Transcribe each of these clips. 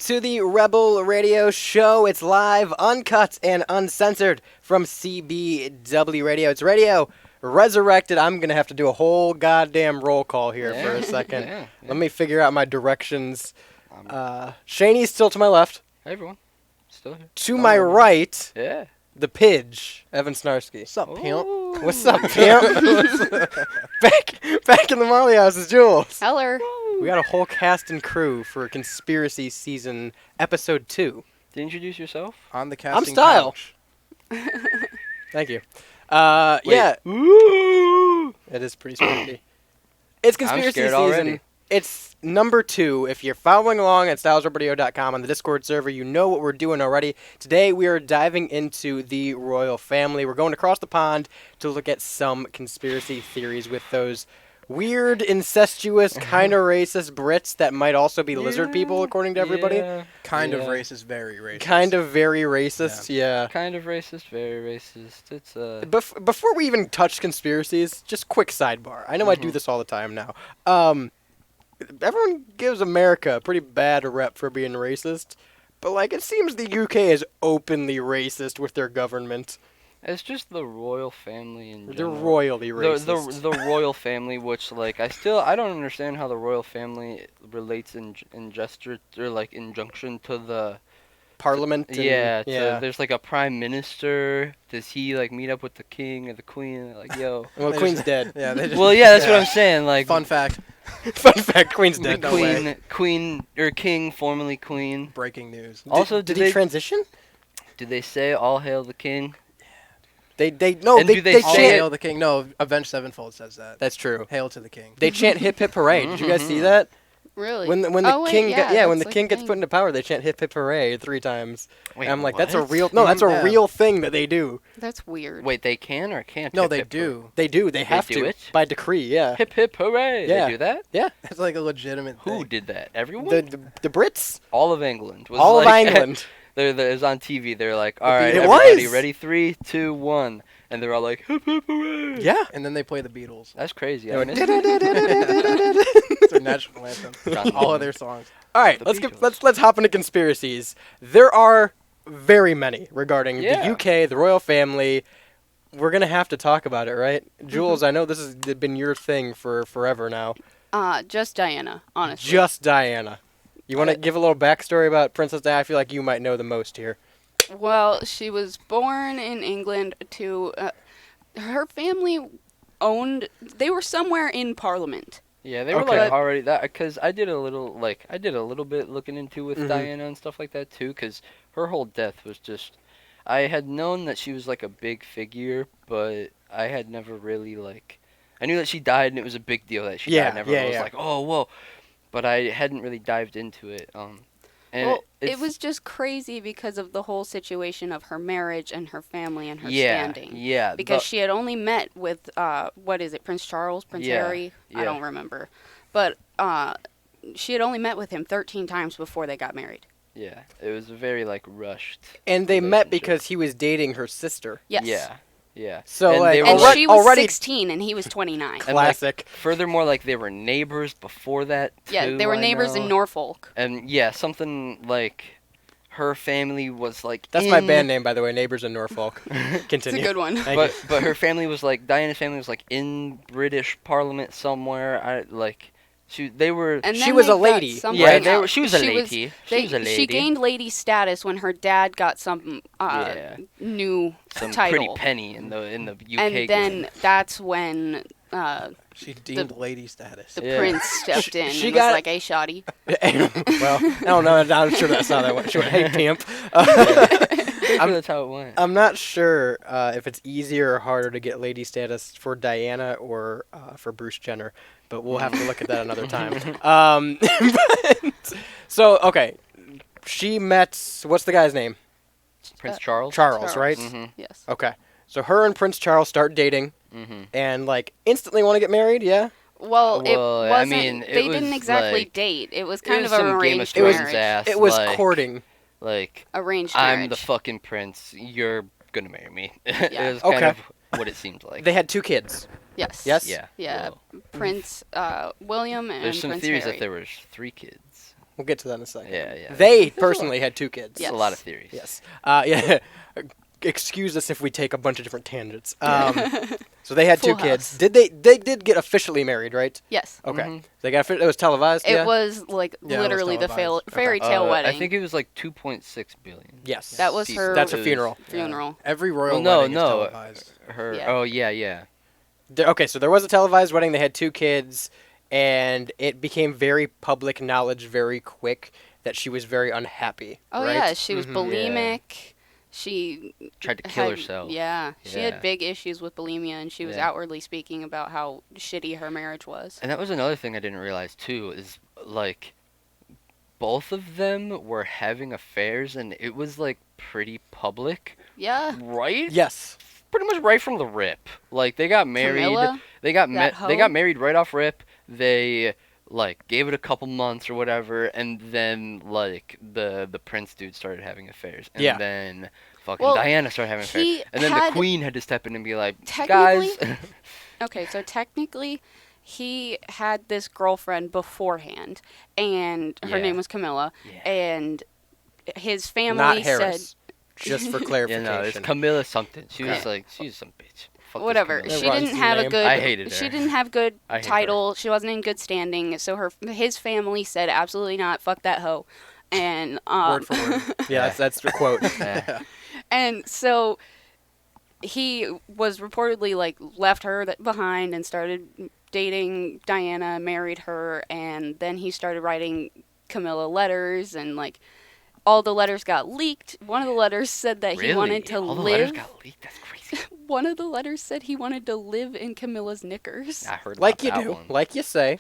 to the Rebel Radio Show. It's live, uncut, and uncensored from CBW Radio. It's radio resurrected. I'm going to have to do a whole goddamn roll call here for a second. Yeah. Let me figure out my directions. Shaney's still to my left. Hey, everyone. Still here. To my right, Yeah. the Pidge, Evan Sinarski. What's up, pimp? What's up, pimp? back in the Marley House is Jules. Heller. We got a whole cast and crew for Conspiracy Season Episode 2. To introduce yourself? On the casting style. couch. Thank you. Wait. Yeah. Ooh. It is pretty spooky. It's Conspiracy scared Season. already. It's number 2. If you're following along at stylesrebradio.com on the Discord server, you know what we're doing already. Today we are diving into the royal family. We're going across the pond to look at some conspiracy theories with those weird, incestuous, kind of racist Brits that might also be lizard people, according to everybody. Yeah. Kind of Yeah. racist, very racist. Kind of very racist, yeah. Kind of racist, very racist. It's Before we even touch conspiracies, just quick sidebar. I know I do this all the time now. Everyone gives America a pretty bad rep for being racist, but like it seems the UK is openly racist with their government. It's just the royal family in They're general. royally racist. The royal family, which like I don't understand how the royal family relates in gesture or like injunction to the Parliament. And, yeah. There's like a prime minister. Does he like meet up with the king or the queen? Like, yo. Well, Queen's dead. Yeah, they just, Well, yeah, that's what I'm saying. Like, Fun fact. Fun fact: Queen's dead. No way. queen or king, formerly queen. Breaking news. Also, did he transition? Did they say "All hail the king"? They And do they All say chant. hail the king. No, Avenged Sevenfold says that. That's true. Hail to the king. They chant "Hip Hip Hooray." Did you guys see that? Really? When the Oh, wait, king yeah, when that's the like king a gets thing. put into power, they chant "Hip Hip Hooray" 3 times. Wait, And I'm like, that's a what? real that's a Yeah. real thing that they do. That's weird. Wait, they can or can't? No, hip they hip hooray? do. They do. They have do to it? by decree. Yeah. Hip hip hooray! Yeah. They do that? Yeah. It's like a legitimate Who thing. did that? Everyone? The Brits. All of England. Was All like, of England. It was on TV. They're like, all right, It everybody, was. ready? 3, 2, 1, and they're all like, hip hip hooray! Yeah. And then they play the Beatles. That's crazy. They I went, missed it. It's their national anthem. John All of Lennon. their songs. All right, The let's Beatles. hop into conspiracies. There are very many regarding Yeah. the UK, the royal family. We're gonna have to talk about it, right? Jules, I know this has been your thing for forever now. Just Diana, honestly. Just Diana. You want to give a little backstory about Princess Diana? I feel like you might know the most here. Well, she was born in England to... her family they were somewhere in Parliament. Yeah, they were Okay. like already that because I did a little bit looking into with Diana and stuff like that too. Because her whole death was just, I had known that she was like a big figure, but I had never really like, I knew that she died and it was a big deal that she died. And everyone was like, oh whoa, but I hadn't really dived into it. And Well, it it's- was just crazy because of the whole situation of her marriage and her family and her yeah, standing. yeah, Because she had only met with, what is it, Prince Charles, Prince Yeah, Harry? yeah. I don't remember. But she had only met with him 13 times before they got married. yeah, it was a very like rushed. And they met relationship. because he was dating her sister. Yes. Yeah. So, And like, they were, And Alright, she was already- 16 and he was 29. And, like, Classic. furthermore, like they were neighbors before that. Yeah, too, they were I neighbors in know. Norfolk. And yeah, something like her family was like. That's my band name, by the way. Neighbors in Norfolk. It's Continue. a good one. Thank you. But her family was like Diana's family was like in British Parliament somewhere. They were. And She then was they a got lady. something Yeah, they were. else. She was a lady. She was a lady. She gained lady status when her dad got some Yeah. new some title. pretty penny in the UK. And then that's when She deemed lady status. the Yeah. prince stepped in she and got- was like, "Hey, shoddy." Well, I don't know. I'm sure that's how that went. She went, "Hey, pimp." Pretty sure that's how it went. I'm not sure if it's easier or harder to get lady status for Diana or for Bruce Jenner, but we'll have to look at that another time. So, okay. She met, what's the guy's name? Prince Charles. Charles, right? Mhm. Yes. Okay. So her and Prince Charles start dating Mhm. and, like, instantly want to get married, yeah? Well, it Well, I wasn't. mean, it they was didn't exactly like- date. It was It kind was of an some Game of arranged Thrones marriage. ass. It was like, courting. Like Arranged I'm marriage. the fucking prince. You're gonna marry me. Yeah. It was kind Okay. of what it seemed like. They had 2 kids. Yes. Yes? Yeah. Yeah. Well, Prince William and there's some Prince theories Harry. that there was 3 kids. We'll get to that in a second. Yeah. They personally had 2 kids. There's a lot of theories. Yes. Yeah. Excuse us if we take a bunch of different tangents. So they had Full 2 kids. house. They did get officially married, right? Yes. Okay. Mhm. They got it was televised. It yeah? was like Yeah, it was literally the televised. fairy tale wedding. I think it was like 2.6 billion. Yes. That was her- That's a It was funeral. funeral. Every royal Well, wedding is no. televised. Her. Yeah. Oh yeah. Okay, so there was a televised wedding. They had 2 kids, and it became very public knowledge very quick that she was very unhappy. Oh right? yeah, she was Mhm. bulimic. She Tried to kill had- herself. Yeah, she Yeah. had big issues with bulimia, and she was Yeah. outwardly speaking about how shitty her marriage was. And that was another thing I didn't realize too, is like both of them were having affairs, and it was like pretty public, Yeah, right? Yes. Pretty much right from the rip. Like they got married. Camilla, They got that they hoe? got married right off rip. They like gave it a couple months or whatever, and then like the prince dude started having affairs, and Yeah. then fucking Well, Diana started having affairs, he and then the had- queen had to step in and be like, Technically- guys. Okay, so technically, he had this girlfriend beforehand, and her Yeah. name was Camilla, Yeah. and his family Not said Harris. Just for Yeah, clarification. no, it's Camilla something. She was Okay. like, she's some bitch. Fuck this whatever. Camilla. It She runs didn't through have the a name. good. I hated She her. didn't have good I hate her. title. She wasn't in good standing. So his family said absolutely not. Fuck that hoe. And Word for word. Yeah, that's the quote. Yeah. and so he was reportedly like left her behind and started dating Diana, married her, and then he started writing Camilla letters, and like all the letters got leaked. One of the letters said that he wanted to All the letters live. got leaked. That's crazy. One of the letters said he wanted to live in Camilla's knickers. I heard Like about you that do. one. Like you say.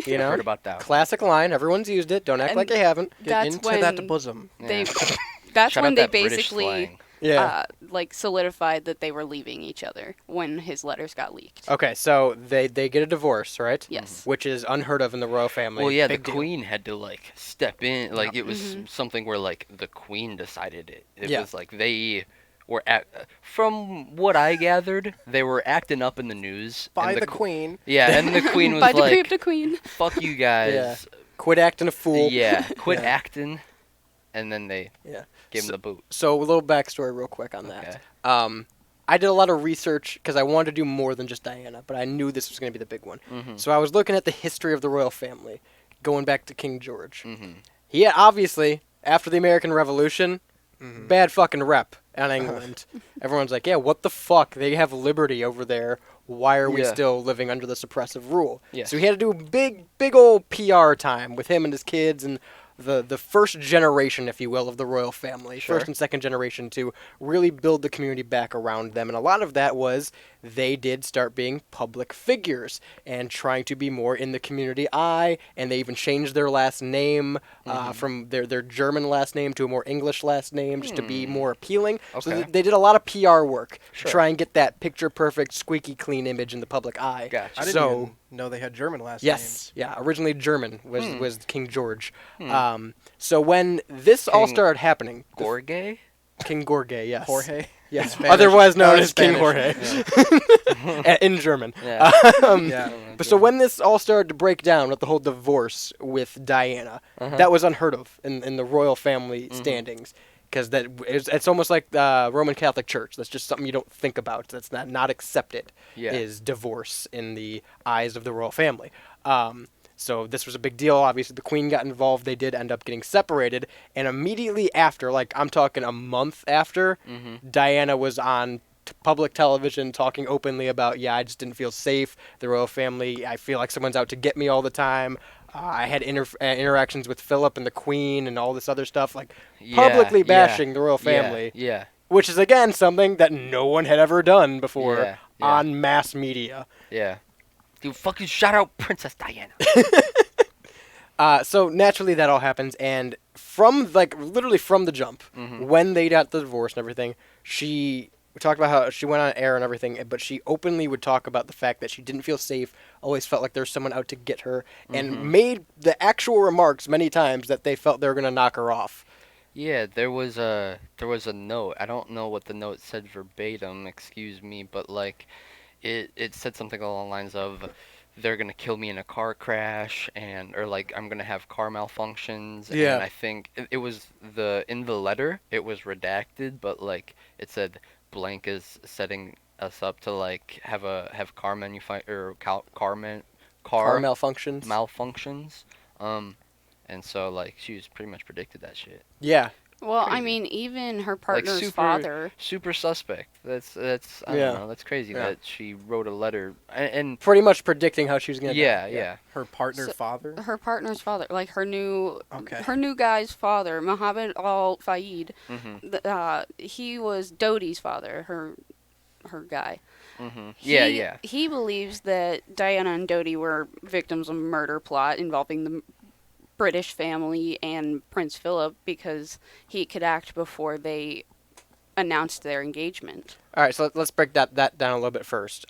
You I know? heard about that. one. Classic line. Everyone's used it. Don't act And like you haven't. Get That's into when that bosom. they. Yeah. That's Shout when out they that British basically slang. Yeah. like solidified that they were leaving each other when his letters got leaked. Okay, so they get a divorce, right? Yes. Which is unheard of in the royal family. Well, yeah, Big the deal. queen had to like step in. Like it was Mhm. something where like the queen decided it. It Yeah. was like they were from what I gathered, they were acting up in the news. By and the queen. Yeah, and the queen was By decree of like, the queen. "Fuck you guys." Yeah. Quit acting a fool. Yeah, quit Yeah. acting, and then they Yeah. gave him the boot. So a little backstory real quick on that. Okay. I did a lot of research because I wanted to do more than just Diana, but I knew this was going to be the big one. Mhm. So I was looking at the history of the royal family, going back to King George. Mhm. He had, obviously, after the American Revolution, Mhm. bad fucking rep on England. Everyone's like, yeah, what the fuck? They have liberty over there. Why are we Yeah. still living under this oppressive rule? Yes. So he had to do a big old PR time with him and his kids and the first generation, if you will, of the royal family, Sure. first and second generation, to really build the community back around them. And a lot of that was they did start being public figures and trying to be more in the community eye, and they even changed their last name from their German last name to a more English last name just to be more appealing. So Okay. they did a lot of PR work Sure. to try and get that picture-perfect, squeaky clean image in the public eye. Gotcha. I didn't So- even know they had German last Yes, names. yeah. Originally German was King George. Hmm. So when this all King started happening, Gorge? King Gorge, yes, Jorge. yes, Spanish. otherwise known as King Spanish. Jorge, in German. Yeah. Yeah. But so when this all started to break down with the whole divorce with Diana, Uh-huh. that was unheard of in the royal family standings. Because it's almost like the Roman Catholic Church. That's just something you don't think about. That's not accepted. Yeah. Is divorce in the eyes of the royal family. So this was a big deal. Obviously, the Queen got involved. They did end up getting separated. And immediately after, like I'm talking a month after, Diana was on public television talking openly about, yeah, I just didn't feel safe. The royal family, I feel like someone's out to get me all the time. I had interactions with Philip and the Queen and all this other stuff, like publicly bashing the royal family, Yeah. which is, again, something that no one had ever done before Yeah, yeah. on mass media. Yeah. Dude, fucking shout out Princess Diana. So naturally that all happens, and from, like, literally from the jump, when they got the divorce and everything, we talked about how she went on air and everything, but she openly would talk about the fact that she didn't feel safe, always felt like there was someone out to get her, and made the actual remarks many times that they felt they were going to knock her off. Yeah, there was a note. I don't know what the note said verbatim, excuse me, but like it said something along the lines of they're gonna kill me in a car crash, or like I'm gonna have car malfunctions. Yeah. And I think it was in the letter it was redacted, but like it said blank is setting us up to like have car Car malfunctions. malfunctions. And so like she was pretty much predicted that shit. Yeah. Well, I Crazy. mean, even her Like partner's father. super suspect. That's I Yeah. don't know. That's crazy Yeah. that she wrote a letter and Pretty much predicting how she was gonna yeah, die. yeah. Her partner's So- father. Her partner's father, like her new Okay. guy's father, Mohammed Al Fayed. Mhm. He was Dodi's father, her guy. Mhm. He, Yeah, yeah. He believes that Diana and Dodi were victims of a murder plot involving the British family and Prince Philip because he could act before they announced their engagement. All right, so let's break that down a little bit first.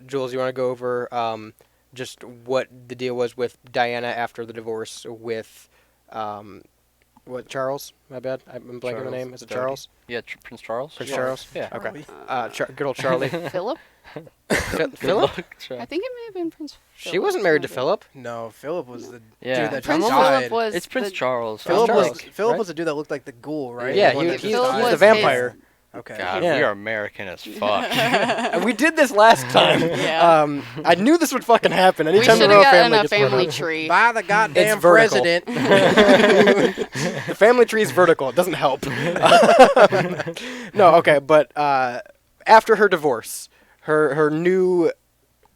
Jules, you want to go over just what the deal was with Diana after the divorce with what Charles? My bad, I'm blanking on the Charles name. Is it Dodi. Charles? Yeah, Prince Charles. Prince Yeah. Charles? Yeah. Okay. Charlie? Good old Charlie. Philip? Philip? I think it may have been Prince Philip. She wasn't married to maybe. Philip. No, Philip was the Yeah. dude that Prince just Philip died. was It's Prince the- Charles. Philip Charles, was Philip right? was the dude that looked like the ghoul, right? Yeah, The one that he's just the died? vampire. Okay. God, Yeah. we are American as fuck. And we did this last time. Yeah. I knew this would fucking happen. We Anytime should the have royal gotten family a gets brought family up. tree. By the goddamn vertical. president. The family tree is vertical. It doesn't help. No, okay, but after her divorce, her new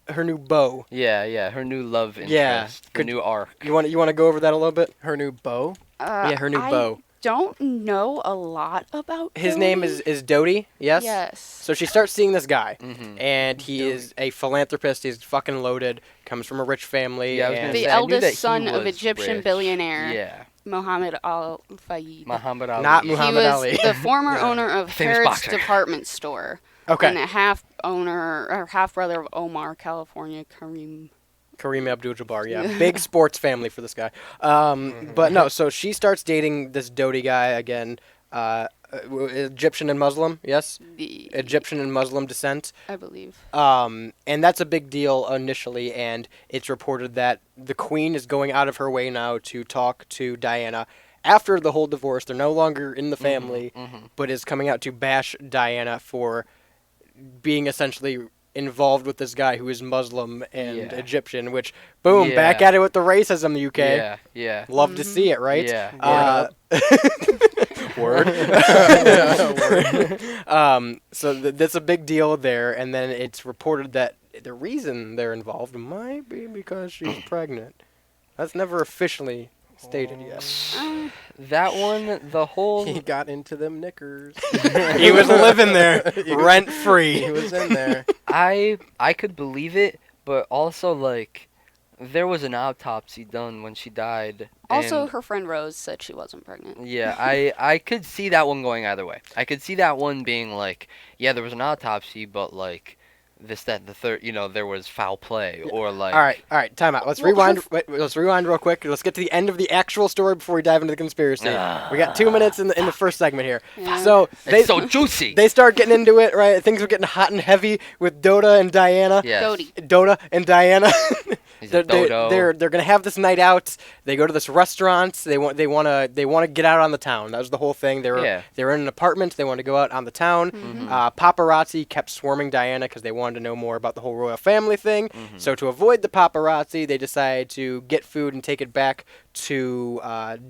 beau. Yeah, yeah. Her new love interest. Yeah. Her new arc. You want to go over that a little bit? Her new beau. Yeah, her new I beau. don't know a lot about His name Dodi. is Dodi. Yes. Yes. So she starts seeing this guy, Mhm. and he is a philanthropist. He's fucking loaded. Comes from a rich family. Yeah, I was and gonna The say, I knew that eldest he son of was Egyptian rich. billionaire. Yeah. Mohammed Al Fayed. Muhammad Ali. Not He Muhammad was Ali. the former Yeah. owner of Famous Harrods boxer. Department Store. Okay. And a half brother of Omar, California, Kareem. Kareem Abdul-Jabbar, yeah. Big sports family for this guy. But no, so she starts dating this Dodi guy again. Egyptian and Muslim, yes? Egyptian and Muslim descent. I believe. And that's a big deal initially, and it's reported that the queen is going out of her way now to talk to Diana. After the whole divorce, they're no longer in the family, but is coming out to bash Diana for being essentially involved with this guy who is Muslim and Yeah. Egyptian, which, boom, Yeah. back at it with the racism, the UK. Yeah, yeah. Love to see it, right? Yeah. Word. So that's a big deal there, and then it's reported that the reason they're involved might be because she's pregnant. That's never officially stated yet. That one, the whole. He got into them knickers. He was living there, rent He free. was in there. I could believe it, but also like, there was an autopsy done when she died. Also, and- her friend Rose said she wasn't pregnant. Yeah, I could see that one going either way. I could see that one being like, yeah, there was an autopsy, but like, this, that, and the third, there was foul play, or like. All right, time out. Let's Well, rewind. Let's rewind real quick. Let's get to the end of the actual story before we dive into the conspiracy. We got 2 minutes in the first segment here. Yeah. So It's so juicy. they start getting into it, right? Things are getting hot and heavy with Dota and Diana. Yes. Dodi. Dota and Diana. He's a dodo. They're gonna have this night out. They go to this restaurant. They want to get out on the town. That was the whole thing. They were in an apartment. They wanted to go out on the town. Paparazzi kept swarming Diana because they wanted to know more about the whole royal family thing. So to avoid the paparazzi, they decided to get food and take it back to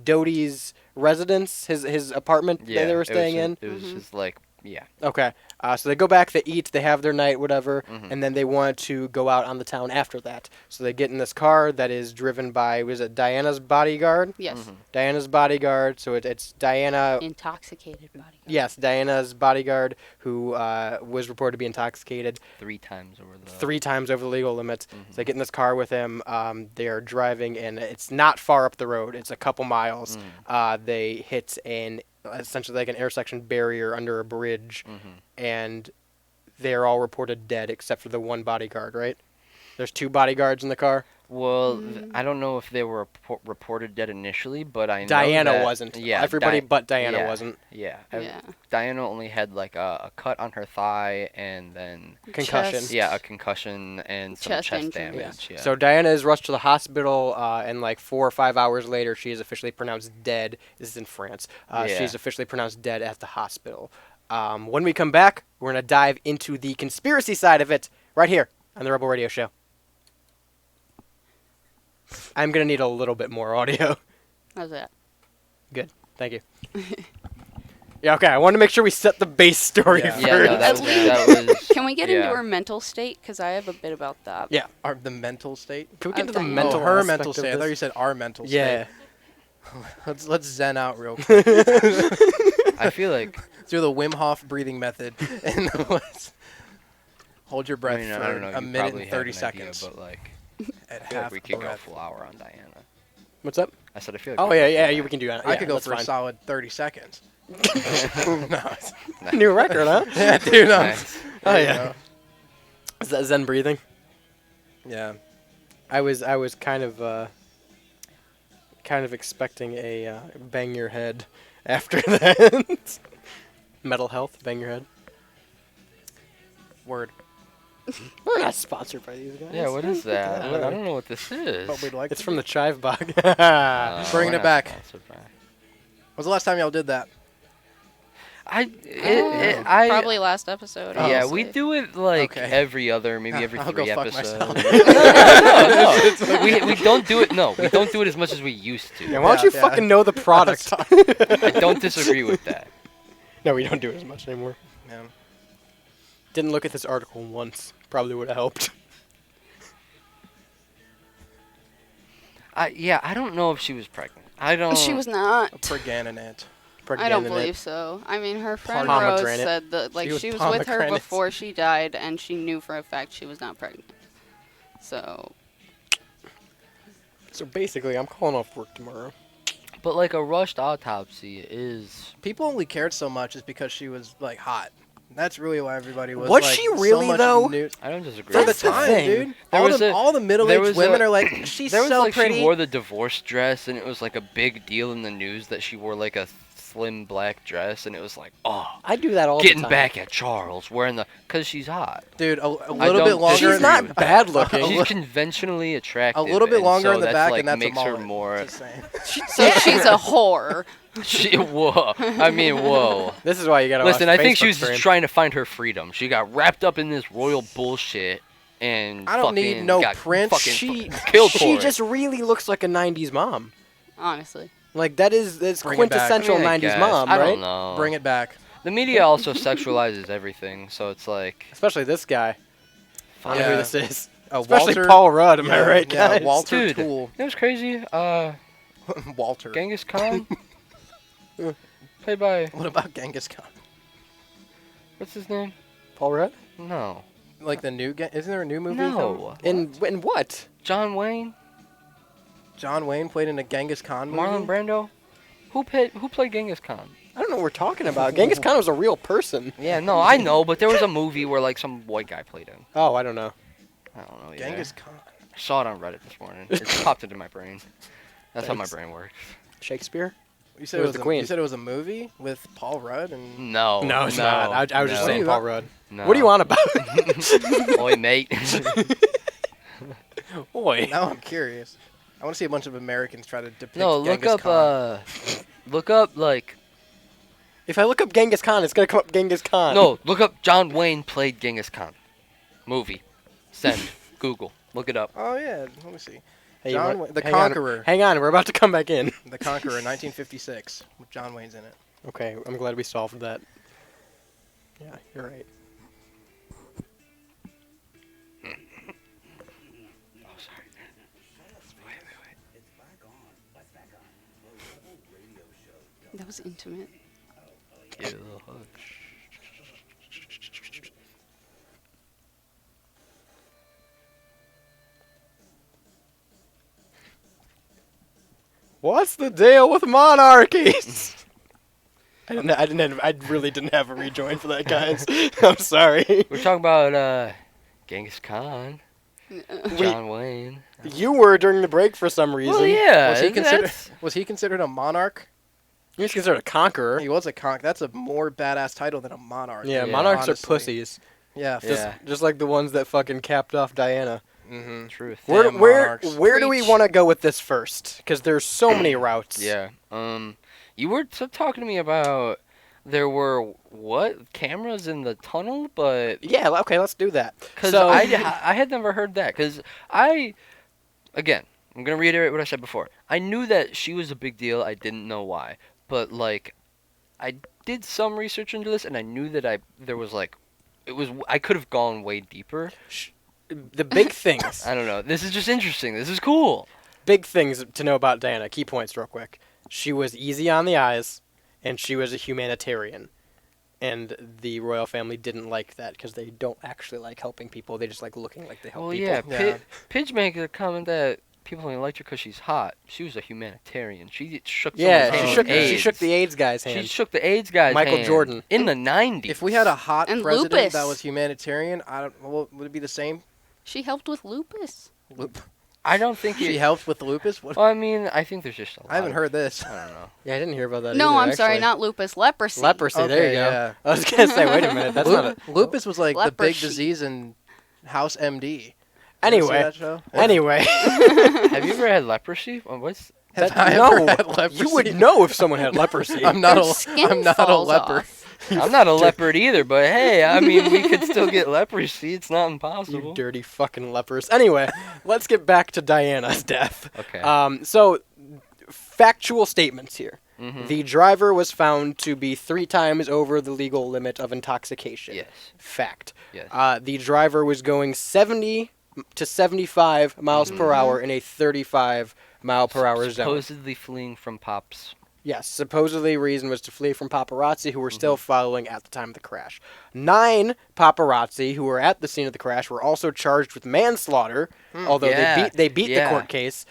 Dodi's residence, his apartment that they were staying in. It was just like, yeah. Okay. So they go back, they eat, they have their night, whatever, and then they wanted to go out on the town after that. So they get in this car that is driven by, was it Diana's bodyguard? Yes. Diana's bodyguard. So it's Diana. Intoxicated bodyguard. Yes, Diana's bodyguard, who was reported to be intoxicated 3 times over the. 3 times over the legal limits. So they get in this car with him. They are driving, and it's not far up the road. It's a couple miles. They hit essentially like an intersection barrier under a bridge, and they're all reported dead except for the one bodyguard, right? There's 2 bodyguards in the car. Well, I don't know if they were reported dead initially, but I know Diana that, wasn't. Yeah, Everybody but Diana yeah, wasn't. Yeah. Yeah. Diana only had like a cut on her thigh and then Concussion. Chest. a concussion and some Chest chest injuries. damage. Yeah. So Diana is rushed to the hospital, and like 4 or 5 hours later, she is officially pronounced dead. This is in France. Yeah. She's officially pronounced dead at the hospital. When we come back, we're going to dive into the conspiracy side of it right here on the Rebel Radio Show. I'm going to need a little bit more audio. How's that? Good. Thank you. Yeah, okay. I wanted to make sure we set the base story Yeah. first. Yeah, no, that was Can we get into yeah. her mental state? Because I have a bit about that. Yeah. The mental state. Can we get I'm into the thinking- mental her aspect mental of state. I this? thought you said our mental Yeah. state. Let's zen out real quick. I feel like Through the Wim Hof breathing method. And let's hold your breath I don't for know, a you minute probably and have 30 an seconds. idea, but like At I feel half like we a could go breath. full hour on Diana. What's up? I said I feel like Oh, we yeah, could yeah, go we can do that. I could go that's for a fine. solid 30 seconds. No. New record, huh? Yeah, dude. No. Nice. Oh, There you yeah. go. Is that Zen breathing? Yeah. I was kind of expecting a bang your head after that. Metal Health, bang your head. Word. We're not sponsored by these guys. Yeah, what is that? Yeah, I whatever. don't know what this is. But we'd like It's to from be. the Chive Bog. Bringing we're it not back. sponsored by- When's the last time y'all did that? Probably last episode. Yeah, honestly. we do it like Okay. every other, maybe every I'll 3 go fuck episodes. myself. No. We don't do it. No, we don't do it as much as we used to. Yeah, why don't you Yeah, fucking yeah. know the product? I don't disagree with that. No, we don't do it as much anymore. Yeah. Didn't look at this article once. Probably would have helped. I don't know if she was pregnant. I don't. She was not. A pregnant. I don't believe so. I mean, her friend Pomegranate. Rose said that like She she was was with her pomegranate. before she died, and she knew for a fact she was not pregnant. So So basically, I'm calling off work tomorrow. But like a rushed autopsy is. People only cared so much is because she was like hot. That's really why everybody was. Was like, she so really, much though? I don't disagree. For the with that. time, thing. dude. There All was the, a- all the there middle-aged was women a- are like, she's There was so like pretty. she wore the divorce dress, and it was like a big deal in the news that she wore like a slim black dress, and it was like, oh, I do that all getting the time. back at Charles wearing the, cause she's hot. Dude, a don't little bit longer. She's disagree not with bad A looking. She's li- conventionally attractive. a little bit and longer so in the that's, back, like, and that's makes a her mullet. more. Just saying. so she's a whore. Whoa. I mean, whoa. This is why you gotta Listen, watch I think she Facebook was just stream. trying to find her freedom. She got wrapped up in this royal bullshit, and I don't need fucking no got prince. fucking She killed for she it. just really looks like a '90s mom. Honestly, Like that's Bring it back. quintessential I mean, I '90s guess. mom, I right? don't know. Bring it back. The media also sexualizes everything, so it's like. Especially this guy. I don't know who Yeah. this is. Walter, Especially Paul Rudd. Am I yeah, right, yeah, guys? Walter Dude. Toole. It was crazy. Walter. Genghis Khan. Played by What about Genghis Khan? what's his name? Paul Rudd. No. Like the new, isn't there a new movie? No. In what? John Wayne. John Wayne played in a Genghis Khan movie. Marlon Brando. Who played Genghis Khan? I don't know what we're talking about. Genghis Khan was a real person. Yeah, no, I know, but there was a movie where like some white guy played him. Oh, I don't know. I don't know. Genghis Khan. I saw it on Reddit this morning. It popped into my brain. That's how my Thanks. brain works. Shakespeare? You said It it was was the a, Queen. You said it was a movie with Paul Rudd and. No. No, it's not. I was just no, saying Paul Rudd. No. What do you want about? Oi, mate. Oi. Now I'm curious. I want to see a bunch of Americans try to depict. No, look Genghis up. Khan. Look up like. If I look up Genghis Khan, it's gonna come up Genghis Khan. No, look up John Wayne played Genghis Khan. Movie. Send. Google. Look it up. Oh yeah, let me see. Hey, John what- Wayne, the hang on- Conqueror. Hang on, we're about to come back in. The Conqueror, 1956, with John Wayne's in it. Okay, I'm glad we solved that. Yeah, you're right. Oh, sorry. that was intimate. Give it a little hug. What's the deal with monarchies? I really didn't have a rejoin for that, guys. I'm sorry. We're talking about Genghis Khan. John Wayne. You were during the break for some reason. Well, yeah. Was he considered a monarch? He was considered a conqueror. He was a conqueror. That's a more badass title than a monarch. Yeah, Yeah, monarchs honestly. are pussies. Yeah. Just like the ones that fucking capped off Diana. Mm-hmm. Truth. Where Damn where monarchs. where do we Preach. want to go with this first? Because there's so many routes. Yeah. You were talking to me about there were cameras in the tunnel, but Yeah. Okay. Let's do that. because So I had never heard that. Because again, I'm gonna reiterate what I said before. I knew that she was a big deal. I didn't know why, but like, I did some research into this, and I knew that I could have gone way deeper. the big things, I don't know. This is just interesting. This is cool. big things to know about Diana. Key points, real quick. She was easy on the eyes, and she was a humanitarian. And the royal family didn't like that because they don't actually like helping people. They just like looking like they help Well, people. yeah. Yeah. Pidge made a comment that people only liked her because she's hot. She was a humanitarian. She shook Yeah, someone's hand she with shook. She AIDS. shook the AIDS guy's She hand. shook the AIDS guy's Michael hand Jordan. in the 90s. If we had a hot And president lupus. that was humanitarian, would it be the same? She helped with lupus. I don't think She helped with lupus. What? Well, I mean, I think there's just a lot I haven't of- heard this. I don't know. Yeah, I didn't hear about that. No, either, I'm sorry, actually. not lupus. Leprosy. Leprosy. there you go. Yeah. I was gonna say, wait a minute. That's not a. Lupus was like the big Leprosy. disease in House MD. Anyway. You ever see that show? Anyway. Have you ever had leprosy? What's Have That- I no, ever had leprosy? you would know if someone had leprosy. I'm not Their a. skin I'm not a falls leper. off. I'm not a leopard either, but hey, I mean, we could still get leprosy. It's not You impossible. dirty fucking lepers. Anyway, let's get back to Diana's death. Okay. So, factual statements here. Mhm. The driver was found to be 3 times over the legal limit of intoxication. Yes. Fact. Yes. The driver was going 70 to 75 miles per hour in a 35 mile per hour zone. Supposedly fleeing from Pops. Yes, supposedly reason was to flee from paparazzi who were still following at the time of the crash. 9 paparazzi who were at the scene of the crash were also charged with manslaughter, although Yeah, they beat the yeah. court case.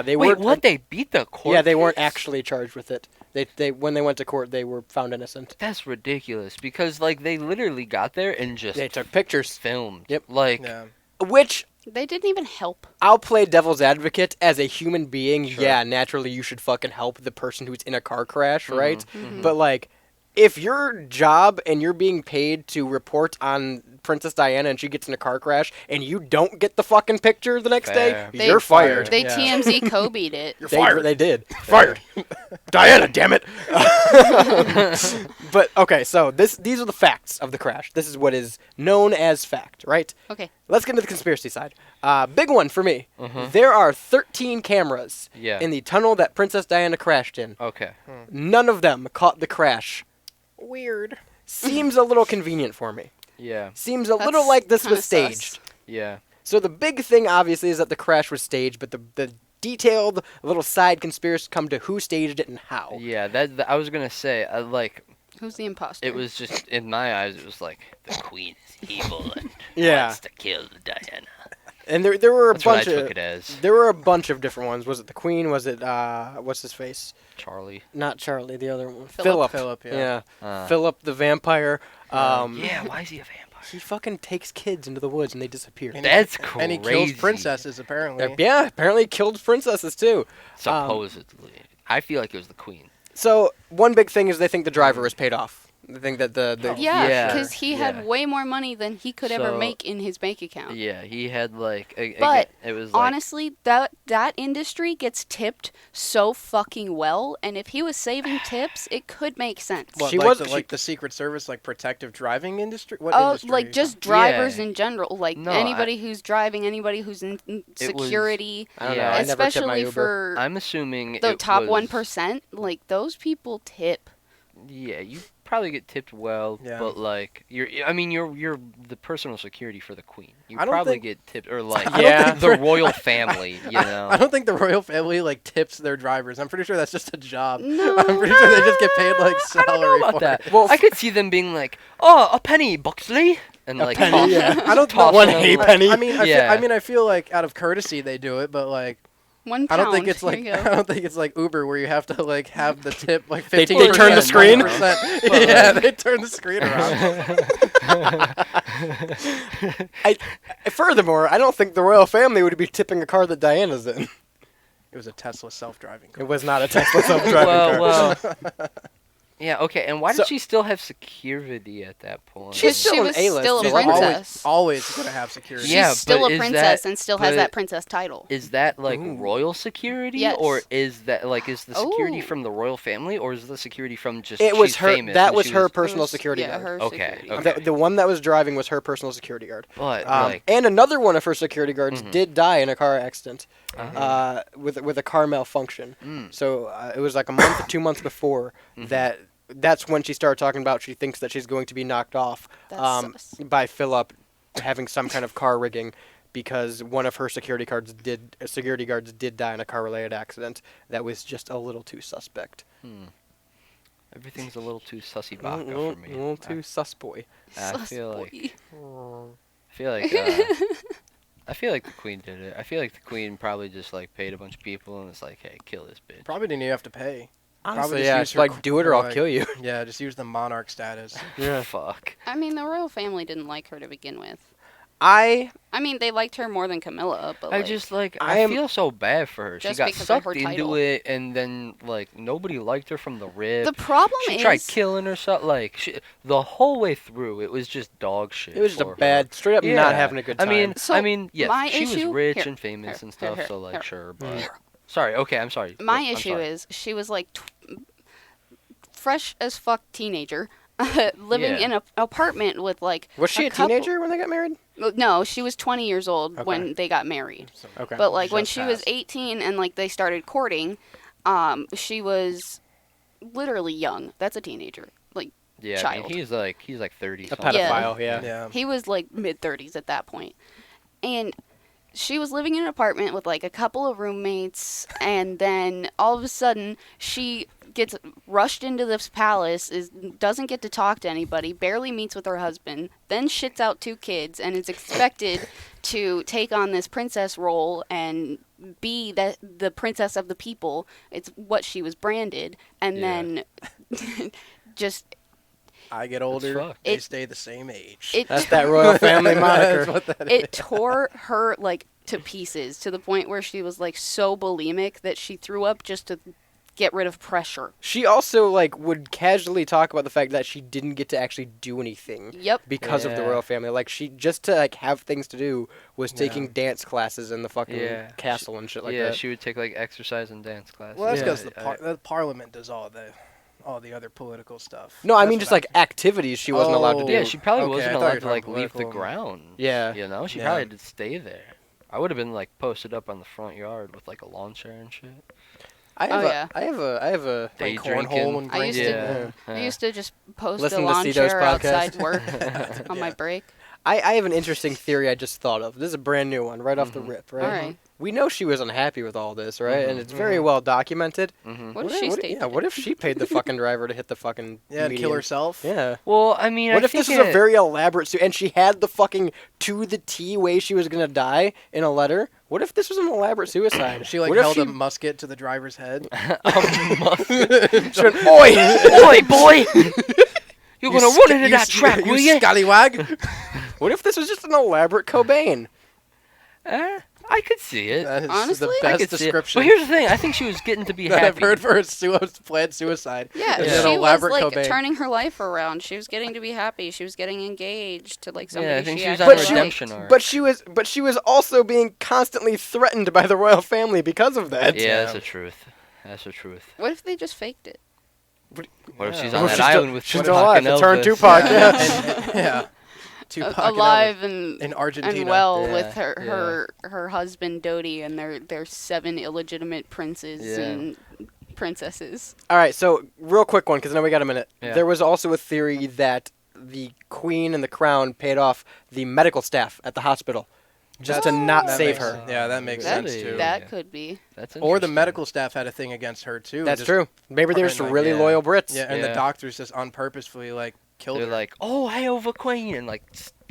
They Wait, weren't, what? They beat the court? Yeah, they weren't case? actually charged with it. They when they went to court, they were found innocent. That's ridiculous because like they literally got there and just They took pictures, filmed. Yep. Like Yeah. which They didn't even help. I'll play devil's advocate as a human being. Sure. Yeah, naturally you should fucking help the person who's in a car crash, right? Mhm. But like, if your job and you're being paid to report on Princess Diana and she gets in a car crash and you don't get the fucking picture the next Fair. day, They- you're fired. They Yeah. TMZ Kobe'd it. You're fired. They did. Fired. Diana, damn it. But okay, so these are the facts of the crash. This is what is known as fact, right? Okay. Let's get into the conspiracy side. Big one for me. Mhm. There are 13 cameras Yeah. in the tunnel that Princess Diana crashed in. Okay. None of them caught the crash. Weird. Seems a little convenient for me. Yeah. Seems a That's little like this kinda was staged. sus. Yeah. So the big thing, obviously, is that the crash was staged, but the detailed little side conspiracy come to who staged it and how. Yeah. That I was gonna say. Like Who's the imposter? it was just in my eyes. It was like the queen is evil and Yeah. wants to kill Diana. And there were a That's what I bunch took of it as. there were a bunch of different ones. Was it the Queen? Was it what's his face? Charlie. Not Charlie, the other one. Philip. Philip, yeah. Philip the vampire. Yeah. Why is he a vampire? He fucking takes kids into the woods and they disappear. And That's he, crazy. And he kills princesses, apparently. Yeah, apparently killed princesses too. Supposedly. I feel like it was the queen. So one big thing is they think the driver was paid off. They think that the Yeah, Yeah. because he Yeah. had way more money than he could ever So- make in his bank account. Yeah, he had like. But it was like. Honestly, that industry gets tipped so fucking well, and if he was saving tips, it could make sense. What, She like was- the, she- like the Secret Service, like protective driving industry? What Oh, industry? like just drivers Yeah. in general, like No, anybody who's driving, anybody who's in It was- security, I don't know. Yeah. I never tipped my especially Uber. for I'm assuming the it top was- 1%. Like those people tip. Yeah, you probably get tipped well, Yeah. but like you're the personal security for the queen. You I don't probably think- get tipped or like I don't Yeah. think the royal family, you know. I don't think the royal family like tips their drivers. I'm pretty sure that's just a job. No. I'm pretty sure they just get paid like I salary don't know about for that. it. Well, I could see them being like, "Oh, a penny, Buxley," and like penny, toss- yeah. I don't toss know. One them, hay like- penny. I mean, Yeah. I feel like out of courtesy they do it, but like, 1 I pound. don't think it's Here like you I go. don't think it's like Uber where you have to like have the tip like They 50%. turn the screen? 100%. Yeah, they turn the screen around. Furthermore, I don't think the royal family would be tipping a car that Diana's in. It was a Tesla self-driving car. It was not a Tesla self-driving car. well, yeah, okay. And why So- did she still have security at that point? She's still She an was A-list still a She's celebrity. princess. always gonna have security. Yeah, She's still but a is princess that- and still has but- that princess title. Is that like Ooh. royal security, Yes. or is that like is the security Oh. from the royal family, or is the security from just It was she's her. famous That and was she her It personal was- security yeah, guard. her Okay, security okay. guard. The one that was driving was her personal security guard. But like, And another one of her security guards Mhm. did die in a car accident uh, with a car malfunction. mm, So it was like a month or 2 months before Mhm. that's when she started talking about she thinks that she's going to be knocked off That's sus. by Philip having some kind of car rigging because one of her security guards did die in a car related accident that was just a little too suspect. everything's a little too sussy baka A little, for me. a little too sus boy. I Sus feel boy. like I feel like the queen did it. I feel like the queen probably just like paid a bunch of people and was like, "Hey, kill this bitch." Probably didn't even have to pay. Honestly, just yeah, use she's her like, do it or I'll like- kill you. Yeah, just use the monarch status. Yeah. Fuck. I mean, the royal family didn't like her to begin with. I mean, they liked her more than Camilla, but I like, just like I I am- feel so bad for her. She Just got because of sucked her into title. it, and then like nobody liked her from the rip. the problem She is tried killing herself. Like the whole way through, it was just dog shit. it was just a for her. bad, straight up Yeah. not having a good time. So, I mean, yes, my she was issue- rich here, and famous here, and stuff, here, so like here. sure, but sorry. Okay, I'm sorry. my Look, I'm issue sorry. is she was like fresh as fuck teenager, living Yeah. in an apartment with like. was she a couple- teenager when they got married? No, she was 20 years old Okay. when they got married. Okay. But like when Just she was passed. 18 and like they started courting, she was literally young. That's a teenager. Like Yeah, I child. mean, he's like 30. A something. pedophile, yeah. Yeah. he was like mid 30s at that point. And she was living in an apartment with like a couple of roommates, and then all of a sudden she gets rushed into this palace, doesn't get to talk to anybody, barely meets with her husband, then shits out 2 kids, and is expected to take on this princess role and be the princess of the people. It's what she was branded, and Yeah. then just I get older, fucked. they It- stay the same age. it That's that royal family moniker. That's what that it tore her like to pieces to the point where she was like so bulimic that she threw up just to get rid of pressure. She also like would casually talk about the fact that she didn't get to actually do anything Yep. because of the Yeah. royal family. Like she just to like have things to do was Yeah. taking dance classes in the fucking Yeah. castle and shit like yeah, that. she would take like exercise and dance classes. Well, that's Yeah. because I- the parliament does all the other political stuff. No, I That's mean what just like activities she wasn't allowed to Oh. do. Yeah, she probably Okay, I wasn't thought you allowed were to like talking leave the political. ground. Yeah. You know, she Yeah. probably had to stay there. I would have been like posted up on the front yard with like a lawn chair and shit. I have Oh, a, yeah. I have a Day Like cornhole drinking. and I used to- Yeah. I used to just post Listen a to lawn Cito's chair podcast. outside work on my Yeah. break. I have an interesting theory I just thought of. This is a brand new one, right off the Mhm. rip, right? All right. We know she was unhappy with all this, right? And Mhm. it's very well documented. Mm-hmm. What if she stayed? Yeah, what if she paid the fucking driver to hit the fucking Yeah, and kill median? herself. Yeah. Well, I mean, What I if this think was a it- very elaborate suit and she had the fucking to the T way she was gonna die in a letter? What if this was an elaborate suicide? She like what if held she, a musket to the driver's head. she went, Oi! Oi, boy! You're gonna run into that track, will you? Scallywag. What if this was just an elaborate Cobain? I could see it. That is Honestly? the I best could see it. description But here's the thing: I think she was getting to be that happy. I've heard for a planned suicide. Yeah, Is Yeah. an she was elaborate like Cobain. turning her life around. She was getting to be happy. She was getting engaged to like somebody Yeah, I think she she was actually on a But she- redemption liked. arc. But she was also being constantly threatened by the royal family because of that. Yeah, that's Yeah. the truth. That's the truth. What if they just faked it? What if Yeah. she's Well, on that she's still- island with she's Tupac still alive. and It's her and Elvis? Tupac, yeah. Yeah. Tupac and Alive Elvis and in Argentina. and well Yeah, with her, yeah. her husband Dodie and their 7 illegitimate princes Yeah. and princesses. All right, so real quick one, because I know we got a minute. Yeah. There was also a theory that the queen and the crown paid off the medical staff at the hospital just to not That save makes- her. Yeah, that makes That, sense too. that Yeah. could be. That's Or the interesting. medical staff had a thing against her too. That's just- true. Maybe they're just like, really yeah. loyal Brits. Yeah, and Yeah. the doctors just unpurposefully like killed They're her. like, "Oh, hail the queen," and like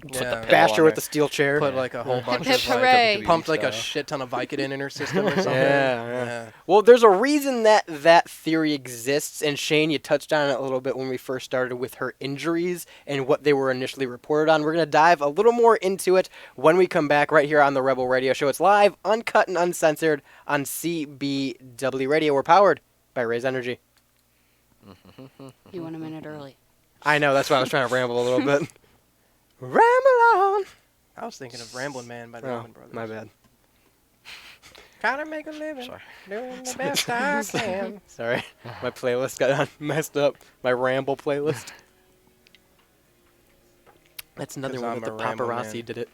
Put the Yeah. pillow Bashed on her with the steel chair. Put like a whole bunch Hip of hooray. like, pumped like a style. shit ton of Vicodin in her system or something. Yeah. Well, there's a reason that that theory exists, and Shane, you touched on it a little bit when we first started with her injuries and what they were initially reported on. We're going to dive a little more into it when we come back right here on the Rebel Radio Show. It's live, uncut, and uncensored on CBW Radio. We're powered by Raise Energy. You went a minute early. I know, that's why I was trying to ramble a little bit. Ramble on. I was thinking of Ramblin' Man by the Oh, Allman Brothers. my bad. Gotta make a living, Sorry. doing the best I can. Sorry, my playlist got messed up. My ramble playlist. That's another 'Cause one I'm that the a ramble paparazzi man. did it.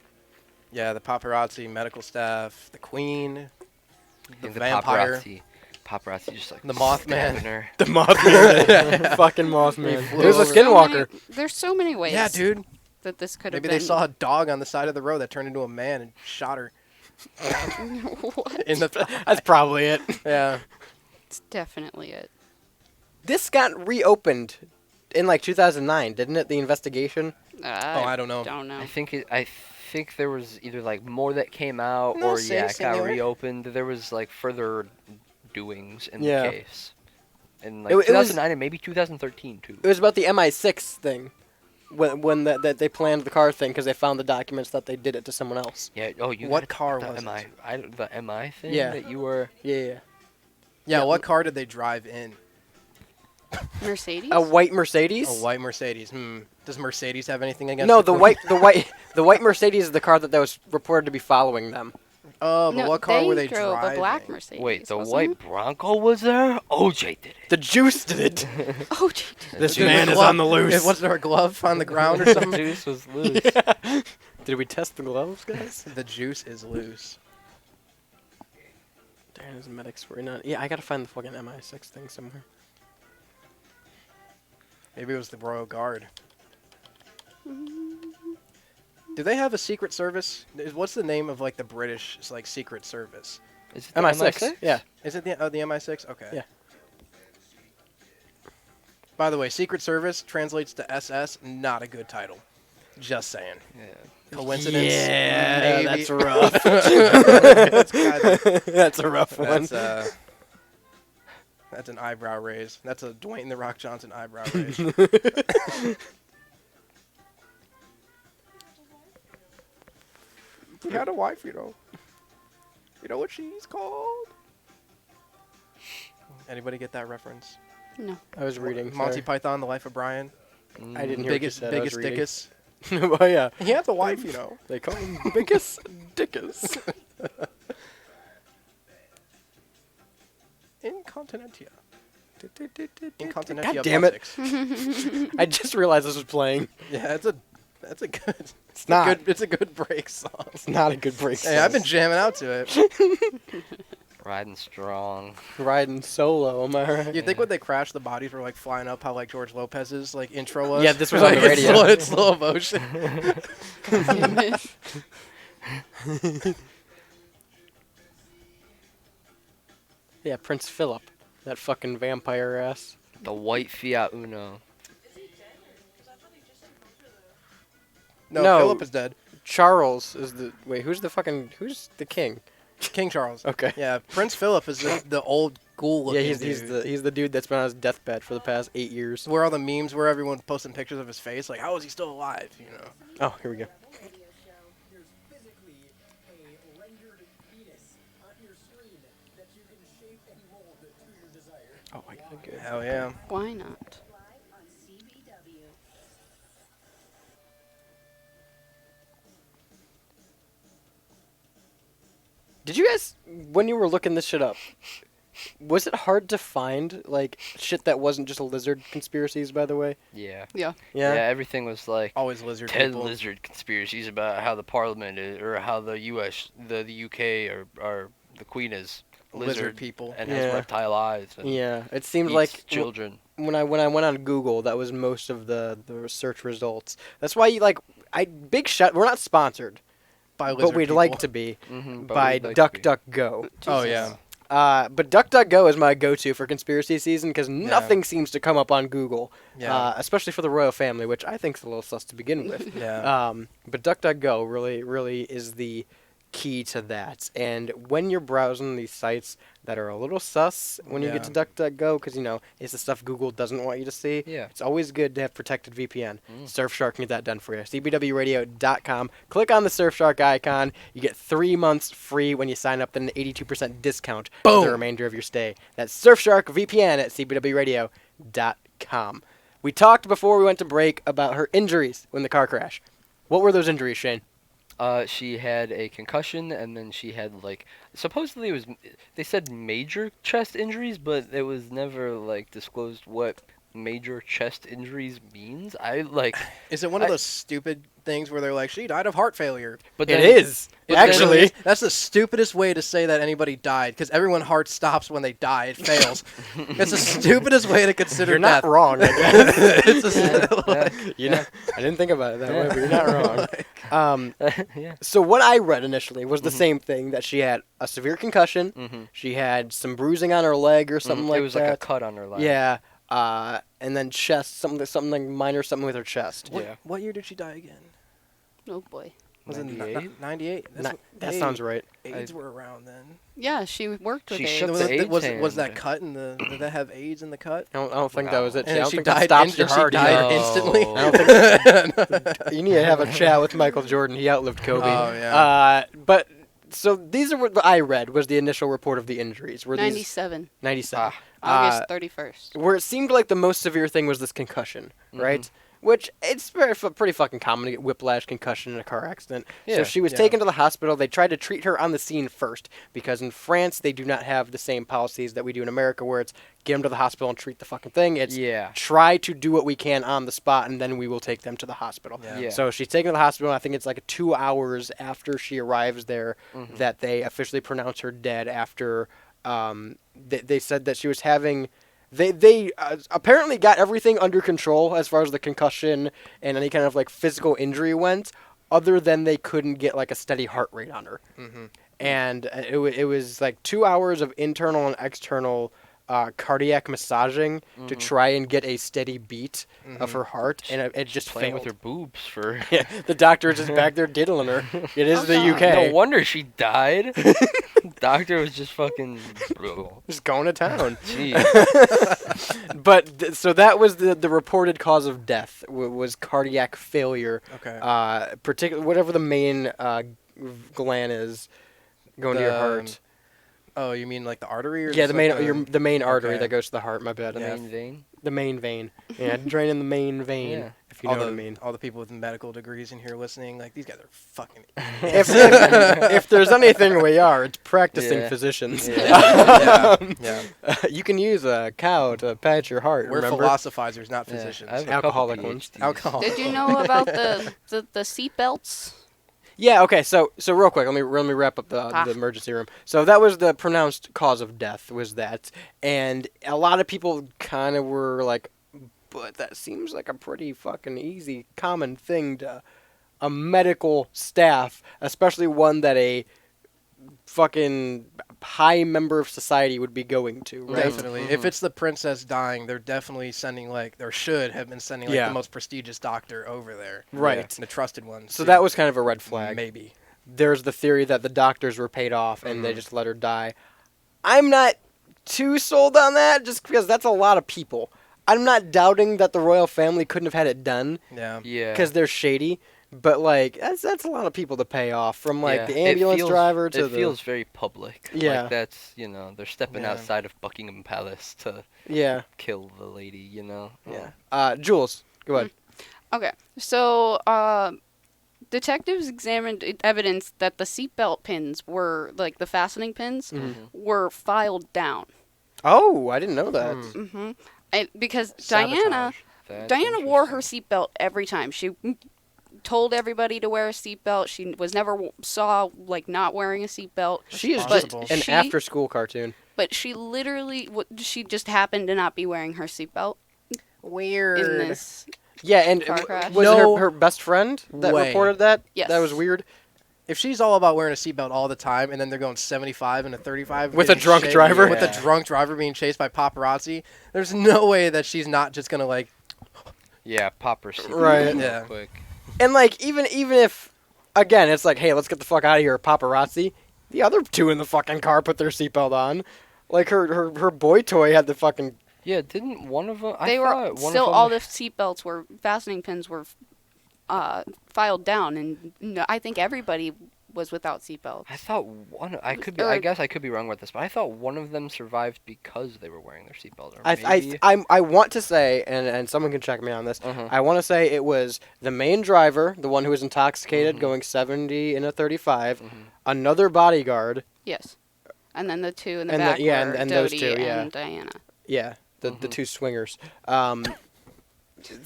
Yeah, the paparazzi, medical staff, the Queen, the And the vampire. paparazzi just like The Mothman. stabbing her. The Mothman. Fucking Mothman. flew There's a over. Skinwalker. There's so many ways Yeah, dude. that this could have Maybe been. they saw a dog on the side of the road that turned into a man and shot her. What? In the That's probably it. yeah. It's definitely it. This got reopened in like 2009, didn't it? The investigation. I don't know. Don't know. I think there was either like more that came out No or sé, it got señor. reopened. There was like further doings in Yeah. the case. In like It was- 2009 and maybe 2013 too. It was about the MI6 thing. When that they planned the car thing because they found the documents that they did it to someone else. Yeah. Oh, you. What gotta car talk was about MI? The MI thing. Yeah. That you were. Yeah. Yeah, what car did they drive in? Mercedes? A white Mercedes. A white Mercedes. Does Mercedes have anything against No, the the Queen? the white Mercedes is the car that was reported to be following them. Oh, but No, what car were they drove driving? a black Mercedes. Wait, the wasn't white it? Bronco was there? OJ did it. The Juice did it. Oh, gee. This Did man the is glove- on the loose. Was there a glove on the ground or The something? juice was loose. Did we test the gloves, guys? The juice is loose. Darn, his medics were not. Yeah, I gotta find the fucking MI6 thing somewhere. Maybe it was the Royal Guard. Do they have a secret service? What's the name of like the British like secret service? Is it the MI6? Yeah. Is it the MI6? Okay. Yeah. By the way, Secret Service translates to SS. Not a good title. Just saying. Yeah. Coincidence? Yeah, Maybe. that's rough. That's kinda- That's a rough one. That's an eyebrow raise. That's a Dwayne the Rock Johnson eyebrow raise. He had a wife, you know. You know what she's called? Anybody get that reference? No. I was reading. Monty sorry. Python, The Life of Brian. I didn't hear Biggest, what you biggest said. I was dickus. reading. Oh yeah. He had the wife, you know. They call him Biggest Dickus. Incontinentia. Incontinentia. God damn it. Buttocks. I just realized this was playing. Yeah, that's a good. It's not. It's a good break song. It's not a good break. Hey, I've been jamming out to it. Riding strong. riding solo. Am I right? You think when they crashed, the bodies were like flying up, how like George Lopez's like intro was? Yeah, this was on Like, the it's radio. It's slow motion. Damn it. Yeah, Prince Philip, that fucking vampire ass. The white Fiat Uno. No, No. Philip is dead. Charles is the who's the king? King Charles. Okay. Yeah, Prince Philip is the old ghoul Yeah, looking he's the dude that's been on his deathbed for the past 8 years. Where all the memes where everyone's posting pictures of his face, like how is he still alive? You know. Oh, here we go. Oh, I got good. Hell yeah. Why not? Did you guys, when you were looking this shit up, was it hard to find like shit that wasn't just a lizard conspiracies? By the way. Yeah. Yeah. Yeah, Yeah. everything was like Always lizard 10 people. lizard conspiracies about how the parliament is, or how the U.S., the UK, or the Queen is Lizard people. and Yeah. has reptile eyes and Yeah. It seemed eats like children. when I went on Google, that was most of the search results. That's why you like big shot. We're not sponsored, By but lizard we'd people. like to be Mm-hmm, by DuckDuckGo. Oh Jesus. yeah. But DuckDuckGo is my go-to for conspiracy season because nothing seems to come up on Google, especially for the royal family, which I think is a little sus to begin with. But DuckDuckGo really is the key to that. And when you're browsing these sites that are a little sus when you get to DuckDuckGo, because, it's the stuff Google doesn't want you to see, it's always good to have protected VPN. Surfshark can get that done for you. CBWRadio.com. Click on the Surfshark icon. You get 3 months free when you sign up, then an 82% discount for the remainder of your stay. That's Surfshark VPN at CBWRadio.com. We talked before we went to break about her injuries in the car crash. What were those injuries, Shane? She had a concussion, and then she had, supposedly they said major chest injuries, but it was never, disclosed what major chest injuries means. Is it one of those stupid things where they're like, she died of heart failure? But it is. Actually, that's the stupidest way to say that anybody died, because everyone's heart stops when they die. It fails. It's the stupidest way to consider you're death. not wrong, I guess. Yeah. I didn't think about it that way, but you're not wrong. So what I read initially was the same thing, that she had a severe concussion, she had some bruising on her leg or something like that. It was like a cut on her leg. Yeah. And then chest, something like minor, something with her chest. What year did she die again? Oh boy. Was 98? it 98? That sounds right. AIDS were around then. Yeah, she worked with She AIDS. shook the AIDS Was that hand. cut in the? Did that have AIDS in the cut? I don't think that was it. I And don't she think died. that stops your heart. She died either. instantly. I don't think you need to have a chat with Michael Jordan. He outlived Kobe. Oh, yeah. But so these are what I read was the initial report of the injuries. Were 97. these 97? August 31st. Where it seemed like the most severe thing was this concussion, right? Which it's pretty fucking common to get whiplash, concussion in a car accident. So she was taken to the hospital. They tried to treat her on the scene first because in France they do not have the same policies that we do in America, where it's get them to the hospital and treat the fucking thing. It's try to do what we can on the spot and then we will take them to the hospital. So she's taken to the hospital. I think it's like 2 hours after she arrives there that they officially pronounce her dead. After they said that she was having. They apparently got everything under control as far as the concussion and any kind of physical injury went, other than they couldn't get a steady heart rate on her. And it was 2 hours of internal and external cardiac massaging to try and get a steady beat of her heart, and it just playing failed. with her boobs for. The doctor is just back there diddling her. It is the UK. No wonder she died. Doctor was just fucking just going to town. Jeez. But so that was the reported cause of death was cardiac failure. Okay. Particularly whatever the main gland is going to your heart. Oh, you mean the artery? Or Yeah, just the main artery that goes to the heart. My bad. The main vein. The main vein. Yeah, draining the main vein. Yeah. If you know what I mean. All the people with medical degrees in here listening, these guys are fucking. if there's anything we are, it's practicing physicians. You can use a cow to pat your heart. We're remember? philosophizers, not physicians. I have a Alcoholic couple ones. PhDs. Alcohol. Did you know about the seat belts? Yeah, okay, so real quick, let me wrap up the emergency room. So that was the pronounced cause of death, was that. And a lot of people kind of were like, but that seems like a pretty fucking easy, common thing to a medical staff, especially one that a fucking high member of society would be going to, right? Definitely. If it's the princess dying, they're definitely sending or should have been sending the most prestigious doctor over there. Right. And the trusted one. So that was kind of a red flag. Maybe. There's the theory that the doctors were paid off and they just let her die. I'm not too sold on that just because that's a lot of people. I'm not doubting that the royal family couldn't have had it done. Yeah. Because they're shady. But that's a lot of people to pay off, from the ambulance driver to it feels very public. Yeah. That's they're stepping outside of Buckingham Palace to kill the lady. Yeah. Jules, go ahead. Okay, so detectives examined evidence that the seatbelt pins were the fastening pins were filed down. Oh, I didn't know that. Because Sabotage. Diana wore her seatbelt every time. She told everybody to wear a seatbelt. She was never saw not wearing a seatbelt. She is But just an after-school cartoon. But she literally, she just happened to not be wearing her seatbelt. Weird. In this Yeah, and car crash. was it her best friend that reported that? Yes. That was weird. if she's all about wearing a seatbelt all the time, and then they're going 75 and a 35 With a getting drunk driver? with a Yeah. drunk driver being chased by paparazzi, there's no way that she's not just gonna like, Yeah, pop her seat Right. real Yeah. quick. And like even if again it's like, hey, let's get the fuck out of here, paparazzi. The other two in the fucking car put their seatbelt on. Like her boy toy had the fucking. Yeah, didn't one of them? They were thought one still of them, all the seatbelts were fastening pins were filed down, and I think everybody was without seatbelts. I thought one. I could be. Or- I guess I could be wrong with this, but I thought one of them survived because they were wearing their seatbelt. Or I maybe. I want to say, and someone can check me on this. Uh-huh. I want to say it was the main driver, the one who was intoxicated, Mhm. going 70 in a 35. Mhm. Another bodyguard. Yes, and then the two in the And back yeah, were and those Dodie two, yeah. and Diana. Yeah, the Mhm. two swingers.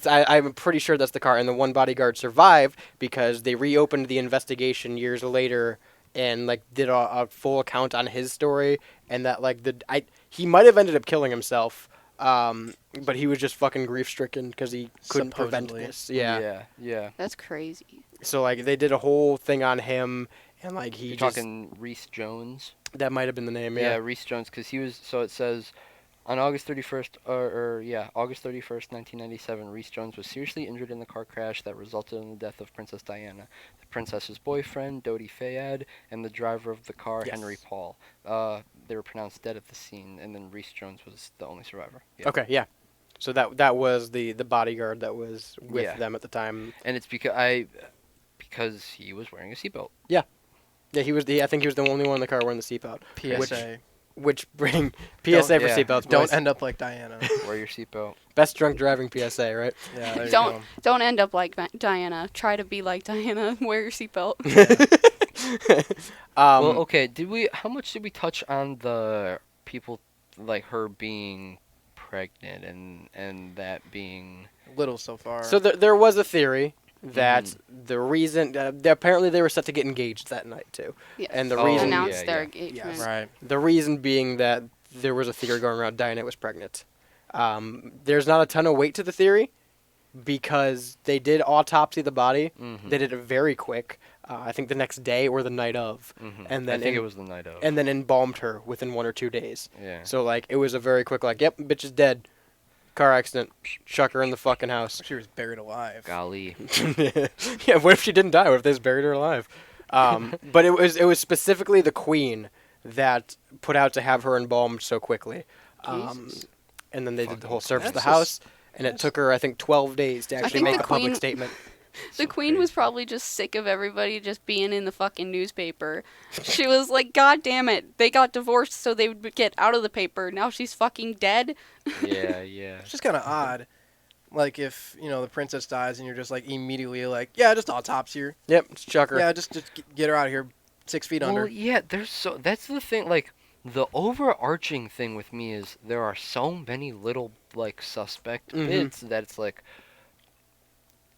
I'm pretty sure that's the car, and the one bodyguard survived because they reopened the investigation years later and like did a full account on his story, and that like he might have ended up killing himself, but he was just fucking grief stricken because he couldn't prevent Supposedly. this. Yeah. Yeah. That's crazy. So like they did a whole thing on him, and like he You're just talking Reese Jones. that might have been the name. Yeah, Yeah. Reese Jones, because he was. So it says, on August 31st, August 31st, 1997, Reese Jones was seriously injured in the car crash that resulted in the death of Princess Diana, the princess's boyfriend, Dodie Fayad, and the driver of the car, Yes. Henry Paul. They were pronounced dead at the scene, and then Reese Jones was the only survivor. Yeah. Okay. Yeah. So that was the bodyguard that was with Yeah. them at the time. And it's because he was wearing a seatbelt. Yeah, he was. I think he was the only one in the car wearing the seatbelt. PSA. Which bring PSA for yeah. seatbelts. Don't boys. end up like Diana. Wear your seatbelt. Best drunk driving PSA, right? Yeah, there you Don't go. don't end up like Diana. Try to be like Diana. Wear your seatbelt. Well, okay. How much did we touch on the people, like her being pregnant and that being? Little so far. So there was a theory that Mm-hmm. the reason apparently they were set to get engaged that night too, Yes. and the Oh, reason announced yeah, their yeah. engagement. right. the reason being that there was a theory going around Diana was pregnant. There's not a ton of weight to the theory because they did autopsy the body. Mhm. They did it very quick. I think the next day or the night of, Mhm. and then I think in- it was the night of. and then embalmed her within 1 or 2 days. yeah. So like it was a very quick like, yep, bitch is dead. Car accident. Chuck her in the fucking house. She was buried alive. Golly. Yeah, what if she didn't die? What if they just buried her alive? But it was specifically the queen that put out to have her embalmed so quickly. Jesus. And then they did the whole Fucking search of the that's house, and it took her I think 12 days to actually think make the a public queen- statement. The So queen was crazy. probably just sick of everybody just being in the fucking newspaper. She was like, God damn it. They got divorced so they would get out of the paper. Now she's fucking dead. Yeah, yeah. It's just kind of odd. Like if, the princess dies and you're just like immediately like, yeah, just autopsy her. Yep, just chuck her. Yeah, just get her out of here 6 feet Well, under. yeah. That's the thing. Like the overarching thing with me is there are so many little like suspect Mhm. bits that it's like.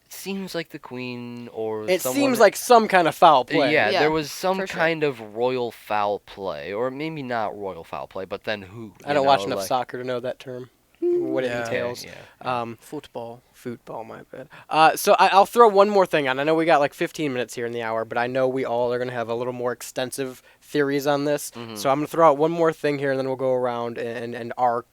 It seems like the queen or It someone, seems like some kind of foul play. Yeah, Yeah, there was some for sure. kind of royal foul play, or maybe not royal foul play, but then who? I don't watch enough like, soccer to know that term. What it Yeah. entails. Yeah. Football. Football, my bad. So I'll throw one more thing on. I know we got like 15 minutes here in the hour, but I know we all are going to have a little more extensive theories on this. Mhm. So I'm going to throw out one more thing here, and then we'll go around and our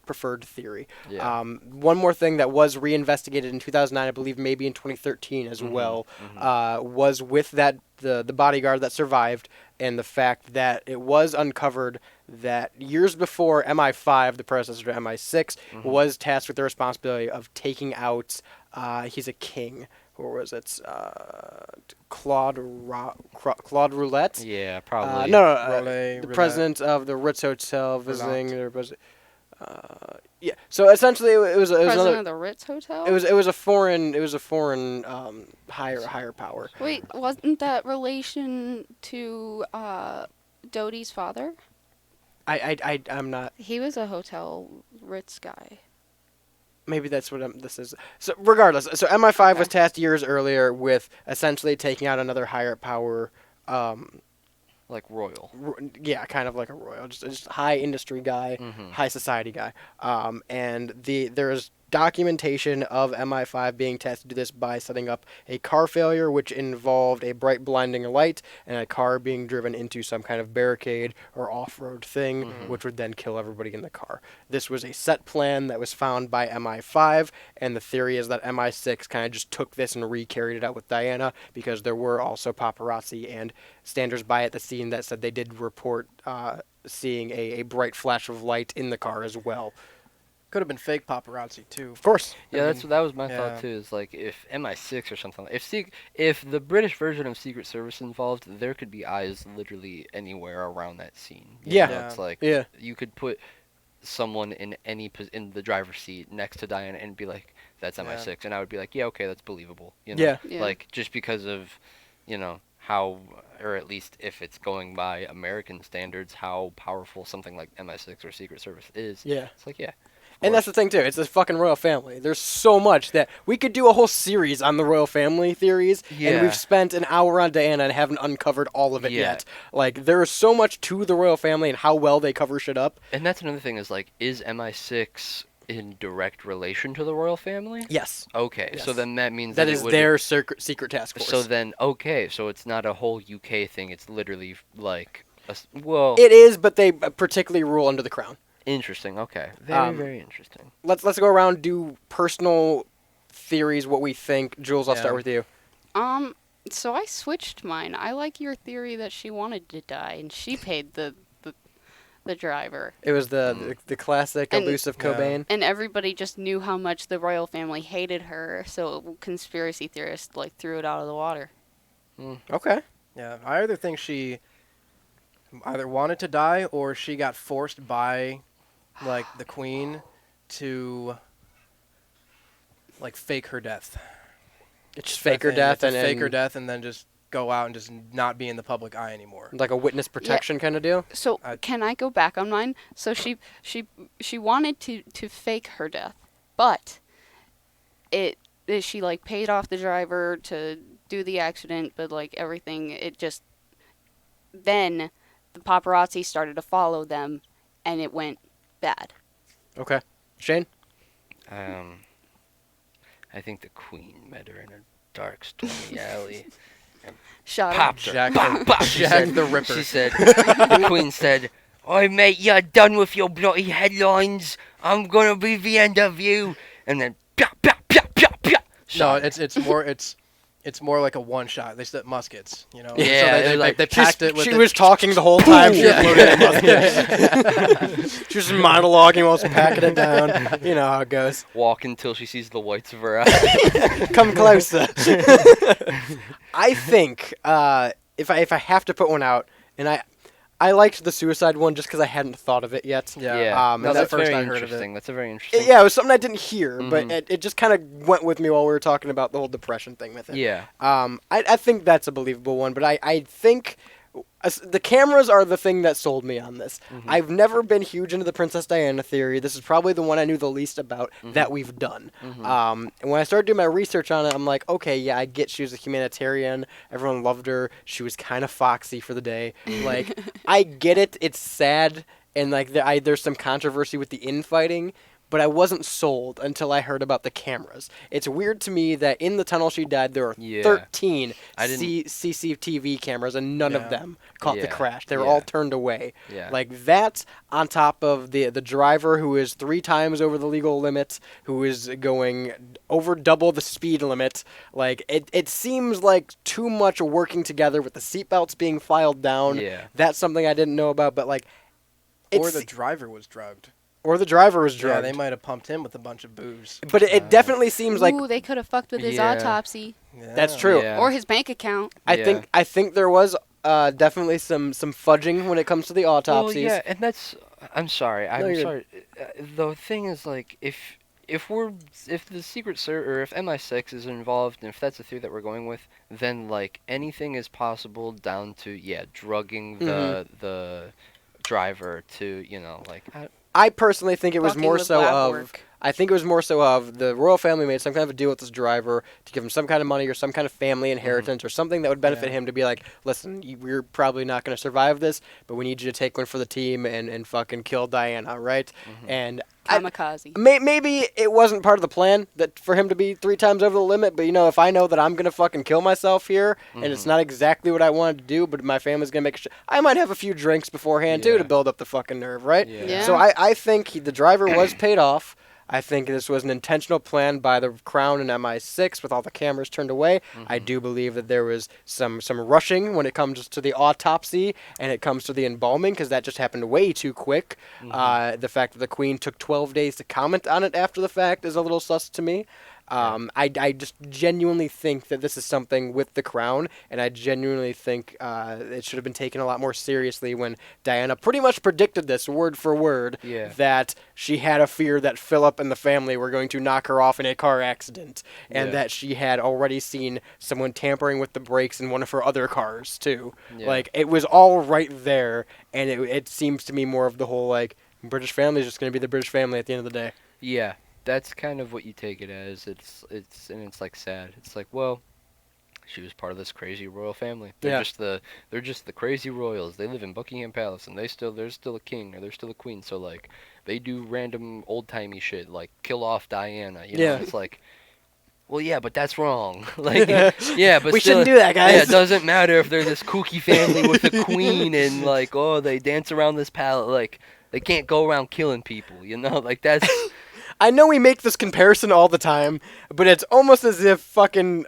preferred theory. Yeah. One more thing that was reinvestigated in 2009, I believe maybe in 2013 as well, was with the bodyguard that survived, and the fact that it was uncovered that years before MI5, the predecessor to MI6, was tasked with the responsibility of taking out, he's a king. Or was it Claude Roulette? Yeah, probably. No, Roulette, the Roulette. president of the Ritz Hotel visiting their president. Yeah. So essentially, it was President another. of the Ritz Hotel? It was a foreign higher power. Wait, wasn't that relation to Dodie's father? I'm not. He was a hotel Ritz guy. Maybe that's what this is. So regardless, so MI5 was Okay. tasked years earlier with essentially taking out another higher power. Like royal. Yeah, kind of like a royal, just high industry guy, Mhm. high society guy. And there is documentation of MI5 being tasked to do this by setting up a car failure, which involved a bright blinding light and a car being driven into some kind of barricade or off-road thing, which would then kill everybody in the car. This was a set plan that was found by MI5, and the theory is that MI6 kind of just took this and re-carried it out with Diana, because there were also paparazzi and standers-by at the scene that said they did report seeing a bright flash of light in the car as well. Could have been fake paparazzi too. Of course. Yeah, that was my thought too. Is like if MI6 or something. If the British version of Secret Service involved, there could be eyes literally anywhere around that scene. You know, it's like you could put someone in in the driver's seat next to Diana and be like, "That's MI6," and I would be like, "Yeah, okay, that's believable." You know? Like just because of, you know, how, or at least if it's going by American standards, how powerful something like MI6 or Secret Service is. Yeah. It's like, yeah. And that's the thing, too. It's the fucking royal family. There's so much that we could do a whole series on the royal family theories, and we've spent an hour on Diana and haven't uncovered all of it yet. Like, there is so much to the royal family and how well they cover shit up. And that's another thing is, like, is MI6 in direct relation to the royal family? Yes. Okay, so then that means that is their secret task force. So then, okay, so it's not a whole UK thing. It's literally, like, well... It is, but they particularly rule under the crown. Interesting. Okay. Very, very interesting. Let's go around, do personal theories, what we think. Jules, I'll start with you. So I switched mine. I like your theory that she wanted to die and she paid the driver. It was the classic elusive Cobain. And everybody just knew how much the royal family hated her, so conspiracy theorists like threw it out of the water. Okay. Yeah, I either think she either wanted to die or she got forced by like the queen to like fake her death. It's just fake her death and fake her death and then just go out and just not be in the public eye anymore. Like a witness protection kind of deal? So can I go back on mine? So she wanted to fake her death, but she like paid off the driver to do the accident, but like everything, it just, then the paparazzi started to follow them and it went bad. Okay. Shane? I think the queen met her in a dark, stormy alley. Shot popped her. Jack the Ripper. She said, the queen said, "Oh mate, you're done with your bloody headlines. I'm gonna be the end of you." And then, pia, pia, pia, pia, pia. No, it's more like a one shot. They set muskets, you know. Yeah, so they packed it with. She was talking the whole time. She was loading the musket. She was just monologuing while packing it down. You know how it goes. Walk until she sees the whites of her eyes. Come closer. I think if I have to put one out, and I liked the suicide one just because I hadn't thought of it yet. Yeah. That's the first I heard of it. Interesting. That's a very interesting. Yeah, it was something I didn't hear, but it just kind of went with me while we were talking about the whole depression thing with it. Yeah. I think that's a believable one, but I think the cameras are the thing that sold me on this. I've never been huge into the Princess Diana theory. This is probably the one I knew the least about that we've done. And when I started doing my research on it, I'm like, okay, yeah, I get she was a humanitarian. Everyone loved her. She was kind of foxy for the day. Like, I get it. It's sad. And, like, there's some controversy with the infighting. But I wasn't sold until I heard about the cameras. It's weird to me that in the tunnel she died, there were 13 CCTV cameras, and none of them caught the crash. They were all turned away. Like, that, on top of the driver who is 3 times over the legal limit, who is going over double the speed limit. Like, it seems like too much working together with the seatbelts being filed down. Yeah. That's something I didn't know about, but, like... Or the driver was drugged. Or the driver was drugged. Yeah, they might have pumped him with a bunch of booze. But it definitely seems like... Ooh, they could have fucked with his autopsy. Yeah. That's true. Yeah. Or his bank account. I think there was definitely some fudging when it comes to the autopsies. Well, yeah, and that's... I'm sorry. Sorry. The thing is, like, if the Secret Service, or if MI6 is involved, and if that's the theory that we're going with, then, like, anything is possible down to, drugging the driver to, you know, like... I personally think it was Fucking more with so lab of... work. I think it was more so of the royal family made some kind of a deal with this driver to give him some kind of money or some kind of family inheritance or something that would benefit him to be like, listen, we're probably not going to survive this, but we need you to take one for the team and fucking kill Diana, right? And Kamikaze. Maybe it wasn't part of the plan that for him to be 3 times over the limit, but if I know that I'm gonna fucking kill myself here, and it's not exactly what I wanted to do, but my family's gonna make I might have a few drinks beforehand too to build up the fucking nerve, right? Yeah. So I think the driver was paid off. I think this was an intentional plan by the Crown and MI6 with all the cameras turned away. I do believe that there was some rushing when it comes to the autopsy and it comes to the embalming because that just happened way too quick. The fact that the Queen took 12 days to comment on it after the fact is a little sus to me. I just genuinely think that this is something with the Crown, and I genuinely think it should have been taken a lot more seriously when Diana pretty much predicted this word for word, that she had a fear that Philip and the family were going to knock her off in a car accident, and that she had already seen someone tampering with the brakes in one of her other cars, too. Like, it was all right there, and it seems to me more of the whole, like, British family is just going to be the British family at the end of the day. Yeah. That's kind of what you take it as. It's like sad. It's like, well, she was part of this crazy royal family. They're just the crazy royals. They live in Buckingham Palace and there's still a king or there's still a queen. So like they do random old timey shit like kill off Diana. It's like, well, yeah, but that's wrong. Like, yeah, but we still, shouldn't do that, guys. Yeah, it doesn't matter if they're this kooky family with a queen and like, oh, they dance around this palace. Like, they can't go around killing people. Like that's. I know we make this comparison all the time, but it's almost as if fucking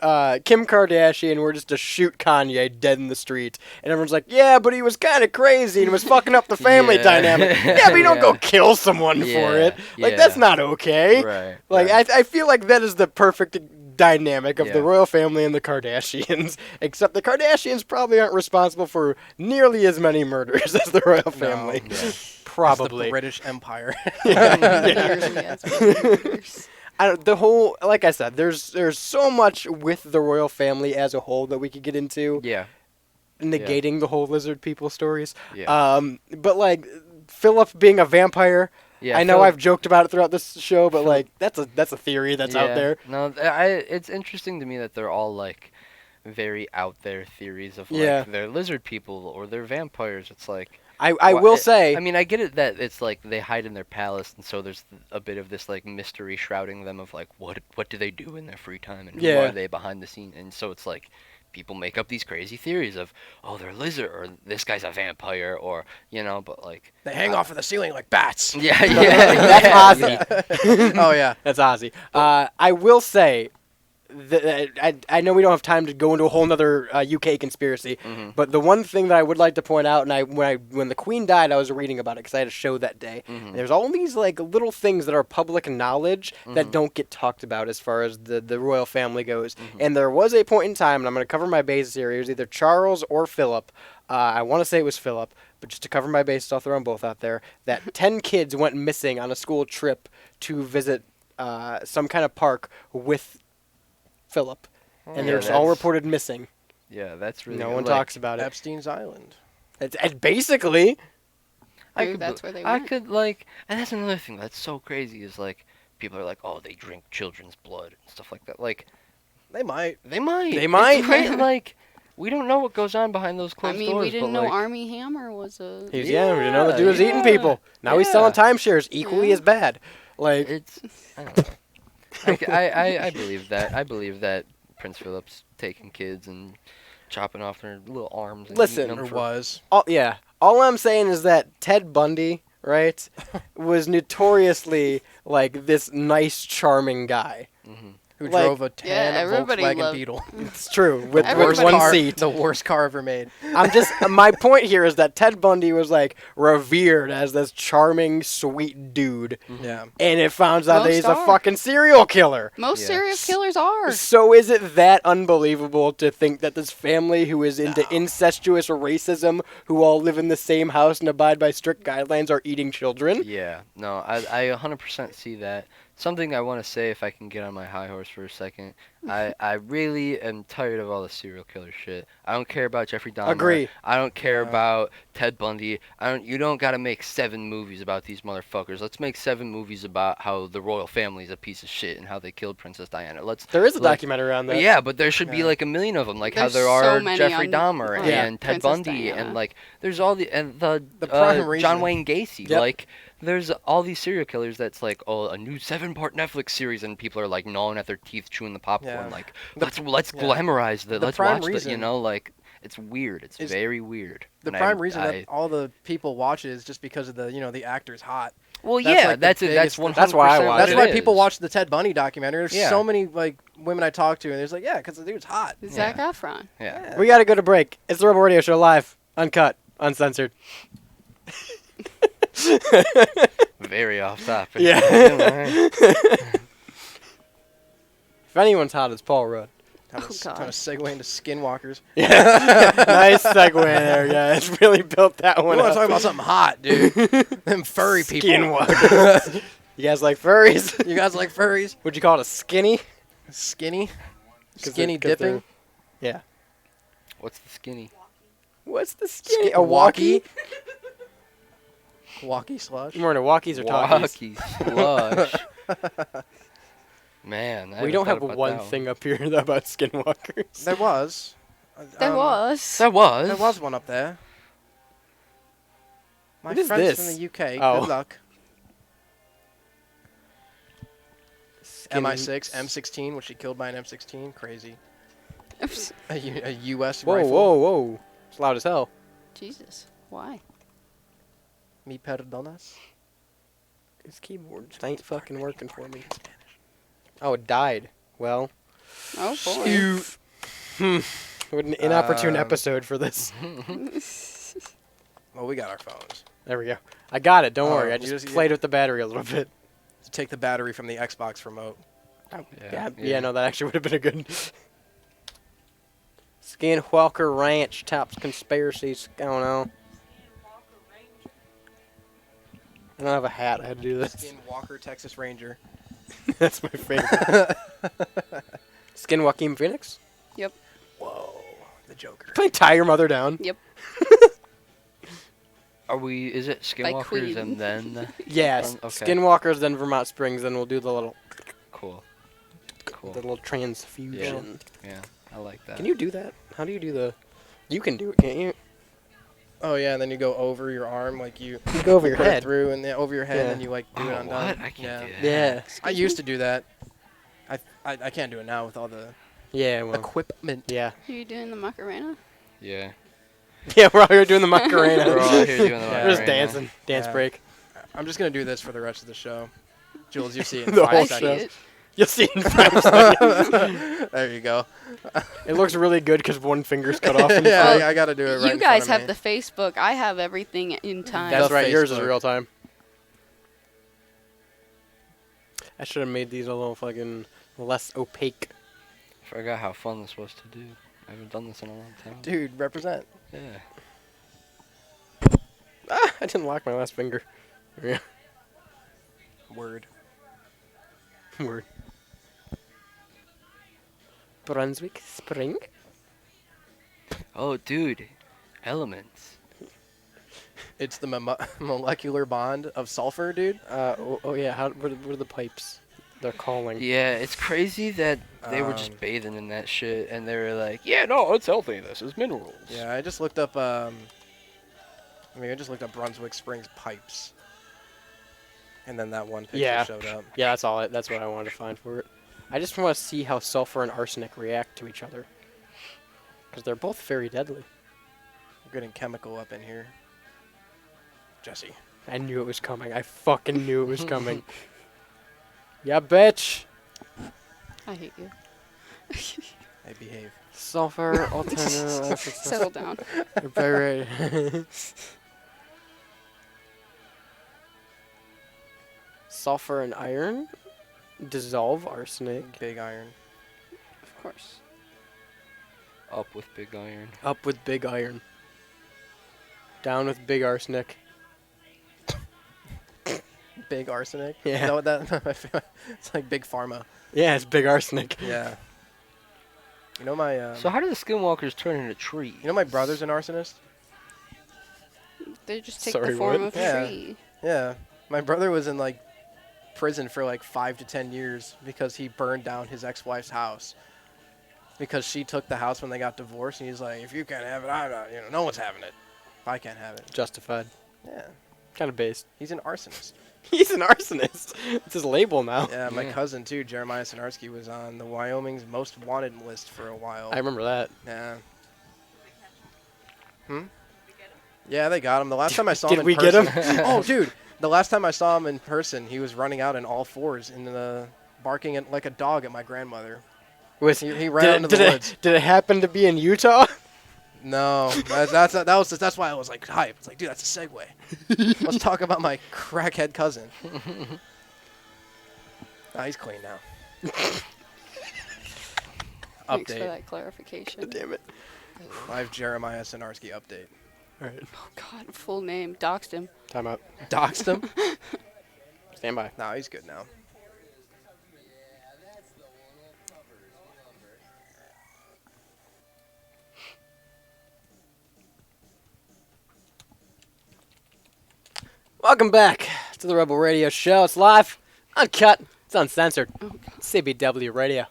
Kim Kardashian were just to shoot Kanye dead in the street. And everyone's like, yeah, but he was kind of crazy and was fucking up the family dynamic. Yeah, but you don't go kill someone for it. Like, that's not okay. Right. Like, I feel like that is the perfect dynamic of the royal family and the Kardashians, except the Kardashians probably aren't responsible for nearly as many murders as the royal family. No. Probably. The British Empire. The whole, like I said, there's so much with the royal family as a whole that we could get into. Yeah. Negating the whole lizard people stories. Yeah. But like Philip being a vampire. Yeah, I know I've joked about it throughout this show, but like that's a theory that's out there. No, it's interesting to me that they're all like very out there theories of like they're lizard people or they're vampires. It's like I will say. I mean, I get it that it's like they hide in their palace, and so there's a bit of this like mystery shrouding them of like what do they do in their free time and who are they behind the scene, and so it's like people make up these crazy theories of they're lizard or this guy's a vampire or but like they hang off of the ceiling like bats. Yeah, that's Ozzy. Oh yeah, that's Ozzy. I will say. I know we don't have time to go into a whole nother UK conspiracy, but the one thing that I would like to point out, and when the Queen died, I was reading about it because I had a show that day. There's all these like little things that are public knowledge that don't get talked about as far as the royal family goes. And there was a point in time, and I'm going to cover my bases here. It was either Charles or Philip. I want to say it was Philip, but just to cover my bases, I'll throw them both out there. That 10 kids went missing on a school trip to visit some kind of park with Philip, and they're just all reported missing. Yeah, that's really no one talks about it. Epstein's Island. It's basically. That's where they went. And that's another thing that's so crazy is like people are like, oh, they drink children's blood and stuff like that. Like, they might. It's crazy, like, we don't know what goes on behind those closed doors. We didn't know Armie Hammer was a. We didn't know the dude was eating people. Now he's selling timeshares, equally as bad. Like I don't know. I believe that. I believe that Prince Philip's taking kids and chopping off their little arms. And listen, eating them was. All I'm saying is that Ted Bundy, right, was notoriously like this nice, charming guy. Who drove a tan Volkswagen Beetle. It's true. With one seat. The worst car ever made. My point here is that Ted Bundy was like revered as this charming, sweet dude. Yeah. And it found out that he's a fucking serial killer. Most serial killers are. So is it that unbelievable to think that this family who is into incestuous racism, who all live in the same house and abide by strict guidelines, are eating children? Yeah. No, I 100% see that. Something I want to say, if I can get on my high horse for a second, I really am tired of all the serial killer shit. I don't care about Jeffrey Dahmer. Agree. I don't care about Ted Bundy. You don't got to make 7 movies about these motherfuckers. Let's make 7 movies about how the royal family is a piece of shit and how they killed Princess Diana. There is a documentary on that. Yeah, but there should be like a million of them, like there's how there are so Jeffrey Dahmer and Ted Princess Bundy Diana. and like there's all the prime reason. John Wayne Gacy. Yep. Like there's all these serial killers that's like, oh, a new 7-part Netflix series, and people are like gnawing at their teeth, chewing the popcorn, Yeah. like The- let's yeah. glamorize that, The let's prime watch that, you reason know, like it's weird, it's is- very weird. The And prime reason I, that all the people watch it is just because of the actor's hot. well, that's yeah, like the that's biggest- 100%. That's why I watch That's it why it people is. watch the Ted Bundy documentary. There's Yeah. so many like women I talk to, and there's like, yeah, because the dude's hot. Zac Efron. Yeah. We got to go to break. It's the Rebel Radio Show live, uncut, uncensored. Very off topic. Yeah. Alright. If anyone's hot, it's Paul Rudd. Trying Oh, to God. segue into Skinwalkers. Nice segue there, guys. Really built that We one want up. to talk about something hot, dude. Them furry people. Skinwalkers. You guys like furries? You guys like furries? Would you call it a skinny? Skinny? 'Cause Skinny they're- 'cause dipping? Yeah. What's the skinny? What's the skinny? Skin- A walkie? Walkie slush? You more into walkies or talkies? Walkie slush. Man, I We haven't don't thought have about one that one. thing up here about skinwalkers. There was. There was. That was. There was one up there. My What is friend's this? from the UK. Oh. Good luck. Skin- MI6, M16, was she killed by an M16? Crazy. A US Whoa, rifle. whoa, whoa. It's loud as hell. Jesus. Why? Mi perdonas? This keyboard ain't fucking working for me. Oh, it died. Well, Oh boy. what an inopportune Um, episode for this. Well, we got our phones. There we go. I got it. Don't Oh, worry. I you just just- played with the battery a little bit. To take the battery from the Xbox remote. Yeah, no, that actually would have been a good. Skinwalker Ranch tops conspiracies. I don't know. I don't have a hat. I had to do this. Skinwalker, Texas Ranger. That's my favorite. Skin Joaquin Phoenix? Yep. Whoa, the Joker. Can I tie your mother down? Yep. Are we? Is it Skinwalkers Queen. and then? Yes. Okay. Skinwalkers, then Vermont Springs, then we'll do the little Cool. Cool. the little transfusion. Yeah, I like that. Can you do that? How do you do the? You can do it, can't you? Oh yeah, and then you go over your arm, like you Go over your put it head. through, and then over your head, Yeah. and you like do it Oh, undone. what? I can't yeah. do that. Yeah. I used to do that. I can't do it now with all the Yeah. Well. equipment. Yeah. Are you doing the Macarena? Yeah. Yeah. We're out here doing the Macarena. We're all here doing the Yeah. We're just Macarena. dancing. Dance Yeah. break. I'm just gonna do this for the rest of the show. Jules, you see it in The 5 whole I see seconds. it. You'll see in 5 seconds. There you go. It looks really good because one finger's cut off. In Yeah, front. I gotta do it right You in guys front have of the Facebook. I have everything in time. That's The right. Yours is Facebook. real time. I should have made these a little fucking less opaque. Forgot how fun this was to do. I haven't done this in a long time. Dude, represent. Yeah. Ah, I didn't lock my last finger. Yeah. Word. Word. Brunswick Spring. Oh, dude. Elements. It's the molecular bond of sulfur, dude. Oh yeah. What are the pipes? They're calling. Yeah, it's crazy that they were Um, just bathing in that shit, and they were like, "Yeah, no, it's healthy. This is minerals." Yeah, I just looked up. I just looked up Brunswick Springs pipes, and then that one picture Yeah. showed up. Yeah, that's all. That's what I wanted to find for it. I just want to see how sulfur and arsenic react to each other, because they're both very deadly. We're getting chemical up in here. Jesse. I knew it was coming. I fucking knew it was coming. Yeah, bitch. I hate you. Hey, behave. Sulfur alternative. Settle down. Very. Sulfur and iron dissolve arsenic. Big iron. Of course. Up with big iron. Up with big iron. Down with big arsenic. Big arsenic. Yeah. Is that what that? It's like big pharma. Yeah, it's big arsenic. Yeah. You know my. So how do the Skinwalkers turn into trees? You know my brother's an arsonist. They just take Sorry, the form what? of Yeah. a tree. Yeah, my brother was in like prison for like 5 to 10 years because he burned down his ex-wife's house because she took the house when they got divorced, and he's like, if you can't have it, I'm not. No one's having it. I can't have it. Justified. Yeah. Kind of based. He's an arsonist. He's an arsonist. It's his label now. Yeah, my cousin too, Jeremiah Sinarski, was on the Wyoming's most wanted list for a while. I remember that. Yeah. Yeah, they got him. The last time I saw Did him in we person. get him? Oh, dude. The last time I saw him in person, he was running out on all fours and barking like a dog at my grandmother. He ran out into the woods. Did it happen to be in Utah? No, that's why I was like hype. It's like, dude, that's a segue. Let's talk about my crackhead cousin. He's clean now. Thanks for Update. that clarification. Damn it. Live Jeremiah Sinarski update. All right. Oh God, full name. Doxed him. Time out. Doxed him? Stand by. No, he's good now. Welcome back to the Rebel Radio Show. It's live, uncut, it's uncensored. CBW Radio.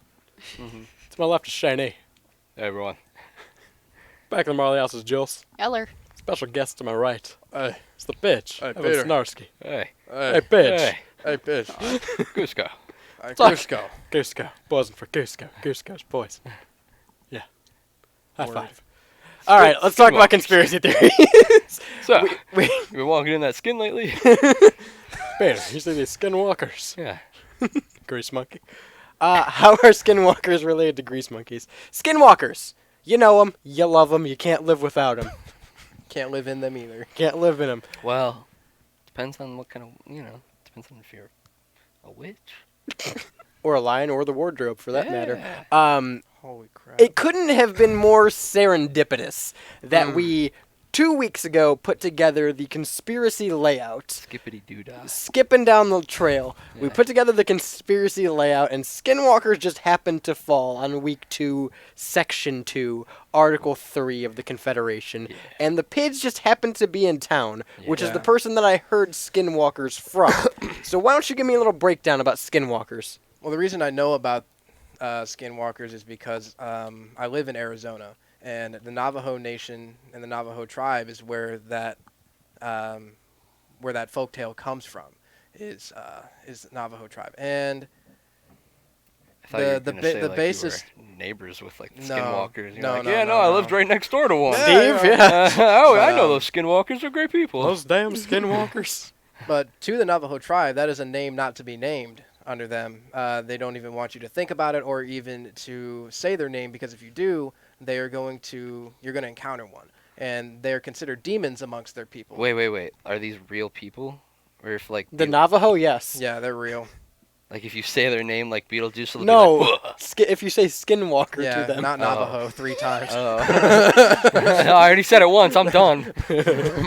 To my left is Shane. Hey, everyone. Back in the Marley House is Jules. Eller. Special guest to my right. It's the bitch. Hey, Evan Peter. Sinarski. Hey. Hey, bitch. Hey. Hey, bitch. Cusco. Cusco. Cusco. Buzzing for Cusco. Cusco's boys. Yeah. High Word. five. All right, let's talk about conspiracy theories. So, we, you been walking in that skin lately? Peter, you see these Skinwalkers. Yeah. Grease monkey. How are Skinwalkers related to grease monkeys? Skinwalkers. You know them. You love them. You can't live without them. Can't live in them either. Can't live in them. Well, depends on what kind of, depends on if you're a witch. Or a lion or the wardrobe, for that matter. Holy crap. It couldn't have been more serendipitous that we, 2 weeks ago, put together the conspiracy layout. Skippity doo-dah. Skipping down the trail, we Yeah. put together the conspiracy layout, and Skinwalkers just happened to fall on week 2, section 2, article 3 of the Confederation. Yeah. And the pigs just happened to be in town, which is Yeah. the person that I heard Skinwalkers from. So why don't you give me a little breakdown about Skinwalkers? Well, the reason I know about Skinwalkers is because I live in Arizona, and the Navajo Nation and the Navajo tribe is where that folktale comes from, is the Navajo tribe. And I thought you were the gonna say, the like, basis. you were neighbors with like the No. skinwalkers. You're No, like, no, yeah, no, I no. lived right next door to one. Steve, yeah. Oh, I But, know those skinwalkers are great people. Those damn Skinwalkers. But to the Navajo tribe, that is a name not to be named under them. They don't even want you to think about it or even to say their name, because if you do, you're going to encounter one, and they're considered demons amongst their people. Wait. Are these real people? Or if like The Navajo, yes. Yeah, they're real. like if you say their name like Beetlejuice, they'll No, be like, if you say Skinwalker Yeah, to them. not Navajo 3 times. oh. I already said it once. I'm done.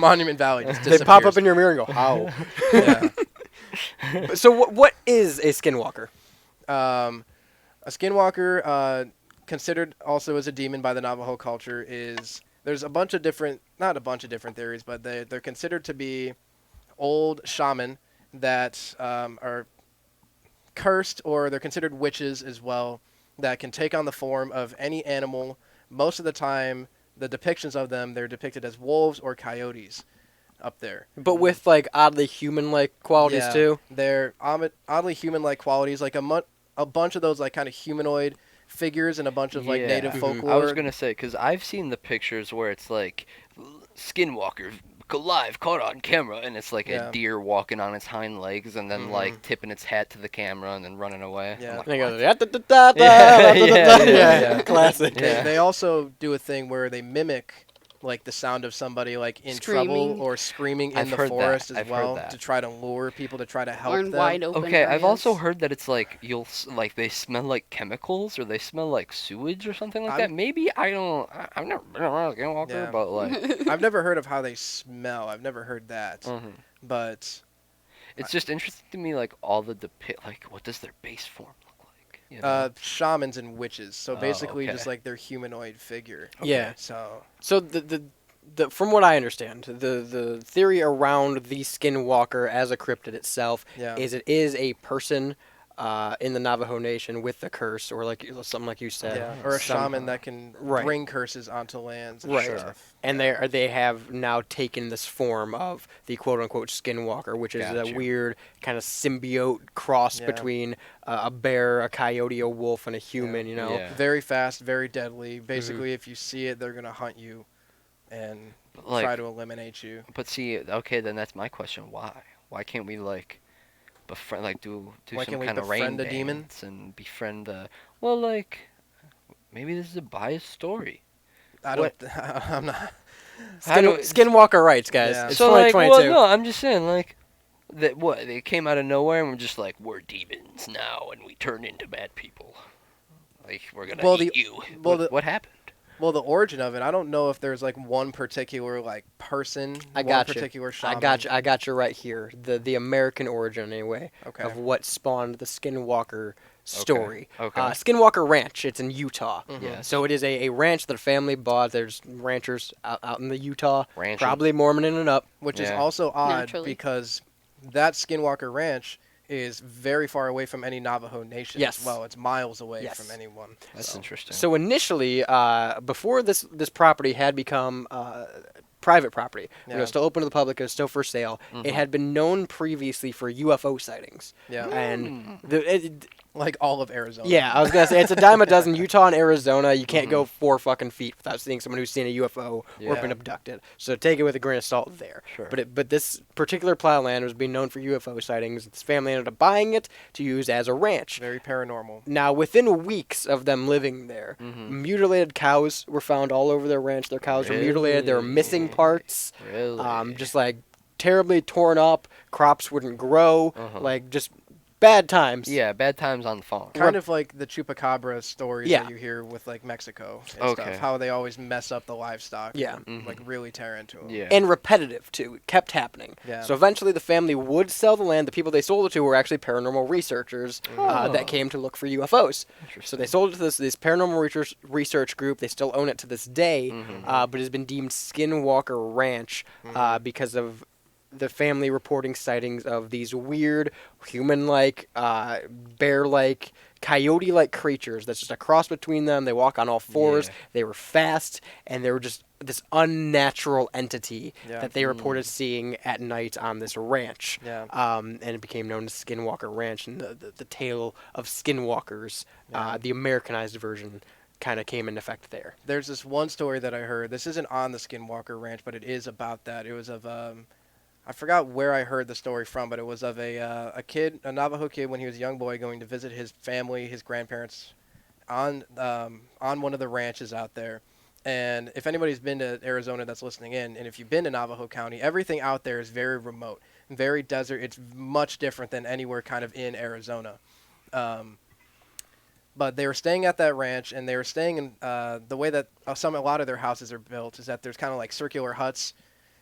Monument Valley just They disappears. pop up in your mirror and go, how? Yeah. So what is a Skinwalker? A Skinwalker, considered also as a demon by the Navajo culture, there's a bunch of different, not a bunch of different theories, but they're considered to be old shaman that are cursed, or they're considered witches as well, that can take on the form of any animal. Most of the time, the depictions of them, they're depicted as wolves or coyotes up there. But with like oddly human-like qualities Yeah, too. they're oddly human-like qualities, like a bunch of those like kind of humanoid figures and a bunch of like Yeah. native Mhm. folklore. I was gonna say because I've seen the pictures where it's like Skinwalker live caught on camera, and it's like Yeah. a deer walking on its hind legs and then Mhm. like tipping its hat to the camera and then running away. Yeah. I'm like, And they go, what? yeah, classic. Yeah. They also do a thing where they mimic like the sound of somebody like in Screaming. trouble or screaming in I've the heard that. forest as I've heard well, that. to try to lure people, to try to help Or in them. wide open Okay, I've also areas. heard that it's like like they smell like chemicals or they smell like sewage or something like that. Maybe I've never been around a Skinwalker, Yeah. but like I've never heard of how they smell. I've never heard that. mhm. But It's just interesting to me, like all the like what does their base form look like? You know? shamans and witches. So Oh, basically okay. just like their humanoid figure. Yeah. So So the from what I understand, the theory around the Skinwalker as a cryptid itself yeah. is it is a person in the Navajo Nation with the curse, or like something like you said. Yeah, or a somehow. shaman that can Right. bring curses onto lands and Right. stuff. And they have now taken this form of the quote unquote Skinwalker, which is a Gotcha. weird kind of symbiote cross Yeah. between a bear, a coyote, a wolf, and a human. You know. Yeah. Very fast, very deadly. Basically, if you see it, they're gonna hunt you and Like, try to eliminate you. but see, okay, then that's my question. Why? Why can't we like befriend, like do Why some can't we kind of rain befriend a demon? dance and befriend the? Well, like maybe this is a biased story. I don't. I'm not. How do- Skinwalker rights, guys. Yeah. It's So like, 2022. well, no, I'm just saying like that. What they came out of nowhere and were just like, we're demons now, and we turn into bad people. Like we're gonna Well, eat you. well, What happened? Well, the origin of it, I don't know if there's like one particular like person, I one got you. particular shaman. I got you right here. The American origin, anyway, Okay. of what spawned the Skinwalker story. Okay. Skinwalker Ranch. It's in Utah. Yeah. So it is a ranch that a family bought. There's ranchers out in the Utah, Ranching. probably Mormoning it up. Which is Yeah. also odd Naturally. because that Skinwalker Ranch is very far away from any Navajo Nation Yes. as well. It's miles away Yes. from anyone. That's so. interesting. So initially, before this property had become private property, it Yeah. was still open to the public, it was still for sale. It had been known previously for UFO sightings. Yeah. And Like all of Arizona. yeah, I was gonna say it's a dime a dozen. Utah and Arizona, you can't go 4 fucking feet without seeing someone who's seen a UFO or Yeah. been abducted. So take it with a grain of salt there. Sure. But this particular plot of land was being known for UFO sightings. This family ended up buying it to use as a ranch. Very paranormal. Now, within weeks of them living there, mutilated cows were found all over their ranch. Their cows were mutilated. There were missing Really? parts. Really? Just like terribly torn up. Crops wouldn't grow. Uh-huh. Like just bad times. Yeah, bad times on the farm. Kind of like the chupacabra stories Yeah. that you hear with like Mexico and Okay. stuff. How they always mess up the livestock. Yeah. And, like really tear into them. Yeah. And repetitive too. It kept happening. Yeah. So eventually the family would sell the land. The people they sold it to were actually paranormal researchers Oh. that came to look for UFOs. So Interesting. they sold it to this paranormal research group. They still own it to this day, but it has been deemed Skinwalker Ranch because of the family reporting sightings of these weird human-like, bear-like, coyote-like creatures. That's just a cross between them. They walk on all fours. Yeah. They were fast, and they were just this unnatural entity Yeah. that they reported seeing at night on this ranch. Yeah. And it became known as Skinwalker Ranch, and the tale of Skinwalkers, the Americanized version, kind of came into effect there. There's this one story that I heard. This isn't on the Skinwalker Ranch, but it is about that. It was of I forgot where I heard the story from, but it was of a kid, a Navajo kid, when he was a young boy, going to visit his family, his grandparents, on one of the ranches out there. And if anybody's been to Arizona that's listening in, and if you've been to Navajo County, everything out there is very remote, very desert. It's much different than anywhere kind of in Arizona. But they were staying at that ranch, and they were staying in the way that a lot of their houses are built is that there's kind of like circular huts,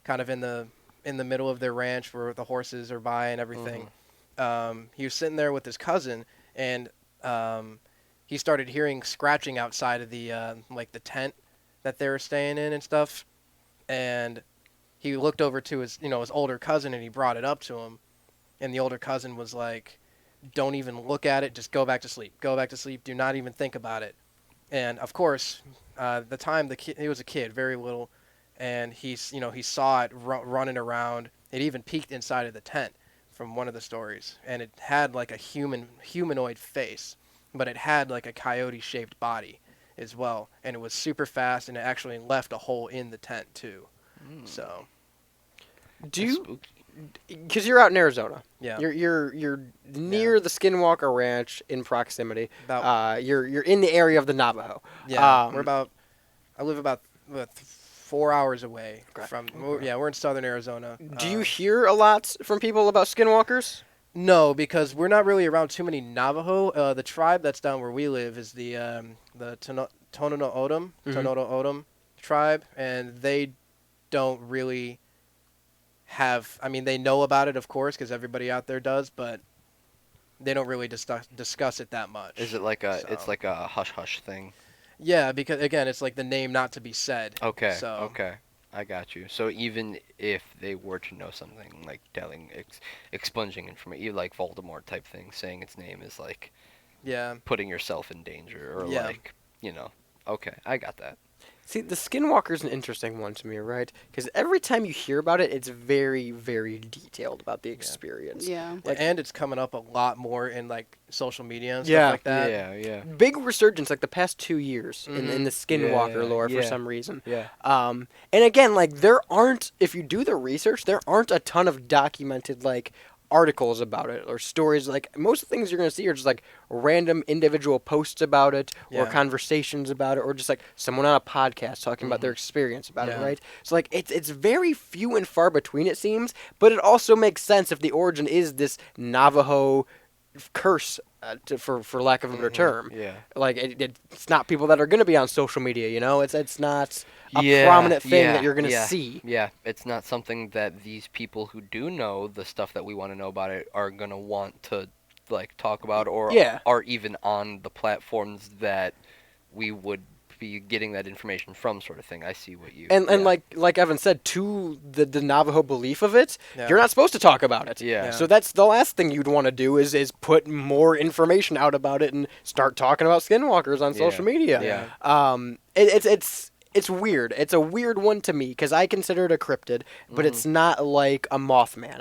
kind of in the middle of their ranch where the horses are by and everything. He was sitting there with his cousin, and he started hearing scratching outside of the like the tent that they were staying in and stuff. And he looked over to his his older cousin, and he brought it up to him, and the older cousin was like, "Don't even look at it. Just go back to sleep. Go back to sleep. Do not even think about it." And of course, the time he was a kid, very little, and he saw it running around. It even peeked inside of the tent from one of the stories, and it had like a humanoid face, but it had like a coyote-shaped body as well, and it was super fast, and it actually left a hole in the tent too. So Do That's you? spooky. Because you're out in Arizona. yeah, You're near the Skinwalker Ranch in proximity. about You're in the area of the Navajo. yeah, Um, I live about 4 hours away Okay. from. We're in southern Arizona. Do you hear a lot from people about Skinwalkers? No, because we're not really around too many Navajo. The tribe that's down where we live is the Tonono O'odham tribe, and they don't really have. I mean, they know about it, of course, because everybody out there does, but they don't really discuss it that much. Is it like a? It's So- like a hush hush thing. Yeah, because again, it's like the name not to be said. Okay. So Okay. I got you. So even if they were to know something, like expunging information, like Voldemort type thing, saying its name is like Yeah. putting yourself in danger, or Yeah. like, okay, I got that. See, the Skinwalker's an interesting one to me, right? Because every time you hear about it, it's very, very detailed about the experience. Yeah. Like, And it's coming up a lot more in like social media and Yeah. stuff like that. Yeah. big resurgence like the past 2 years in the Skinwalker Yeah, lore for yeah. some reason. Yeah. And again, like there aren't, if you do the research, there aren't a ton of documented like articles about it or stories. Like most of the things you're gonna see are just like random individual posts about it or Yeah. conversations about it or just like someone on a podcast talking about their experience about it, Yeah. right? So like it's very few and far between it seems, but it also makes sense if the origin is this Navajo curse for lack of a better term. Yeah. Like it's not people that are going to be on social media, you know. It's not a Yeah, prominent thing yeah, that you're going to yeah. see. Yeah, it's not something that these people who do know the stuff that we want to know about it are gonna want to like talk about, or Yeah. are even on the platforms that we would be getting that information from, sort of thing. I see what you And yeah. like Evan said, to the Navajo belief of it, Yeah. you're not supposed to talk about it. Yeah. So that's the last thing you'd want to do is put more information out about it and start talking about skinwalkers on Yeah. social media. Yeah. It's weird. It's a weird one to me because I consider it a cryptid, but it's not like a Mothman.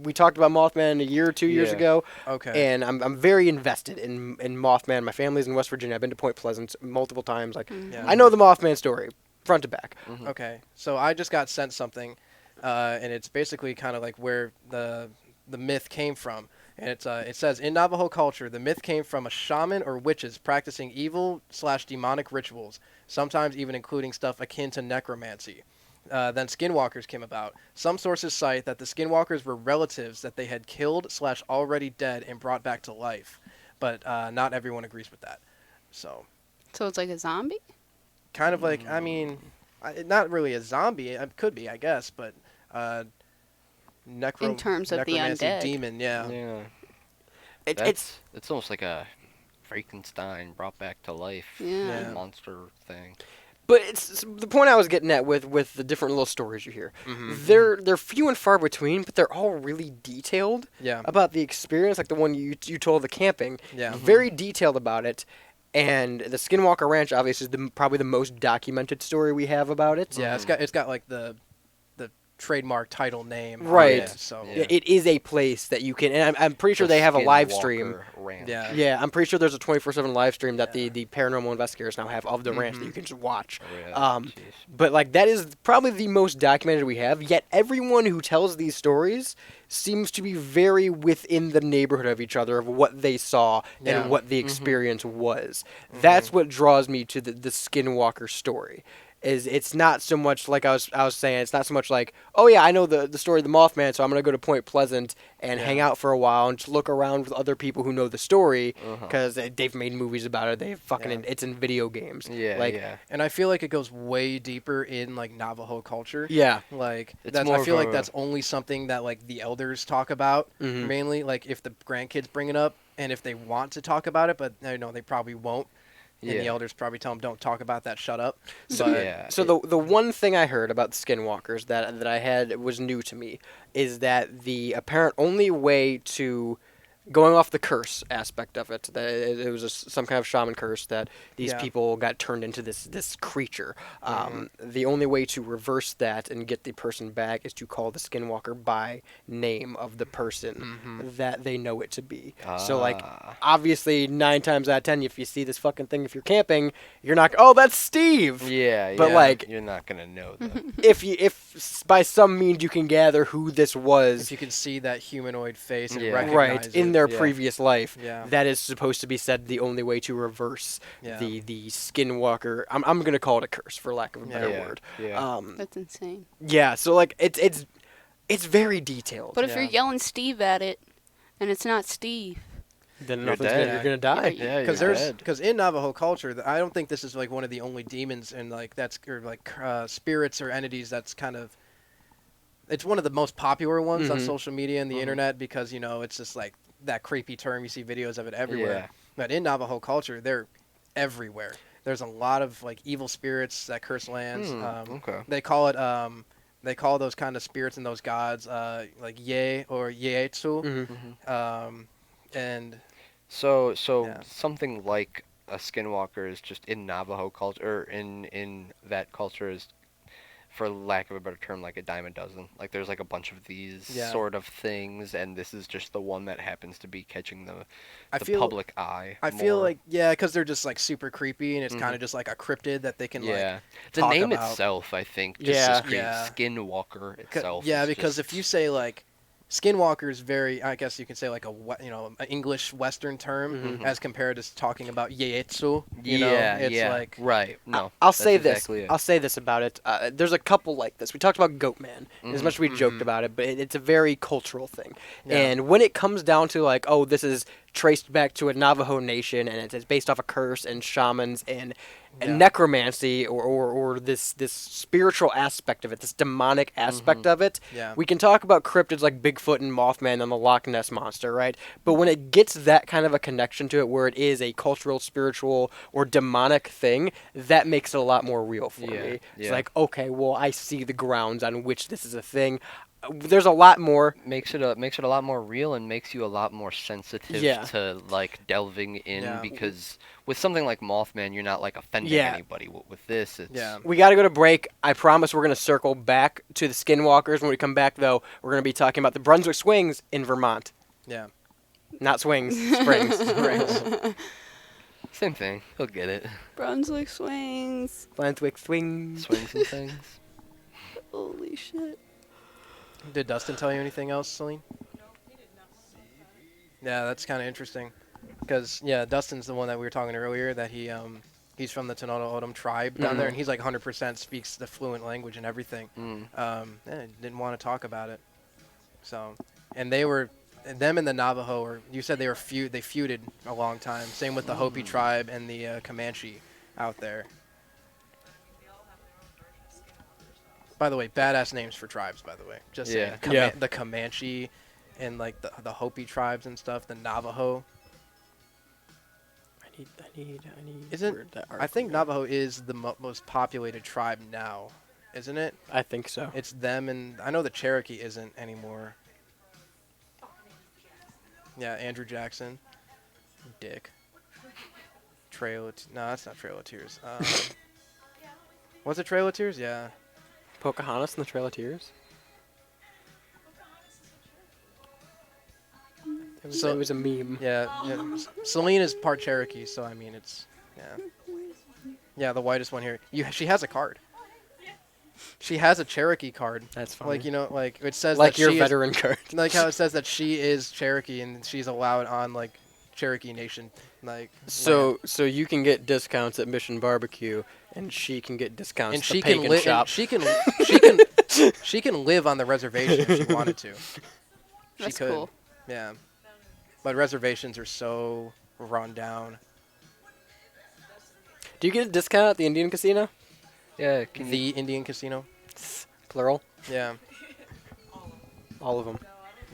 We talked about Mothman a year or 2 years Yeah. ago. Okay. And I'm very invested in Mothman. My family's in West Virginia. I've been to Point Pleasant multiple times. Like Yeah. I know the Mothman story, front to back. Okay, so I just got sent something, and it's basically kind of like where the myth came from. And it says, in Navajo culture, the myth came from a shaman or witches practicing evil/demonic rituals, sometimes even including stuff akin to necromancy. Then skinwalkers came about. Some sources cite that the skinwalkers were relatives that they had killed/already dead and brought back to life, but not everyone agrees with that. So, So it's like a zombie? kind of like, I mean, not really a zombie. It could be, I guess, but In terms of the necromancy undead. demon, yeah. Yeah. It's It's almost like a Frankenstein brought back to life Yeah. monster thing. But it's the point I was getting at with the different little stories you hear. Mm-hmm. They're few and far between, but they're all really detailed Yeah. about the experience. Like the one you told the camping, Yeah. very detailed about it. And the Skinwalker Ranch obviously is probably the most documented story we have about it. Yeah, it's got like the trademark title name. on Right. it, so Yeah. It is a place that you can, and I'm pretty sure The they have a live stream. Skinwalker Ranch. Yeah. Yeah, I'm pretty sure there's a 24/7 live stream that Yeah. the paranormal investigators now have of the ranch that you can just watch. Oh, yeah. Um, Jeez. But like that is probably the most documented we have. Yet everyone who tells these stories seems to be very within the neighborhood of each other of what they saw Yeah. and what the experience was. That's what draws me to the Skinwalker story. Is it's not so much like I was saying. It's not so much like, oh yeah, I know the story of the Mothman, so I'm gonna go to Point Pleasant and hang out for a while and just look around with other people who know the story because they've made movies about it. They've fucking Yeah. it's in video games. Yeah, like yeah. And I feel like it goes way deeper in like Navajo culture. yeah. Like It's that's, more I of feel like a- that's only something that like the elders talk about Mhm. mainly. Like if the grandkids bring it up and if they want to talk about it, but they probably won't. And the Yeah. elders probably tell them, "Don't talk about that. Shut up." So, But yeah. so the one thing I heard about the Skinwalkers that I had was new to me is that the apparent only way to going off the curse aspect of it, that it was some kind of shaman curse that these Yeah. people got turned into this creature. The only way to reverse that and get the person back is to call the Skinwalker by name of the person that they know it to be. So like Ah. obviously 9 times out of 10, if you see this fucking thing, if you're camping, you're not, oh, that's Steve. Yeah, But, yeah. like- you're not gonna know that. If by some means you can gather who this was, if you can see that humanoid face and Yeah. recognize right, it, in their yeah. previous life, Yeah. that is supposed to be said the only way to reverse Yeah. the Skinwalker. I'm gonna call it a curse for lack of a better Yeah, word. yeah. That's insane. Yeah. So like it's very detailed. But if Yeah. you're yelling Steve at it, and it's not Steve, then You're nothing's dead. gonna, you're gonna die. Yeah, because you're there's dead. because in Navajo culture, I don't think this is like one of the only demons and like that's or like spirits or entities that's kind of. It's one of the most popular ones on Mhm. social media and the internet because it's just like that creepy term. You see videos of it everywhere. Yeah. But in Navajo culture, they're everywhere. there's a lot of like evil spirits that curse lands. Okay. They call it they call those kind of spirits and those gods like Ye or Yeetsu. And So Yeah. something like a Skinwalker is just in Navajo culture, or in that culture is, for lack of a better term, like a dime a dozen. Like there's like a bunch of these Yeah. sort of things, and this is just the one that happens to be catching the I feel public eye. I feel more. like because they're just like super creepy and it's kind of just like a cryptid that they can yeah, like the talk name about. itself, I think, just Yeah. is creepy. Yeah. Skinwalker 'Ca- itself. Yeah, is because just, if you say like Skinwalker is very, I guess you can say like an English Western term as compared to talking about Yeetsu. You know, it's like right. No, I'll that's say exactly this. it. I'll say this about it. There's a couple like this. We talked about Goatman. As much as we joked about it, but it's a very cultural thing. Yeah. And when it comes down to like, oh, this is traced back to a Navajo nation, and it's based off a curse and shamans and necromancy or this spiritual aspect of it, this demonic aspect of it. Yeah. We can talk about cryptids like Bigfoot and Mothman and the Loch Ness monster, right? But when it gets that kind of a connection to it, where it is a cultural, spiritual, or demonic thing, that makes it a lot more real for me. It's yeah. like, okay, well, I see the grounds on which this is a thing. There's a lot more. Makes it a lot more real and makes you a lot more sensitive to like delving in, Yeah. because with something like Mothman, you're not like offending Yeah. anybody. With this, it's We got to go to break. I promise we're going to circle back to the Skinwalkers. When we come back, though, we're going to be talking about the Brunswick Swings in Vermont. Yeah. Not swings, springs. Springs. same thing. He'll get it. Brunswick swings. Brunswick Swings. Swings and things. Holy shit. Did Dustin tell you anything else, Celine? Yeah, that's kind of interesting. Because, Dustin's the one that we were talking earlier, that he's from the Tonoto O'odham tribe down there, and he's like 100% speaks the fluent language and everything. Didn't want to talk about it. So, and them and the Navajo, or you said they feuded a long time. Same with the Hopi tribe and the Comanche out there. By the way, badass names for tribes, by the way. Just saying. Yeah. The Comanche and like the Hopi tribes and stuff, the Navajo. I need. Isn't where'd that I think article go? Navajo is the most populated tribe now, isn't it? I think so. It's them, and I know the Cherokee isn't anymore. Yeah, Andrew Jackson. Dick. No, that's not Trail of Tears. Was it Trail of Tears? Yeah. Pocahontas and the Trail of Tears? It was a meme. Yeah. Celine is part Cherokee, so I mean it's yeah, the whitest one here. She has a card. She has a Cherokee card. That's funny. Like, like it says Like that your she veteran card. is, like how it says that she is Cherokee and she's allowed on like Cherokee Nation land. So you can get discounts at Mission Barbecue, and she can get discounts And at she the can Pagan live. Shop. She can live on the reservation if she wanted to. She That's could. cool. Yeah, but reservations are so run down. Do you get a discount at the Indian Casino? Yeah. The Indian Casino. Plural. Yeah, All of them.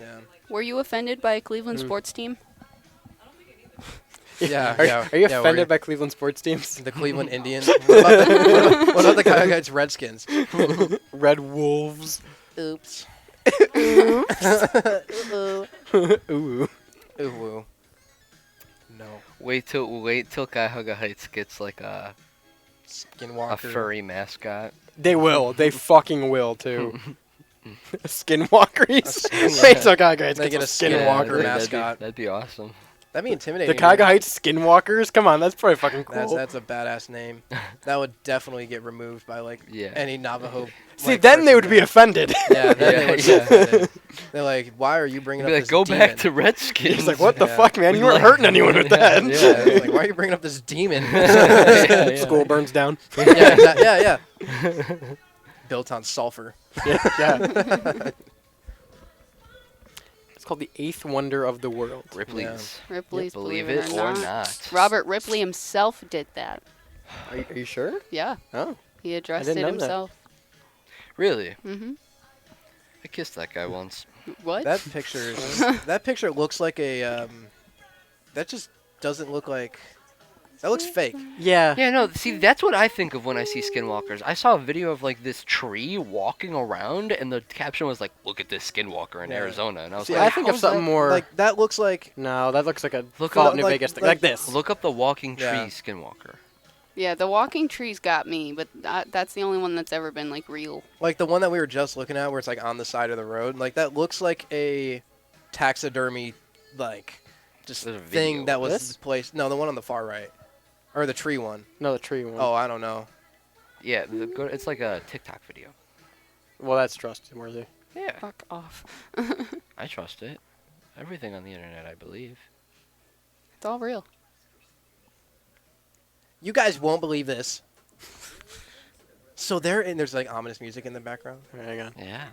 yeah, Were you offended by a Cleveland sports team? yeah. Are you yeah, offended by Cleveland sports teams? the Cleveland Indians? What about the Coyotes Redskins? Red Wolves. Oops. Ooh. Ooh. No. Wait till Cuyahoga Heights gets like a Skinwalker. furry mascot. They will. They fucking will too. Skinwalkers. skin- Wait till Cuyahoga Heights They gets get a a Skinwalker. Skinwalker Yeah, mascot. That'd be awesome. That'd be intimidating. The Cuyahoga Heights Skinwalkers. Come on, that's pretty fucking cool. That's a badass name. That would definitely get removed by like Yeah. any Navajo. See, like, then they person would be there. offended. Yeah, then they would be offended. They're like, why are you bringing Be up like, this go demon? back to Redskins. He's like, what the Yeah. fuck, man? You weren't hurting anyone with that. Yeah, it's like, why are you bringing up this demon? Yeah. School burns down. yeah. Built on sulfur. Yeah. It's called the eighth wonder of the world. Ripley's. Ripley's, Believe it or not. Robert Ripley himself did that. Are you sure? Yeah, Oh. he addressed didn't it know that. himself. Really? Mm-hmm. I kissed that guy once. What? That picture looks like a. That just doesn't look like That looks fake. Yeah. Yeah, no, see, that's what I think of when I see Skinwalkers. I saw a video of, like, this tree walking around, and the caption was like, "Look at this Skinwalker in Yeah. Arizona." And I was See, like, I think of "How's something that?" more. Like that looks like No, that looks like a Look Fallout up- New like- Vegas thing. like- Like this. Look up the walking tree Yeah. Skinwalker. Yeah, the walking trees got me, but that's the only one that's ever been like real. like the one that we were just looking at, where it's like on the side of the road. Like that looks like a taxidermy, like just There's a thing video that of was this? placed. No, the one on the far right, or the tree one. No, the tree one. Oh, I don't know. Yeah, it's like a TikTok video. Well, that's trustworthy. Yeah, Fuck off. I trust it. Everything on the internet, I believe. It's all real. You guys won't believe this. So there's like ominous music in the background. There you go. Yeah.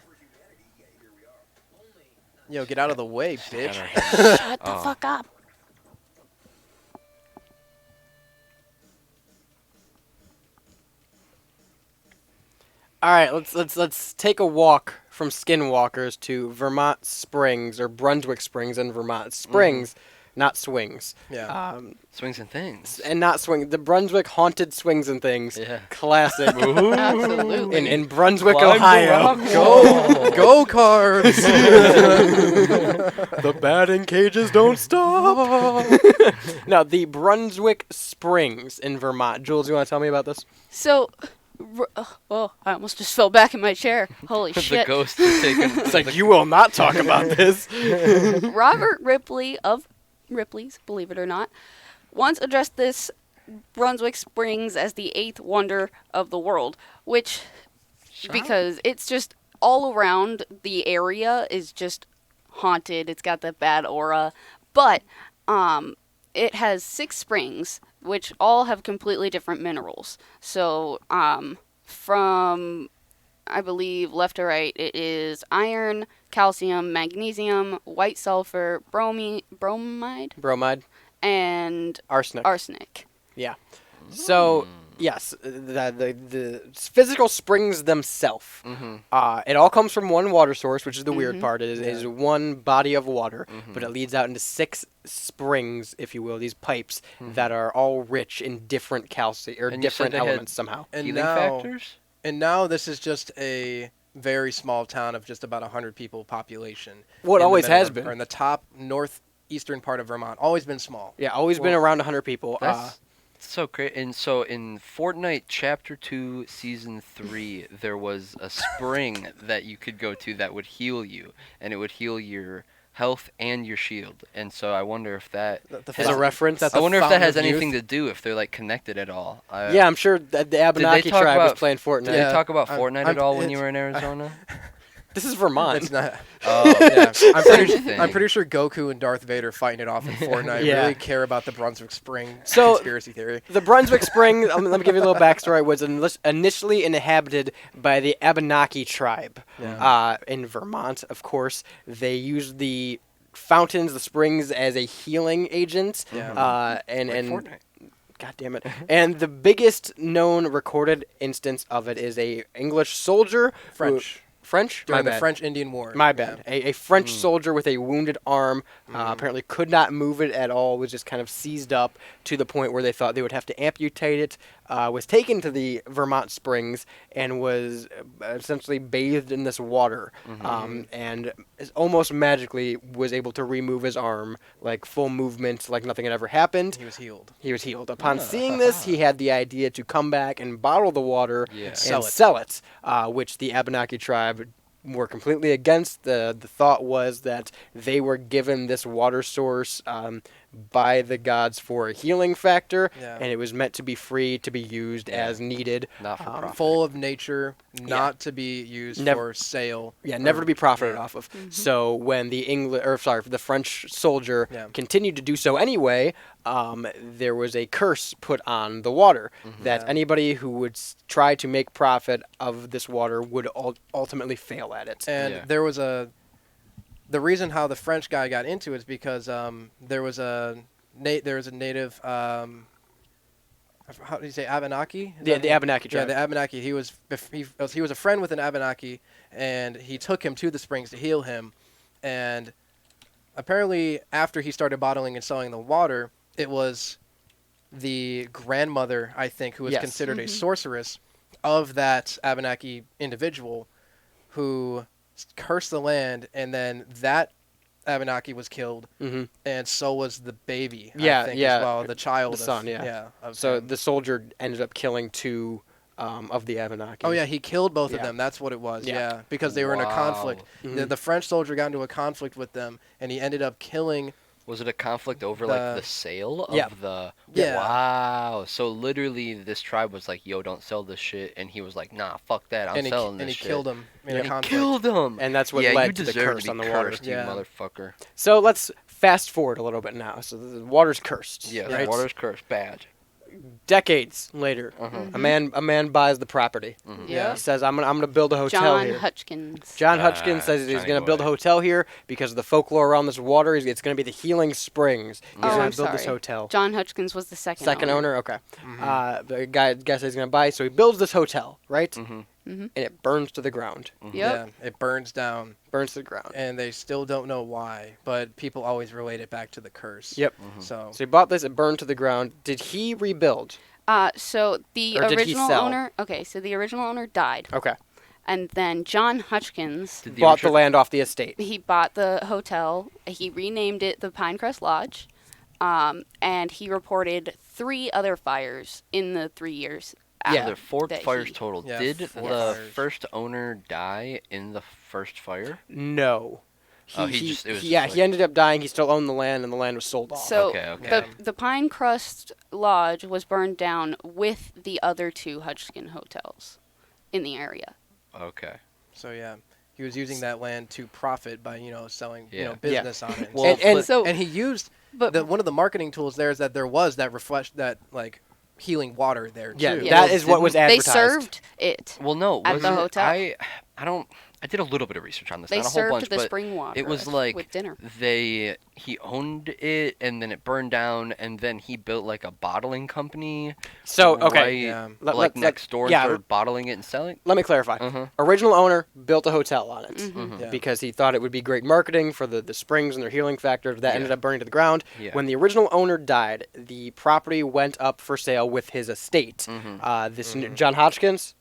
Yo, get out of the way, bitch. Shut the Oh. fuck up. All right, let's take a walk from Skinwalkers to Vermont Springs or Brunswick Springs in Vermont. Springs, not swings. Yeah. Swings and things. And not swing. The Brunswick haunted swings and things. Yeah. Classic. Absolutely. in Brunswick, Climb the Ohio. rock Go, go cards. The batting cages don't stop. No, the Brunswick Springs in Vermont. Jules, you want to tell me about this? So, oh, I almost just fell back in my chair. Holy The shit. ghost is taking. It's like, you will not talk about this. Robert Ripley of Ripley's, believe it or not, once addressed this Brunswick Springs as the 8th wonder of the world, which, because it's just all around the area is just haunted. It's got that bad aura, but it has 6 springs, which all have completely different minerals. So, from, I believe, left to right, it is iron, calcium, magnesium, white sulfur, bromide, and Arsenic. arsenic. Yeah. So, yes, the physical springs themselves. It all comes from one water source, which is the weird part. It is one body of water, but it leads out into 6 springs, if you will, these pipes that are all rich in different calcium or And you said different they had elements somehow. And Healing now, factors? and now this is just a very small town of just about 100 people population. Well, it in the always middle has of- been. Or in the top northeastern part of Vermont. Always been small. Yeah, always been around 100 people. That's so great. And so in Fortnite Chapter 2, Season 3, there was a spring that you could go to that would heal you, and it would heal your health and your shield. And so I wonder if that as a reference. That's I the wonder if that fountain has of youth. anything to do, if they're like connected at all. Yeah, I'm sure that the Abenaki talk tribe was about- playing Fortnite. Did Yeah. they talk about I'm- Fortnite I'm- at all when you it's- were in Arizona? This is Vermont. It's not. Oh, Yeah, Thing. I'm pretty sure Goku and Darth Vader fighting it off in Fortnite Yeah. really care about the Brunswick Spring So- conspiracy theory. The Brunswick Spring, let me give you a little backstory, was initially inhabited by the Abenaki tribe in Vermont, of course. They used the fountains, the springs, as a healing agent. Yeah. And Fortnite. God damn it. And the biggest known recorded instance of it is a English soldier. French. French? During My the bad. French-Indian War. My bad. Yeah. A French soldier with a wounded arm apparently could not move it at all, was just kind of seized up to the point where they thought they would have to amputate it, was taken to the Vermont Springs and was essentially bathed in this water and almost magically was able to remove his arm, like full movement, like nothing had ever happened. He was healed. He was healed. Upon seeing this, he had the idea to come back and bottle the water Yeah. and Sell it. sell it, which the Abenaki tribe were completely against. The thought was that they were given this water source by the gods for a healing factor, Yeah. and it was meant to be free to be used as needed. Not for profit. Full of nature, not to be used Never- for sale. Yeah, never or- to be profited yeah. off of. So when the French soldier Yeah. continued to do so anyway, there was a curse put on the water that Yeah. anybody who would try to make profit of this water would ultimately fail at it. And Yeah. there was the reason how the French guy got into it is because there was a native how do you say Abenaki? Is The that- Abenaki Yeah, tribe. the Abenaki. He was a friend with an Abenaki, and he took him to the springs to heal him. And apparently, after he started bottling and selling the water, it was the grandmother, I think, who was Yes. considered a sorceress of that Abenaki individual who cursed the land, and then that Abenaki was killed, and so was the baby, Yeah, I think, yeah, as well, the child. the son, of So him. the soldier ended up killing 2 of the Abenaki. Oh, yeah, he killed both of Yeah. them. That's what it was, Yeah. yeah, because they were in a conflict. Mhm. The French soldier got into a conflict with them, and he ended up killing... Was it a conflict over The- like the sale of Yeah. the? Yeah. Wow. So literally, this tribe was like, "Yo, don't sell this shit," and he was like, "Nah, fuck that. I'm and selling he this shit." killed him in Yeah. a He conflict. killed him. And that's what yeah, led you to the deserve curse to on be the water. cursed, you Yeah. motherfucker. So let's fast forward a little bit now. So the water's cursed. Yeah, right? water's cursed. Bad. Decades later, a man buys the property. Yeah. He says, "I'm gonna build a hotel John here." Hutchkins. John Hutchins says he's Johnny going to build a boy. hotel here because of the folklore around this water. It's going to be the healing springs. He's Oh, going I'm to build this sorry. hotel. John Hutchins was the second. Second owner, okay. The guy says he's going to buy, so he builds this hotel, right? And it burns to the ground. Yep. Yeah, it burns down, Burns to the ground. and they still don't know why, but people always relate it back to the curse. Yep. So, So he bought this. It burned to the ground. Did he rebuild? So the Or did he original sell? owner. Okay, so the original owner died, Okay. and then John Hutchins Did Bought the original- land off the estate. he bought the hotel. He renamed it the Pinecrest Lodge, and he reported 3 other fires in the 3 years. Yeah. There after are 4 that fires he- total. Yeah, Did 4 the fires. first owner die in the first fire? No. Oh, he just- it was just yeah, like- he ended up dying. He still owned the land, and the land was sold off. So Okay. the Pinecrest Lodge was burned down with the other 2 Hutchkin hotels in the area. Okay. so yeah, he was using that land to profit by, selling, Yeah. business on it. Well, and So, and he used but one of the marketing tools there is that there was that healing water there yeah, too. Yeah. that is what was they advertised. served it. Well, no. At the wasn't it- hotel. I did a little bit of research on this. They Not a whole served bunch, the but spring water. it was like with dinner. he owned it, and then it burned down, and then he built like a bottling company. So okay, right, Yeah. like next door, yeah. for bottling it and selling. Let me clarify. Uh-huh. Original owner built a hotel on it Mm-hmm. Yeah. because he thought it would be great marketing for the springs and their healing factor. That ended Yeah. up burning to the ground. Yeah. When the original owner died, the property went up for sale with his estate. John Hotchkins,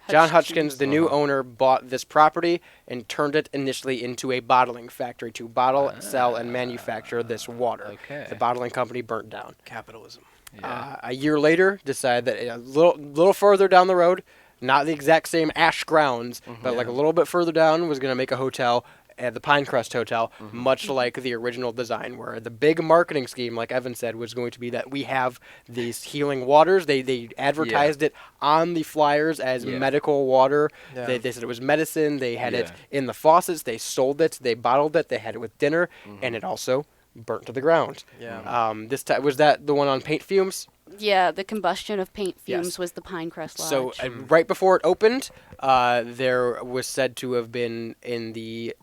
John Hutchins, the new owner, bought this property and turned it initially into a bottling factory to bottle, sell, and manufacture this water. Okay. The bottling company burnt down. Capitalism. Yeah. A year later, decided that a little further down the road, not the exact same ash grounds, but like a little bit further down, was going to make a hotel at the Pinecrest Hotel, much like the original design, where the big marketing scheme, like Evan said, was going to be that we have these healing waters. They advertised it on the flyers as Yeah. medical water. Yeah. They said it was medicine. They had it Yeah. in the faucets. They sold it. They bottled it. They had it with dinner, and it also burnt to the ground. Yeah. This time was that the one on paint fumes. Yeah, the combustion of paint fumes Yes. was the Pinecrest Lodge. So right before it opened, there was said to have been in the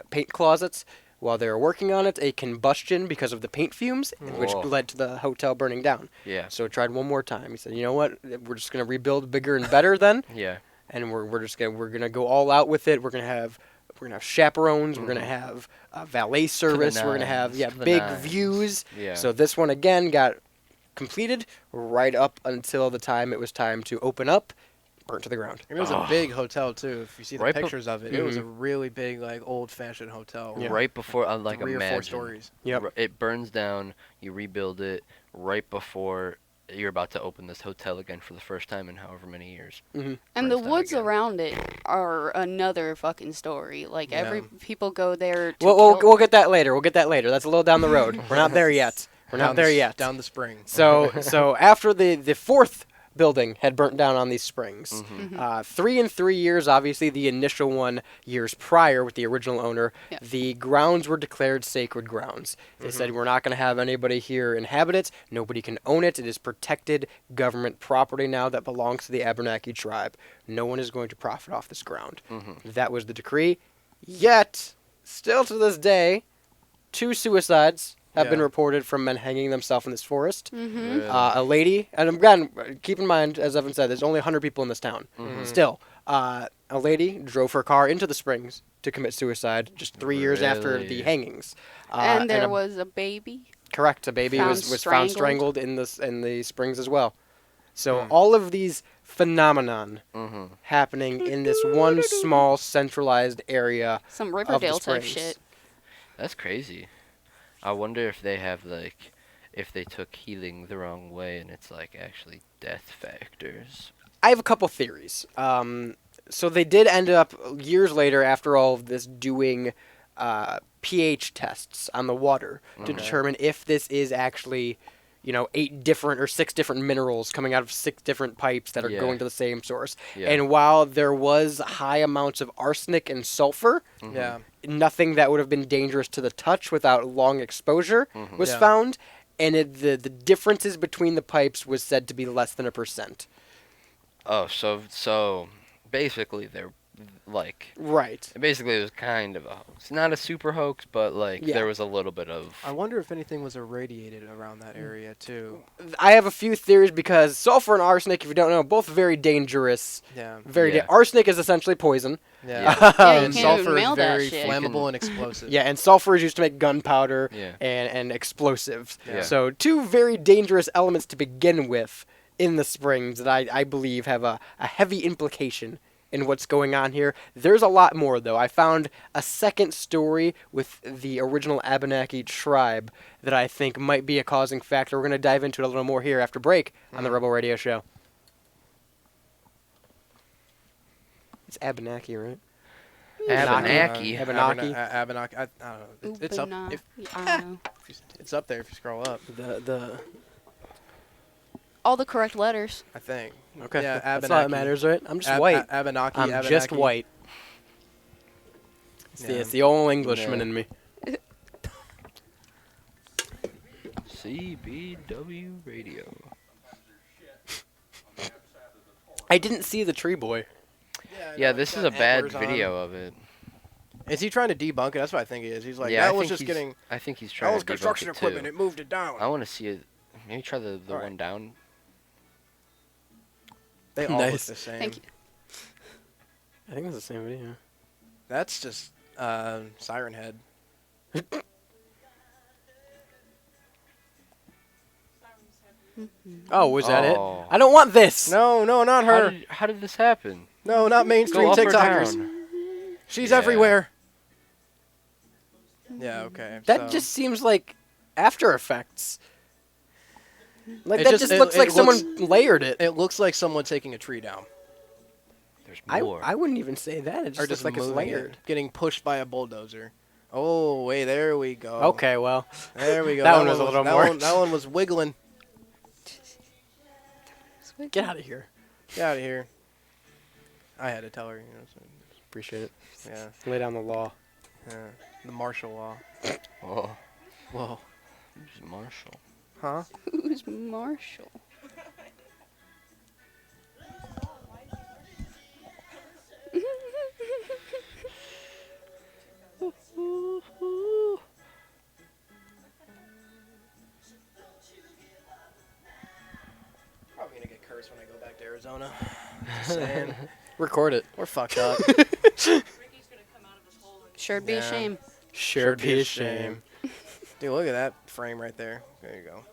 paint closets while they were working on it a combustion because of the paint fumes, which Whoa. led to the hotel burning down. Yeah. So he tried one more time. He said, "You know what? We're just gonna rebuild bigger and better then, Yeah. and we're gonna go all out with it. We're gonna have chaperones. We're gonna have valet service. We're gonna have nines, to the big nines. views. Yeah. So this one again got completed right up until the time it was time to open up, burnt to the ground. And it was a big hotel too. If you see the Right pictures of it, it was a really big, old-fashioned hotel. Yeah. Right before, like, 3 or 4 imagine. stories. Yep. It burns down. You rebuild it right before you're about to open this hotel again for the first time in however many years. and burns the down woods again. around it are another fucking story. Like Yeah. people go there to We'll kill- we'll get that later. We'll get that later. That's a little down the road. We're not there yet. We're not there yet. Down the spring. So after the fourth building had burnt down on these springs, Mm-hmm. 3 and 3 years, obviously the initial one years prior with the original owner, Yeah. the grounds were declared sacred grounds. They said we're not going to have anybody here inhabit it. Nobody can own it. It is protected government property now that belongs to the Abenaki tribe. No one is going to profit off this ground. That was the decree. Yet, still to this day, 2 suicides have been Yeah. reported from men hanging themselves in this forest. Mm-hmm. Really? A lady, and again, keep in mind, as Evan said, there's only 100 people in this town. Still, a lady drove her car into the springs to commit suicide just 3 years after the Really? hangings. and there a- was a baby. Correct. A baby Found was found strangled. strangled in the springs as well. So Hmm. all of these phenomenon Mm-hmm. happening in this one small centralized area Some of the Riverdale type springs. shit. That's crazy. I wonder if they have like, if they took healing the wrong way and it's like actually death factors. I have a couple theories. So they did end up years later, after all of this, doing pH tests on the water to Okay. determine if this is actually, 8 different or 6 different minerals coming out of 6 different pipes that are Yeah. going to the same source. Yeah. And while there was high amounts of arsenic and sulfur, Mhm. Yeah. nothing that would have been dangerous to the touch without long exposure Mhm. was Yeah. found, and the differences between the pipes was said to be less than 1%. Oh, so basically they're like, Right. basically it was kind of a hoax. Not a super hoax, but like Yeah. there was a little bit of. I wonder if anything was irradiated around that area too. I have a few theories because sulfur and arsenic, if you don't know, both very dangerous. Yeah. Yeah. Arsenic is essentially poison. Yeah. Yeah. Yeah, you And can't sulfur even is mail that very shit. flammable and explosive. Yeah, and sulfur is used to make gunpowder Yeah. and explosives. Yeah. So 2 very dangerous elements to begin with in the springs that I believe have a heavy implication in what's going on here. There's a lot more, though. I found a second story with the original Abenaki tribe that I think might be a causing factor. We're going to dive into it a little more here after break on the Rebel Radio Show. It's Abenaki, right? Abenaki. Abenaki. Abenaki. I don't know. It's up. Oopana- If, I don't know. it's up there if you scroll up. The All the correct letters. I think. Okay, Yeah, that's all that Abenaki. matters, right? I'm just white. Abenaki. I'm Abenaki. just white. Yeah. It's the old Englishman Yeah. in me. CBW Radio. I didn't see the tree boy. Yeah, this is a bad video of it. Is he trying to debunk it? That's what I think he is. He's like, Yeah, I that was think just he's getting. I think he's That trying was to debunk construction it equipment. too. It moved it down. I want to see it. Maybe try the Alright. one down. They all look Nice. the same. Thank you. I think it's the same video. That's just Siren Head. Oh, was that it? Oh. I don't want this. No, not her. How did this happen? No, not mainstream Go up or TikTokers. down? She's Yeah. everywhere. Yeah, okay. That so- just seems like After Effects. Like It that just- just it- looks it like looks- someone layered it. It looks like someone taking a tree down. There's I more. wouldn't even say that. It just Or looks just like it's moving it, layered. getting pushed by a bulldozer. Oh, wait, there we go. Okay, well, There we go. That one was a little that more. That one was wiggling. get out of here. Get out of here. I had to tell her, so, Appreciate it. yeah, Lay down the law. yeah. The martial law. Oh, Whoa. who's Marshall? Huh? Who's Marshall? Probably gonna get cursed when I go back to Arizona. Just saying. Record it. We're fucked up. Sure'd be a Yeah. shame. Sure be a shame. Dude, look at that frame right there. There you go.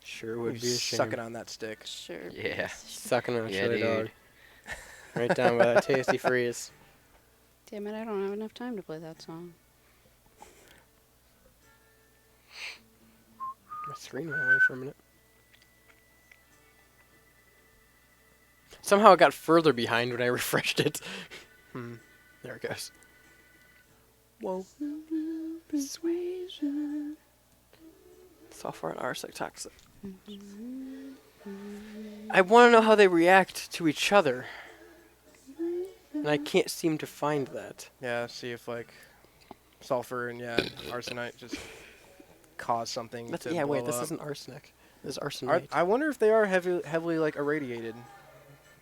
Sure would You be a shame. sucking on that stick. Sure. Yeah. Sucking on a Yeah, chili dude. dog. Right down by that tasty freeze. Damn it, I don't have enough time to play that song. My screen went away for a minute. Somehow it got further behind when I refreshed it. There it goes. Whoa. Persuasion. Sulfur and arsenic toxic. I want to know how they react to each other. And I can't seem to find that. Yeah, see if like sulfur and arsenite just cause something That's, to yeah, wait, blow this up. isn't arsenic. This is arsenite. I wonder if they are heavily like irradiated,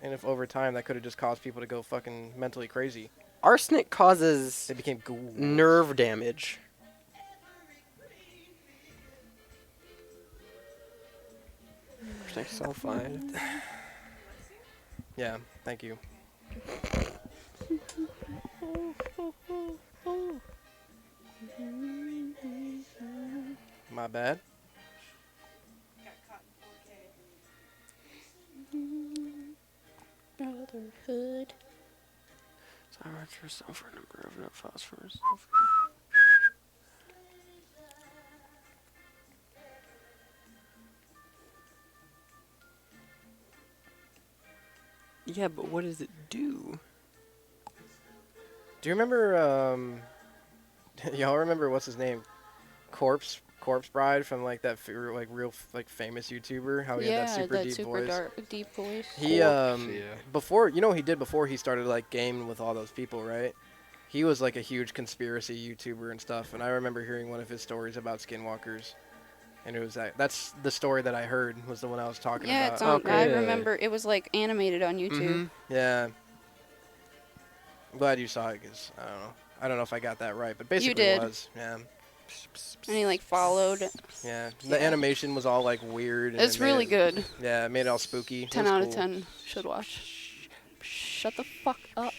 and if over time that could have just caused people to go fucking mentally crazy. Arsenic causes They became ghouls. nerve damage. Arsenic sulfide. Yeah, thank you. My bad. Brotherhood. Direct yourself for a number of phosphorus. Yeah, but what does it do? Do you remember, y'all remember what's his name? Corpse Bride from like that real famous YouTuber, how he had that super deep voice. Dark, deep voice. He Yeah. before, you know what he did before he started like gaming with all those people, right? He was like a huge conspiracy YouTuber and stuff, and I remember hearing one of his stories about Skinwalkers. And it was that's the story that I heard was the one I was talking Yeah, about. it's on. Okay. I Yeah. remember it was like animated on YouTube. Yeah. I'm glad you saw it, because I don't know if I got that right, but basically did. it was. Yeah. And he like followed. Yeah. The Yeah. animation was all like weird. And It's it made really it- good. Yeah, it made it all spooky. It 10 was out of cool. 10. Should watch. Shut the fuck up.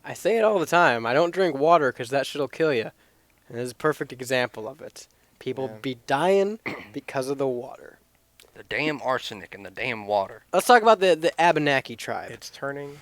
I say it all the time. I don't drink water because that shit'll kill you. And this is a perfect example of it. People Yeah. be dying because of the water. The damn arsenic in the damn water. Let's talk about the Abenaki tribe. It's turning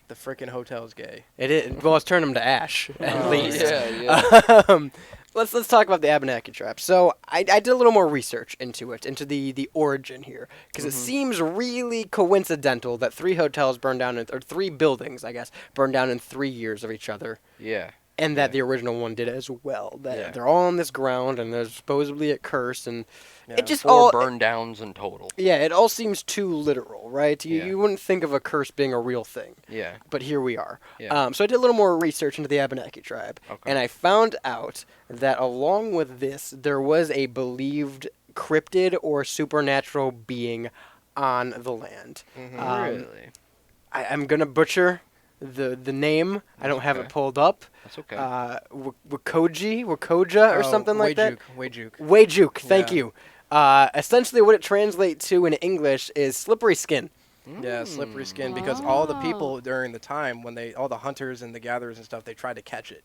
the frickin' hotels gay. It is. Well, let's turn them to ash, at Oh, least. Yeah. Let's talk about the Abenaki tribe. So I did a little more research into it, into the origin here, because it seems really coincidental that 3 hotels burned down, or 3 buildings, I guess, burned down in 3 years of each other, Yeah. and that Yeah. the original one did as well. That Yeah. they're all on this ground, and there's supposedly a curse, and Yeah. it just 4 all. burn downs in total. Yeah, it all seems too literal, right? Yeah. You wouldn't think of a curse being a real thing. Yeah. But here we are. Yeah. So I did a little more research into the Abenaki tribe, Okay. and I found out that along with this, there was a believed cryptid or supernatural being on the land. Really? I'm gonna butcher the name. I don't have it okay. pulled up. That's okay. Wakoja, or something like that. Wayjuk. Wayjuk. Thank Yeah. you. Essentially, what it translates to in English is slippery skin. Yeah, slippery skin, because all the people during the time when all the hunters and the gatherers and stuff, they tried to catch it.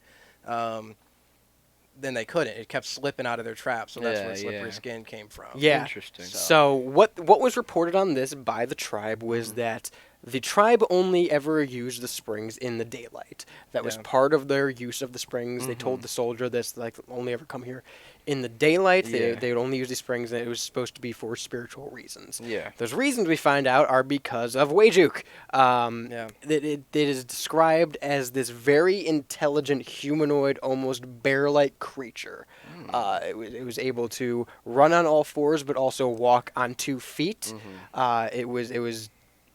Then they couldn't. It kept slipping out of their trap, so that's Yeah, where slippery yeah. skin came from. Yeah. Interesting. So what was reported on this by the tribe was that the tribe only ever used the springs in the daylight. That was Yeah. part of their use of the springs. They told the soldier this, like, only ever come here in the daylight. Yeah. They would only use these springs, and it was supposed to be for spiritual reasons. Yeah. Those reasons we find out are because of Wayjuk. Yeah. It is described as this very intelligent humanoid, almost bear-like creature. It was able to run on all 4s, but also walk on 2 feet. It was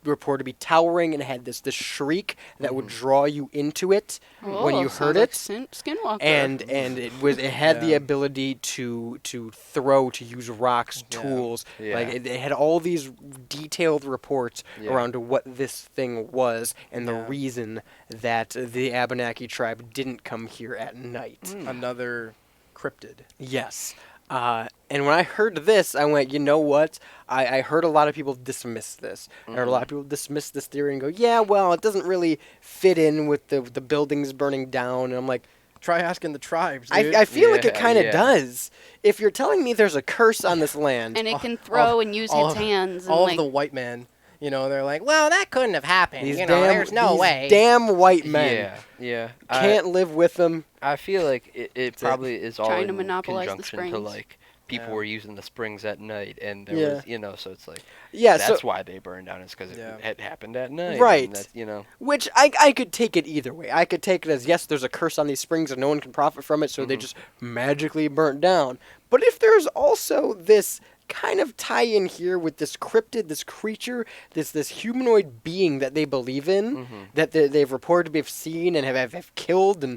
reported to be towering and had this shriek that would draw you into it when you heard it. Skinwalker. And it had the Yeah. ability to throw, to use rocks, Yeah. tools. Yeah. Like it had all these detailed reports Yeah. around to what this thing was and the Yeah. reason that the Abenaki tribe didn't come here at night. Another cryptid. Yes. And when I heard this, I went, you know what? I heard a lot of people dismiss this. I heard a lot of people dismiss this theory and go, yeah, well, it doesn't really fit in with the buildings burning down. And I'm like, Try asking the tribes, dude. I feel like it Yeah, kind of yeah. does. If you're telling me there's a curse on this land, and it can throw and use all its of- hands. And all like, of the white men, they're like, well, that couldn't have happened. these There's no these way. damn white men Yeah. Yeah. can't live with them. I feel like it probably is all Trying to in monopolize the conjunction to springs. like people Yeah. were using the springs at night, and there Yeah. was so it's like Yeah, that's so why they burned down. Is because Yeah. it had happened at night. Right. And that, which I could take it either way. I could take it as, yes, there's a curse on these springs and no one can profit from it, so they just magically burnt down. But if there's also this kind of tie-in here with this cryptid, this creature, this humanoid being that they believe in, that they've reported to have seen and have killed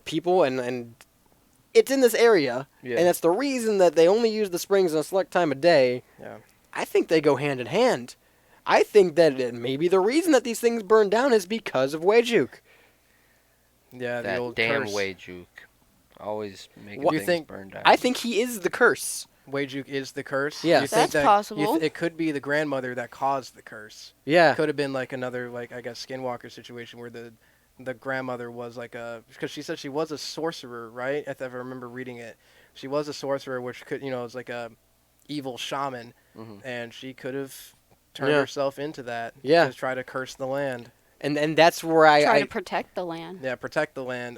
people, and it's in this area, Yeah. and that's the reason that they only use the springs in a select time of day. Yeah. I think they go hand in hand. I think that maybe the reason that these things burn down is because of Wayjuk. Yeah, the that old damn curse. Wayjuk. always making What- You things think- burn down. I think he is the curse. Wage is the curse. Yes. You think That's possible. it could be the grandmother that caused the curse. Yeah. Could have been like another, like, I guess, Skinwalker situation where the grandmother was like because she said she was a sorcerer, right? If I remember reading it, she was a sorcerer, which could, was like a evil shaman, and she could have turned Yeah. herself into that Yeah. to try to curse the land. And that's where Try I to protect the land. Yeah, protect the land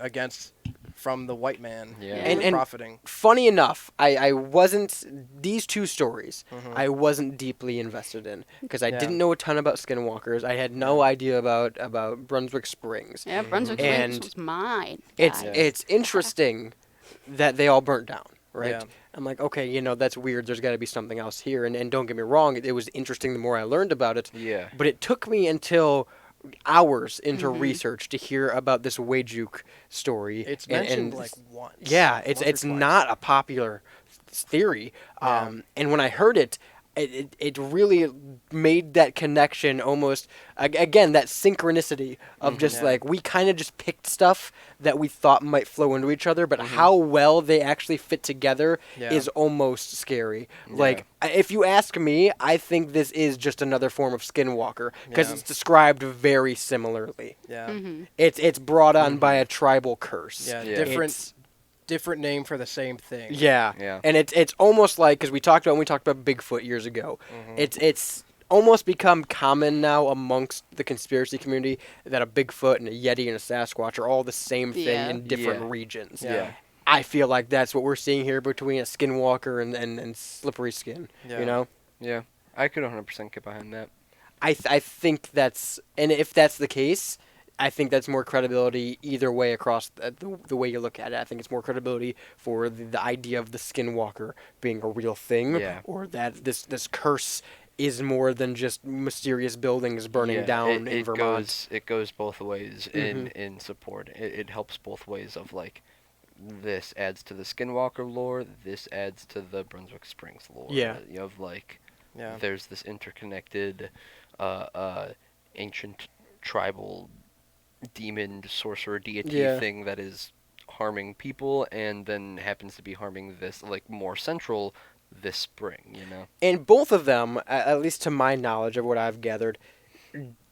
from the white man. Yeah. who were And- profiting. funny enough, I wasn't these two stories. Mhm. I wasn't deeply invested in because I Yeah. didn't know a ton about Skinwalkers. I had no idea about Brunswick Springs. Yeah, Brunswick And Springs was mine. It's guys. it's interesting that they all burnt down, right? Yeah. I'm like, okay, that's weird. There's got to be something else here. And don't get me wrong, it was interesting the more I learned about it. Yeah. But it took me until hours into research to hear about this Wajuk story. It's and- mentioned and like once. yeah, once it's or twice. not a popular theory. Yeah. And when I heard it, it really made that connection almost again that synchronicity of just Yeah. like we kind of just picked stuff that we thought might flow into each other, but how well they actually fit together Yeah. is almost scary. Yeah. Like if you ask me, I think this is just another form of Skinwalker because Yeah. it's described very similarly. Yeah. Mm-hmm. It's brought on by a tribal curse. Yeah, Yeah. different name for the same thing. Yeah. Yeah. And it's almost like because we talked about when we talked about Bigfoot years ago. It's almost become common now amongst the conspiracy community that a Bigfoot and a Yeti and a Sasquatch are all the same thing Yeah. in different Yeah. regions. Yeah. I feel like that's what we're seeing here between a Skinwalker and Slippery Skin. Yeah. You know, Yeah. I could 100% get behind that. I think that's, and if that's the case, I think that's more credibility either way across the way you look at it. I think it's more credibility for the idea of the Skinwalker being a real thing, Yeah. or that this curse is more than just mysterious buildings burning Yeah, down in Vermont. It goes both ways in support. It helps both ways of like this adds to the Skinwalker lore, this adds to the Brunswick Springs lore. Yeah. You have like Yeah. there's this interconnected ancient tribal demon sorcerer deity Yeah. thing that is harming people and then happens to be harming this like more central this spring, And both of them, at least to my knowledge of what I've gathered,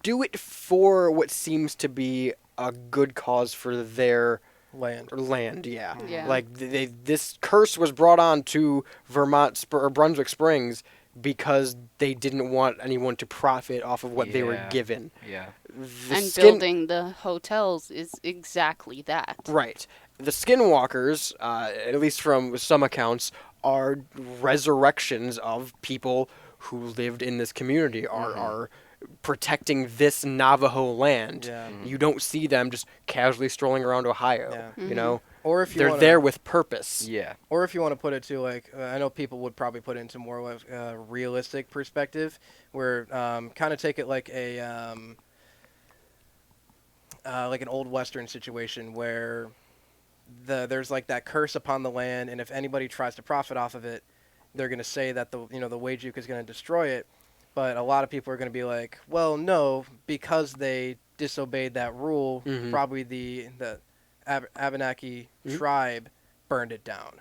do it for what seems to be a good cause for their land. Yeah. Yeah. Like this curse was brought on to or Brunswick Springs because they didn't want anyone to profit off of what they were Yeah. given. Yeah. The And skin- building the hotels is exactly that. Right. The Skinwalkers, at least from some accounts, are resurrections of people who lived in this community, are protecting this Navajo land. Yeah. You don't see them just casually strolling around Ohio. Yeah. You know, Or if you they're wanna, there with purpose. Yeah. Or if you want to put it to like, I know people would probably put it into more of a realistic perspective, where kind of take it like like an old Western situation where there's like that curse upon the land, and if anybody tries to profit off of it, they're going to say that the Wajuk is going to destroy it. But a lot of people are going to be like, well, no, because they disobeyed that rule, Mhm. probably the Abenaki tribe burned it down,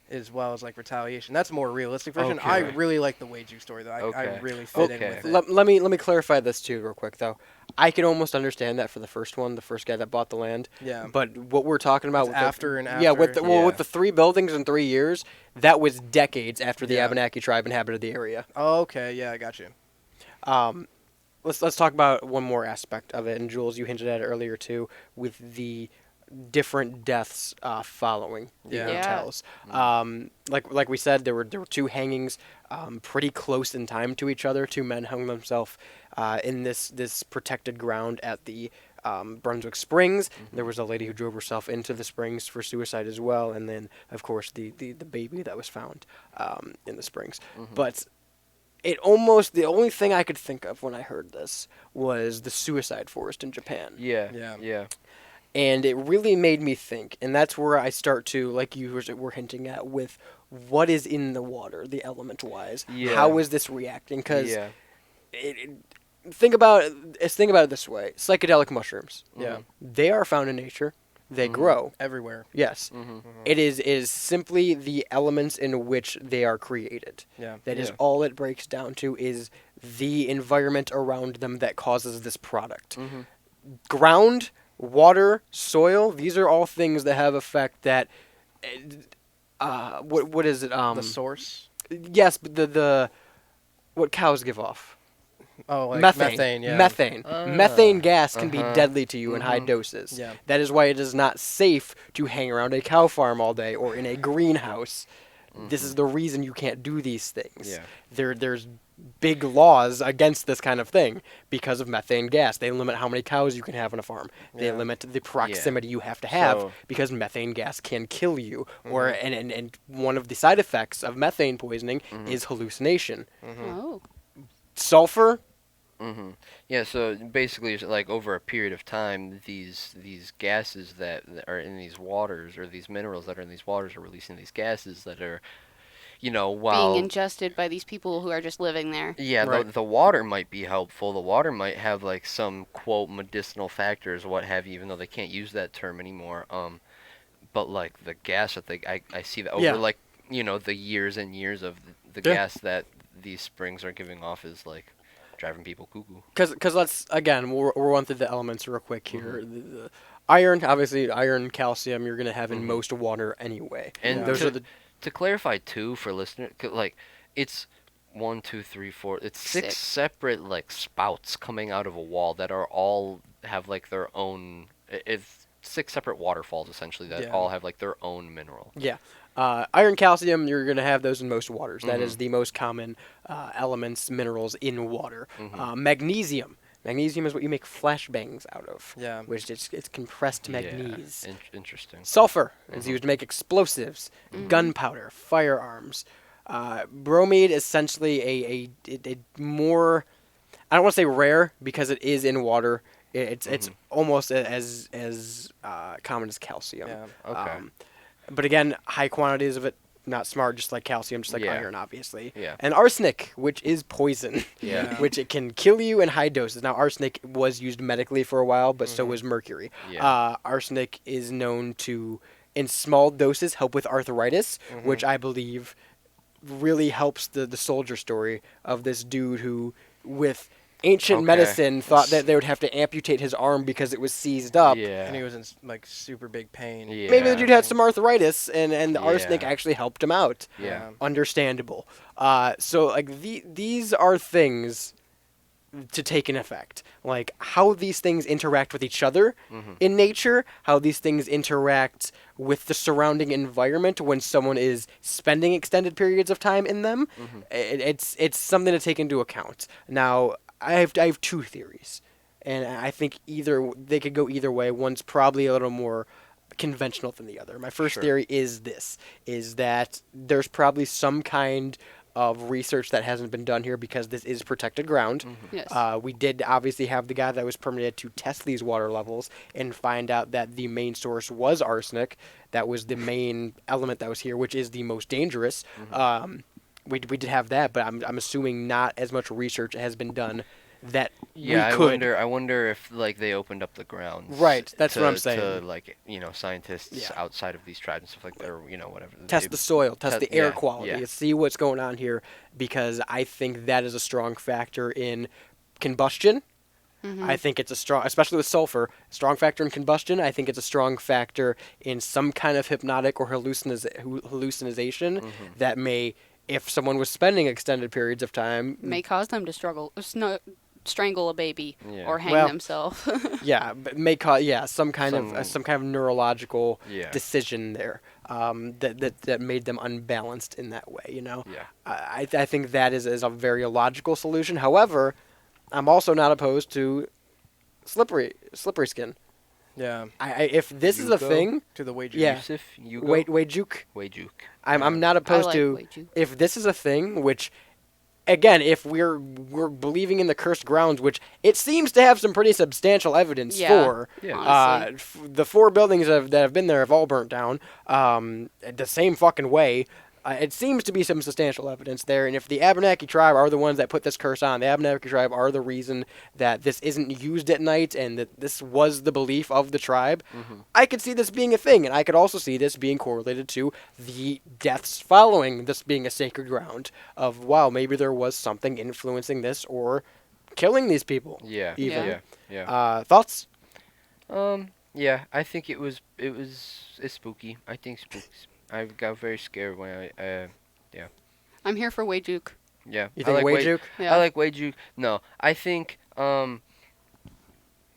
as well as like retaliation. That's a more realistic version. I Okay. really like the Wajuk story though. I Okay. really fit in Okay. with it. Let me clarify this too, real quick though. I can almost understand that for the first one, the first guy that bought the land. Yeah. But what we're talking about It's with after the, and yeah, with after. the, well, Yeah. with the 3 buildings in 3 years, that was decades after the Yeah. Abenaki tribe inhabited the area. Oh, okay, yeah, I got you. Let's talk about one more aspect of it, and Jules, you hinted at it earlier too, with the different deaths following the Yeah. Yeah. hotels. Like we said, there were 2 hangings, pretty close in time to each other. 2 men hung themselves in this protected ground at the Brunswick Springs. There was a lady who drove herself into the springs for suicide as well, and then of course the baby that was found in the springs. But it almost, the only thing I could think of when I heard this was the suicide forest in Japan. Yeah. Yeah. Yeah. And it really made me think, and that's where I start to, like you were hinting at, with what is in the water, the element-wise. Yeah. How is this reacting? Because Yeah. think about it this way: psychedelic mushrooms. Yeah. They are found in nature. they grow. Everywhere. Yes. It is simply the elements in which they are created. Yeah. That is all it breaks down to, is the environment around them that causes this product. Ground, water, soil, these are all things that have effect that what is it? The source. Yes, but the what cows give off. Oh, like Methane. yeah. Methane. Methane gas can be deadly to you in high doses. Yeah. That is why it is not safe to hang around a cow farm all day or in a greenhouse. This is the reason you can't do these things. Yeah. There's big laws against this kind of thing because of methane gas. They limit how many cows you can have on a farm. They Yeah. limit the proximity you have to have So- because methane gas can kill you. Or and one of the side effects of methane poisoning is hallucination. Oh. Sulfur. Yeah, so basically, it's like over a period of time, these gases that are in these waters, or these minerals that are in these waters, are releasing these gases that are, while Being ingested by these people who are just living there. yeah, Right. the water might be helpful. The water might have like some quote medicinal factors, what have you, even though they can't use that term anymore. But like the gas that I see that over Yeah. like the years and years of the Yeah. gas that these springs are giving off is like driving people cuckoo. Because let's again we'll run through the elements real quick here. The iron, obviously, iron, calcium, you're gonna have in most water anyway. And those are the to clarify too for listeners, like it's 1, 2, 3, 4. It's six Six. separate like spouts coming out of a wall that are all have like their own. It's 6 separate waterfalls essentially that Yeah. all have like their own mineral. yeah. Iron, calcium, you're gonna have those in most waters. That is the most common elements, minerals in water. Magnesium. Magnesium is what you make flashbangs out of. Yeah. Which it's compressed magnesium. Yeah, interesting. Sulfur is used to make explosives, gunpowder, firearms. Bromide is essentially a more, I don't want to say rare because it is in water. It's almost as common as calcium. Yeah. Okay. But again, high quantities of it, not smart, just like calcium, just like Yeah. iron, obviously. Yeah. And arsenic, which is poison. Yeah. Which it can kill you in high doses. Now, arsenic was used medically for a while, but so was mercury. Yeah. Arsenic is known to, in small doses, help with arthritis, which I believe really helps the soldier story of this dude who, with ancient Okay. medicine, thought that they would have to amputate his arm because it was seized up. Yeah. And he was in like super big pain. Yeah. Maybe the dude had some arthritis, and the arsenic Yeah. actually helped him out. Yeah. Understandable. So like these are things to take in effect, like how these things interact with each other in nature, how these things interact with the surrounding environment when someone is spending extended periods of time in them. It's something to take into account. Now, I have 2 theories, and I think they could go either way. One's probably a little more conventional than the other. My first Sure. theory is that there's probably some kind of research that hasn't been done here because this is protected ground. Yes. We did obviously have the guy that was permitted to test these water levels and find out that the main source was arsenic. That was the main element that was here, which is the most dangerous. We did have that, but I'm assuming not as much research has been done that Yeah, we could. I wonder if like they opened up the grounds. Right, that's what I'm to saying. like scientists Yeah. outside of these tribes and stuff like that, or whatever. Test the soil, test the air yeah, quality, yeah. see what's going on here, because I think that is a strong factor in combustion. I think it's a strong, especially with sulfur, strong factor in combustion. I think it's a strong factor in some kind of hypnotic or hallucination that may, if someone was spending extended periods of time, May cause them to strangle a baby Yeah. or hang Well, themselves. may cause some kind Some- of neurological Yeah. decision there that made them unbalanced in that way. Yeah. I think that is a very logical solution. However, I'm also not opposed to slippery skin. Yeah. If this is a Yugo? thing, To the wager. Yeah. Yusuf, Yugo? Wajuk. Wajuk. I'm not opposed like to Wajuk. if this is a thing, which again, if we're believing in the cursed grounds, which it seems to have some pretty substantial evidence Yeah. for. Yeah. Honestly. The 4 buildings that have been there have all burnt down the same fucking way. it seems to be some substantial evidence there. And if the Abenaki tribe are the ones that put this curse on, the Abenaki tribe are the reason that this isn't used at night and that this was the belief of the tribe, I could see this being a thing. And I could also see this being correlated to the deaths following this being a sacred ground of, wow, maybe there was something influencing this or killing these people. Yeah. Even. Yeah. Thoughts? Yeah, I think it's spooky. I think spooks. I got very scared when I'm here for Wayjuk. yeah. You I think like Wayjuk? Yeah. I like Wayjuk. No, I think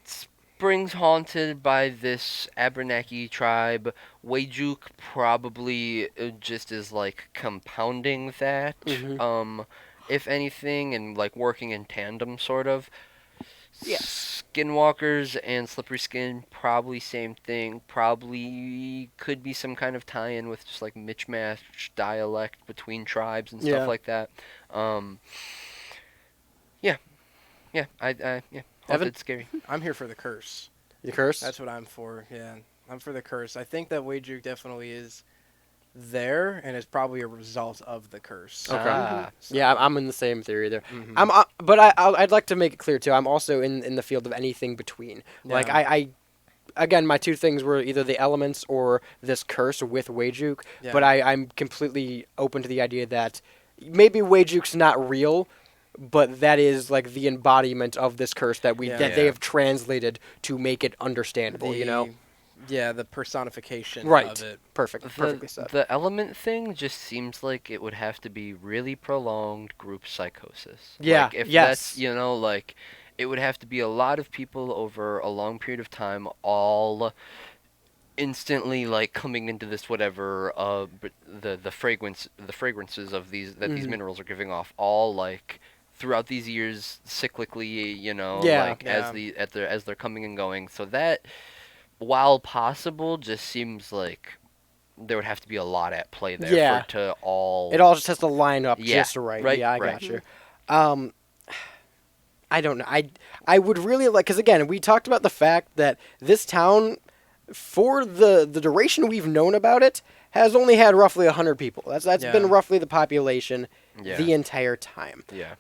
Springs haunted by this Abenaki tribe. Wayjuk probably just is like compounding that. If anything, and like working in tandem, sort of. Yes. Skinwalkers and Slippery Skin, probably same thing. Probably could be some kind of tie-in with just like mismatch dialect between tribes and stuff like that. Yeah. Evan? Haunted, scary. I'm here for the curse. The curse? That's what I'm for. Yeah, I'm for the curse. I think that Wayjuk definitely is there, and is probably a result of the curse. Okay. So- Yeah, I'm in the same theory there. Mhm. But I'd like to make it clear too. I'm also in the field of anything between. Like Yeah. I again, my two things were either the elements or this curse with Wayjuk. Yeah. But I'm completely open to the idea that maybe Wayjuk's not real, but that is like the embodiment of this curse that Yeah. that they have translated to make it understandable. You know. Yeah, the personification Right. of it. Perfectly said. The element thing just seems like it would have to be really prolonged group psychosis. Yeah, Like, if yes. that's, like, it would have to be a lot of people over a long period of time all instantly, like, coming into this whatever, the fragrances of these, that these minerals are giving off, all, like, throughout these years, cyclically, like, as they're coming and going. So that, while possible, just seems like there would have to be a lot at play there Yeah. for it to all. It all just has to line up Yeah, just right. right, Yeah, I right. got you. I don't know. I would really like, because again, we talked about the fact that this town, for the duration we've known about it, has only had roughly 100 people. That's Yeah. been roughly the population Yeah. the entire time. Yeah.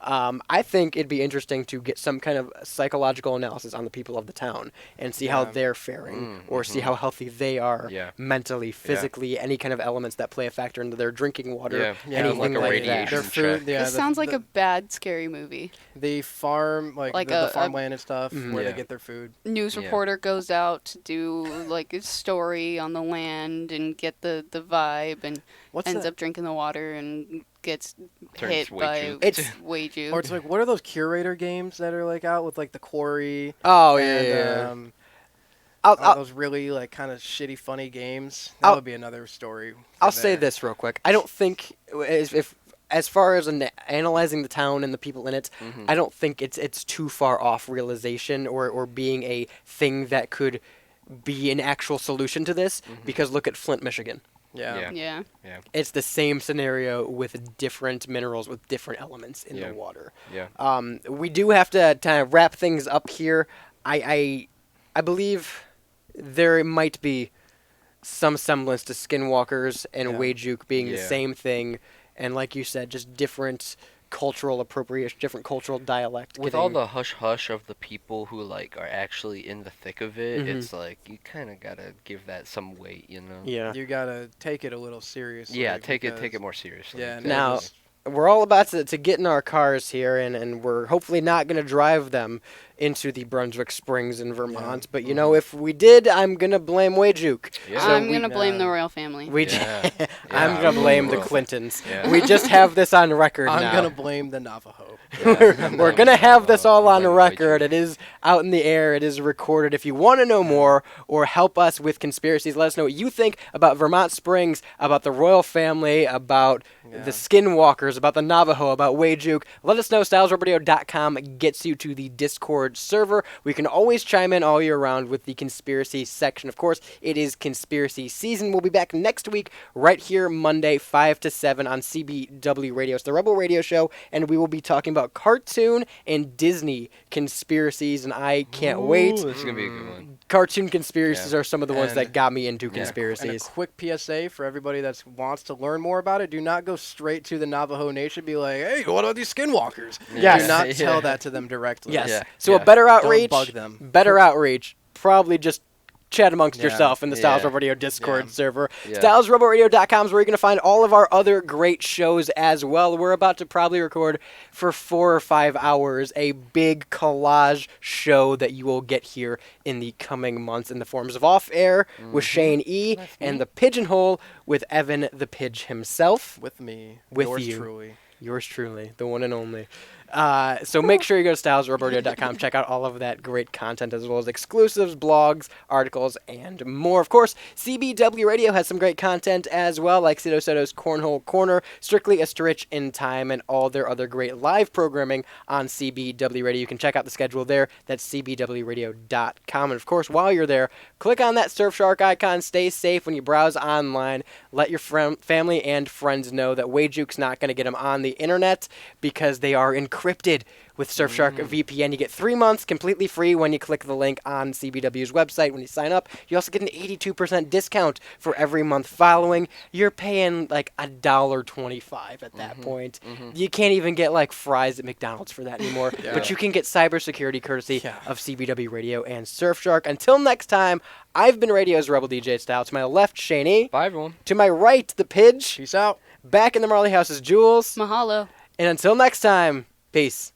I think it'd be interesting to get some kind of psychological analysis on the people of the town and see how Yeah. they're faring, or see how healthy they are Yeah. mentally, physically, any kind of elements that play a factor into their drinking water, Yeah. Yeah, anything like a like radiation that. Their check. food. Yeah, This sounds like a bad, scary movie. the farm, like Like the a- farmland and stuff, where Yeah. they get their food. News Yeah. reporter goes out to do like a story on the land and get the vibe and What's ends that? up drinking the water and gets Turns hit by Wayjuk. It's- Wayjuk. Or it's like, what are those curator games that are like out with like the quarry? Oh, and, yeah. I'll, those really like kind of shitty, funny games. That I'll- would be another story. I'll say this real quick. I don't think as far as analyzing the town and the people in it, I don't think it's too far off realization or being a thing that could be an actual solution to this. Because look at Flint, Michigan. Yeah. Yeah. Yeah. It's the same scenario with different minerals with different elements in Yeah. the water. Yeah. We do have to kind of wrap things up here. I believe there might be some semblance to Skinwalkers and Yeah. Wayjuk being the Yeah. same thing, and like you said, just different cultural appropriation, different cultural dialect. With all the hush hush of the people who like are actually in the thick of it, Mhm. it's like you kind of gotta give that some weight, yeah. You gotta take it a little seriously. Yeah, take because- it more seriously. Yeah. Now- just- We're all about to get in our cars here, and we're hopefully not going to drive them into the Brunswick Springs in Vermont. But, you know, if we did, I'm going to blame Wayjuk. Yeah. So I'm we- gonna blame the royal family. We Yeah. I'm Yeah. going to blame the Ooh. Clintons. Yeah. We just have this on record I'm now. gonna blame the Navajo. We're going to have this all on blame record. Wayjuk. It is out in the air. It is recorded. If you want to know more or help us with conspiracies, let us know what you think about Vermont Springs, about the royal family, about Yeah. the Skinwalkers, about the Navajo, about Wayjuk. Let us know. StylesRadio.com gets you to the Discord server. We can always chime in all year round with the conspiracy section. Of course, it is conspiracy season. We'll be back next week right here Monday, 5 to 7 on CBW Radio. It's the Rebel Radio Show, and we will be talking about cartoon and Disney conspiracies, and I can't wait. This is gonna be a good one. cartoon conspiracies Yeah. are some of the ones And- that got me into Yeah. And a conspiracies. quick PSA for everybody that wants to learn more about it: do not go straight to the Navajo Nation. Be like, "Hey, what about these Skinwalkers?" Yes. Do not Yeah. tell that to them directly. Yes. Yeah, So a yeah. better Don't outreach. bug them. Better outreach. Probably just chat amongst Yeah. yourself in the Styles Yeah. Robo Radio Discord Yeah. server. Yeah. StylesRoboRadio.com is where you're going to find all of our other great shows as well. We're about to probably record for 4 or 5 hours a big collage show that you will get here in the coming months in the forms of Off Air with Shane E. and The Pigeonhole with Evan the Pidge himself. With me, With yours you. truly. Yours truly, the one and only. So make sure you go to stylesroboradio.com, check out all of that great content as well as exclusives, blogs, articles, and more. Of course, CBW Radio has some great content as well, like Cito Soto's Cornhole Corner, Strictly a Stritch in Time, and all their other great live programming on CBW Radio. You can check out the schedule there. That's cbwradio.com. And of course, while you're there, click on that Surfshark icon. Stay safe when you browse online. Let your family and friends know that Wayjuke's not going to get them on the internet because they are encrypted with Surfshark VPN. You get 3 months completely free when you click the link on CBW's website when you sign up. You also get an 82% discount for every month following. You're paying like $1.25 at that point. You can't even get like fries at McDonald's for that anymore. Yeah. But you can get cybersecurity courtesy Yeah. of CBW Radio and Surfshark. Until next time, I've been Radio's Rebel DJ Style. To my left, Shaney. Bye, everyone. To my right, the Pidge. Peace out. Back in the Marley House is Jules. Mahalo. And until next time, peace.